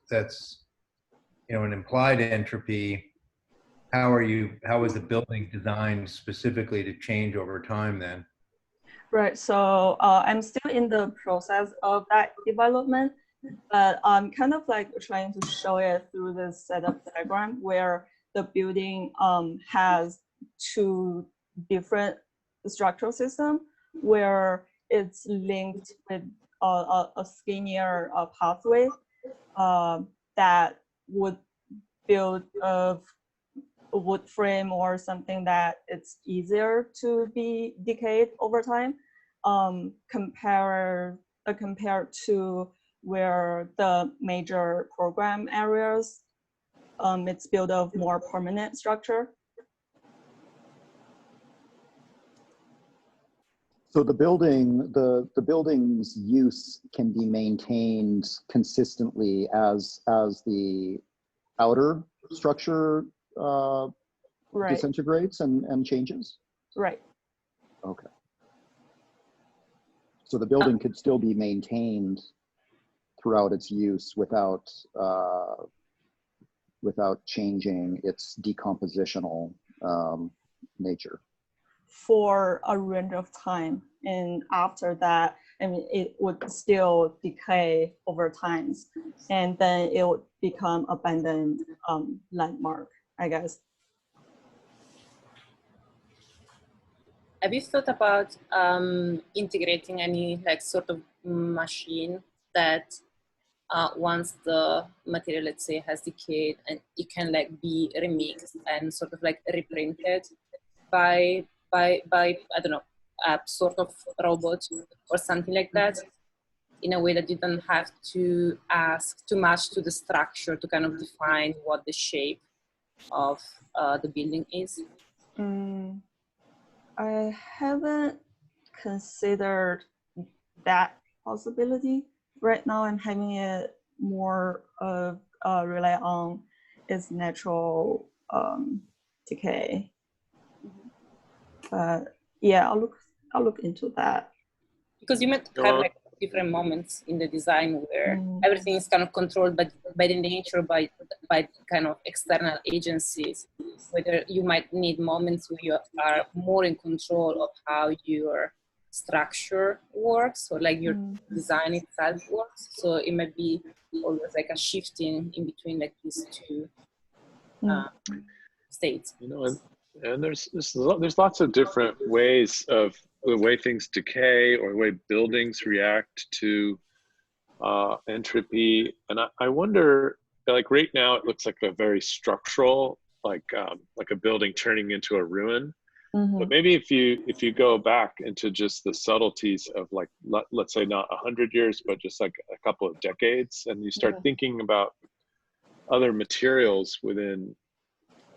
[SPEAKER 9] you know, an implied entropy, how is the building designed specifically to change over time then?
[SPEAKER 17] Right, so I'm still in the process of that development, but I'm kind of like trying to show it through this setup diagram where the building has two different structural systems where it's linked with a skinnier pathway that would build a wood frame or something that it's easier to be decayed over time, compared to where the major program areas, it's built of more permanent structure.
[SPEAKER 4] So the building's use can be maintained consistently as the outer structure disintegrates and changes?
[SPEAKER 17] Right.
[SPEAKER 4] Okay. So the building could still be maintained throughout its use without changing its decompositional nature.
[SPEAKER 17] For a range of time, and after that, I mean, it would still decay over time, and then it would become abandoned landmark, I guess.
[SPEAKER 10] Have you thought about integrating any like sort of machine that once the material, let's say, has decayed, and it can like be remixed and sort of like reprinted by I don't know, a sort of robot or something like that, in a way that you don't have to ask too much to the structure to kind of define what the shape of the building is?
[SPEAKER 17] I haven't considered that possibility. Right now, I'm having it more of rely on its natural decay. But yeah, I'll look into that.
[SPEAKER 10] Because you might have like different moments in the design where everything is kind of controlled by the nature, by kind of external agencies, whether you might need moments where you are more in control of how your structure works, or like your design itself works. So it might be always like a shifting in between like these two states.
[SPEAKER 6] You know, and there's lots of different ways of the way things decay or the way buildings react to entropy. And I wonder, like right now, it looks like a very structural, like a building turning into a ruin. But maybe if you go back into just the subtleties of like, let's say not 100 years, but just like a couple of decades, and you start thinking about other materials within,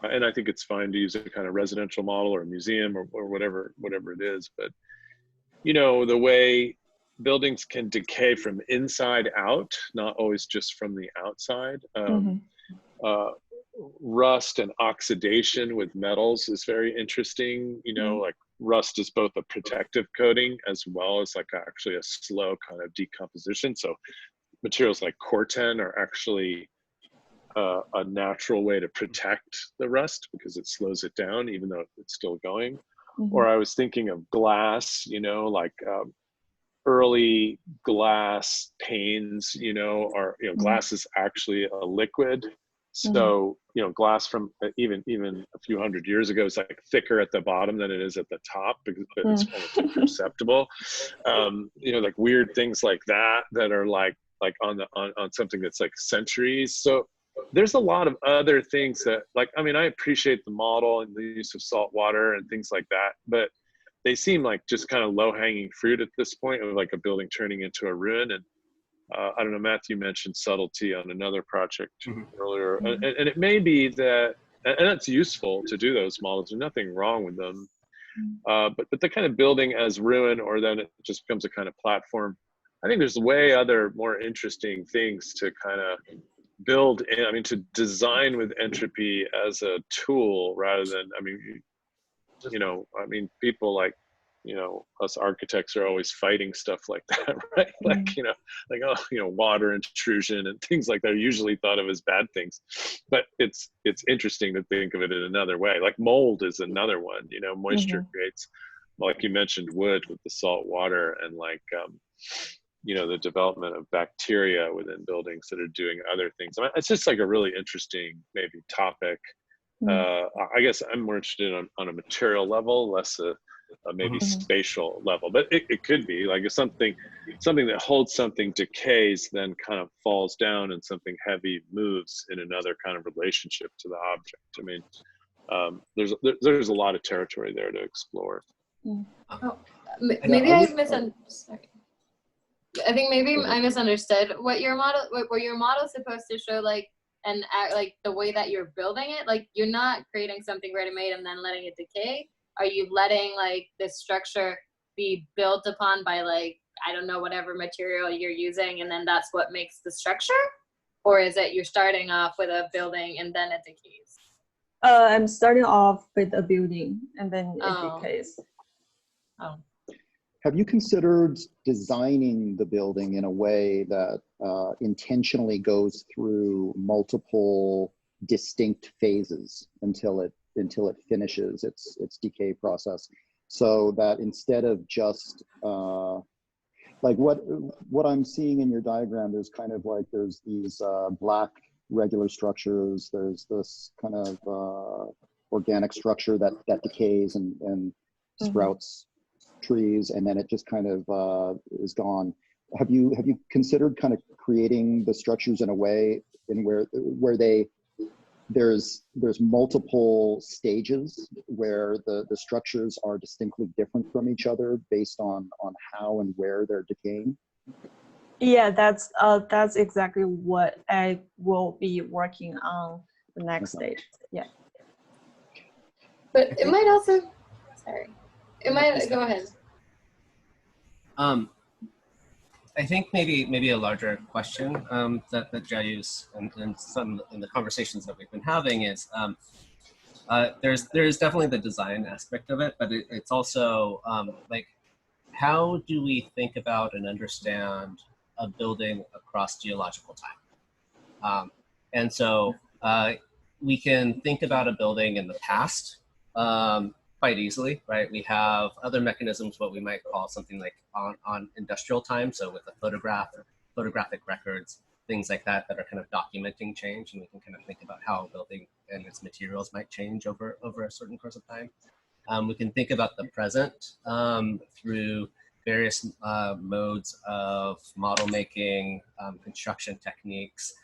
[SPEAKER 6] and I think it's fine to use a kind of residential model or a museum or whatever it is, but you know, the way buildings can decay from inside out, not always just from the outside. Rust and oxidation with metals is very interesting. You know, like rust is both a protective coating as well as like actually a slow kind of decomposition. So materials like corten are actually a natural way to protect the rust because it slows it down even though it's still going. Or I was thinking of glass, you know, like early glass panes, you know, glass is actually a liquid. So, you know, glass from even a few hundred years ago is like thicker at the bottom than it is at the top because it's almost imperceptible. You know, like weird things like that are like on something that's like centuries. So there's a lot of other things that, like, I mean, I appreciate the model and the use of salt water and things like that, but they seem like just kind of low-hanging fruit at this point of like a building turning into a ruin. And I don't know, Matthew mentioned subtlety on another project earlier, and it may be that, and it's useful to do those models. There's nothing wrong with them, but the kind of building as ruin, or then it just becomes a kind of platform. I think there's way other more interesting things to kind of build in. I mean, to design with entropy as a tool rather than, I mean, you know, I mean, people like, you know, us architects are always fighting stuff like that, right? Like, you know, like, oh, you know, water intrusion and things like that are usually thought of as bad things, but it's interesting to think of it in another way. Like mold is another one, you know, moisture creates, like you mentioned, wood with the salt water, and like, you know, the development of bacteria within buildings that are doing other things. I mean, it's just like a really interesting maybe topic. I guess I'm more interested on a material level, less a maybe spatial level, but it could be like if something that holds something decays, then kind of falls down, and something heavy moves in another kind of relationship to the object. I mean, there's a lot of territory there to explore.
[SPEAKER 5] Maybe I misunderstood. I think maybe I misunderstood what your model. Were your model supposed to show like like the way that you're building it? Like you're not creating something ready-made and then letting it decay. Are you letting like this structure be built upon by like, I don't know, whatever material you're using, and then that's what makes the structure? Or is it you're starting off with a building and then it decays?
[SPEAKER 17] I'm starting off with a building and then it decays.
[SPEAKER 4] Have you considered designing the building in a way that intentionally goes through multiple distinct phases until it finishes its decay process, so that instead of just like what I'm seeing in your diagram, there's kind of like there's these black regular structures, there's this kind of organic structure that decays and sprouts trees, and then it just kind of is gone. Have you considered kind of creating the structures in a way in where there's multiple stages where the structures are distinctly different from each other based on how and where they're decaying?
[SPEAKER 17] Yeah, that's exactly what I will be working on the next stage. Yeah.
[SPEAKER 5] But it might also, sorry, it might, go ahead.
[SPEAKER 3] I think maybe a larger question that Jayu's and some in the conversations that we've been having is there's definitely the design aspect of it, but it's also like how do we think about and understand a building across geological time? And so we can think about a building in the past quite easily, right? We have other mechanisms, what we might call something like on industrial time. So with the photograph or photographic records, things like that that are kind of documenting change, and we can kind of think about how a building and its materials might change over a certain course of time. We can think about the present through various modes of model making, construction techniques,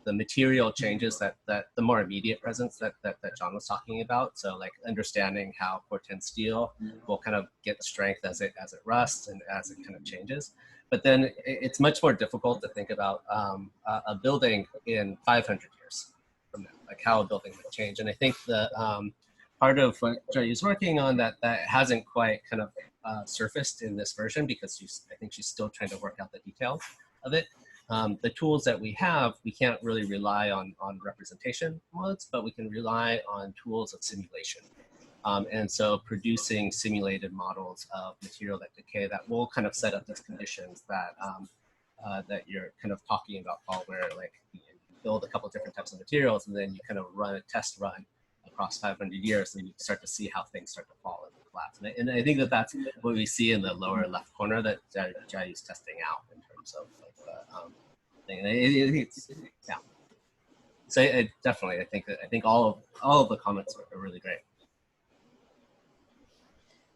[SPEAKER 3] the material changes that the more immediate presence that John was talking about. So like understanding how Corten steel will kind of get strength as it rusts and as it kind of changes. But then it's much more difficult to think about a building in 500 years from now, like how a building would change. And I think the part of what Joy is working on that hasn't quite kind of surfaced in this version, because I think she's still trying to work out the details of it. The tools that we have, we can't really rely on representation modes, but we can rely on tools of simulation. And so producing simulated models of material that decay that will kind of set up these conditions that that you're kind of talking about, Paul, where like you build a couple of different types of materials and then you kind of run a test run across 500 years, and you start to see how things start to fall and collapse. And I think that that's what we see in the lower left corner that Jai is testing out in terms of like thing. Yeah. So definitely, I think all of the comments are really great.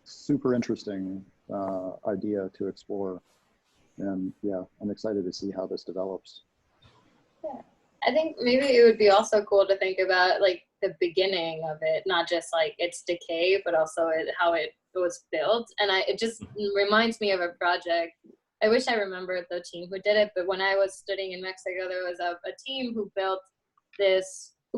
[SPEAKER 4] Super interesting idea to explore, and yeah, I'm excited to see how this develops.
[SPEAKER 5] Yeah. I think maybe it would be also cool to think about like the beginning of it, not just like its decay, but also how it was built. And it just reminds me of a project. I wish I remembered the team who did it, but when I was studying in Mexico, there was a team who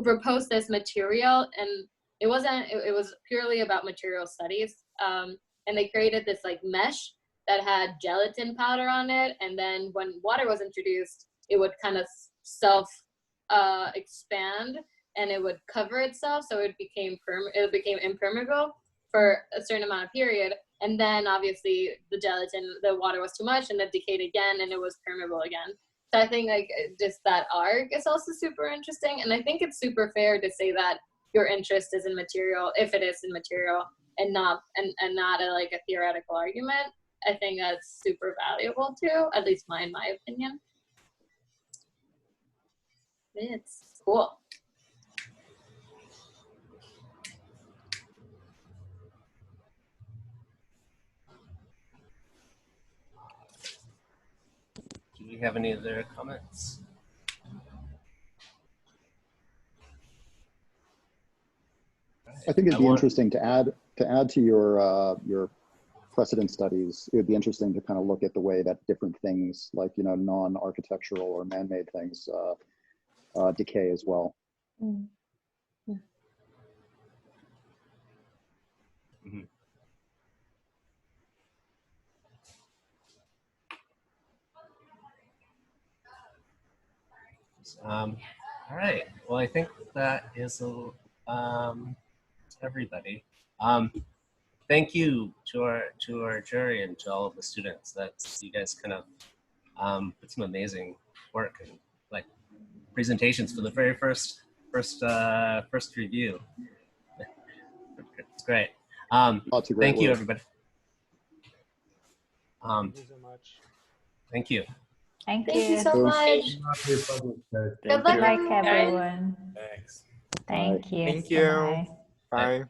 [SPEAKER 5] proposed this material, and it was purely about material studies. And they created this like mesh that had gelatin powder on it, and then when water was introduced, it would kind of expand and it would cover itself, so it became impermeable for a certain amount of period. And then obviously the water was too much and it decayed again and it was permeable again. So I think like just that arc is also super interesting. And I think it's super fair to say that your interest is in material, if it is in material, and not like a theoretical argument. I think that's super valuable too, at least in my opinion. It's cool.
[SPEAKER 3] Do we have any other comments?
[SPEAKER 4] I think it'd be interesting to add to your precedent studies. It would be interesting to kind of look at the way that different things, like non-architectural or man-made things, decay as well.
[SPEAKER 17] Mm. Yeah.
[SPEAKER 3] Mm-hmm. All right. Well, I think that is everybody. Thank you to our jury and to all of the students. You guys kind of put some amazing work and like presentations for the very first review. It's great. Thank you, everybody.
[SPEAKER 11] Thank you so much.
[SPEAKER 3] Thank you.
[SPEAKER 1] Thank you.
[SPEAKER 5] Thank you so much. Good luck,
[SPEAKER 1] everyone.
[SPEAKER 12] Thanks.
[SPEAKER 1] Thank you.
[SPEAKER 14] Thank you.
[SPEAKER 1] Bye.
[SPEAKER 14] Bye.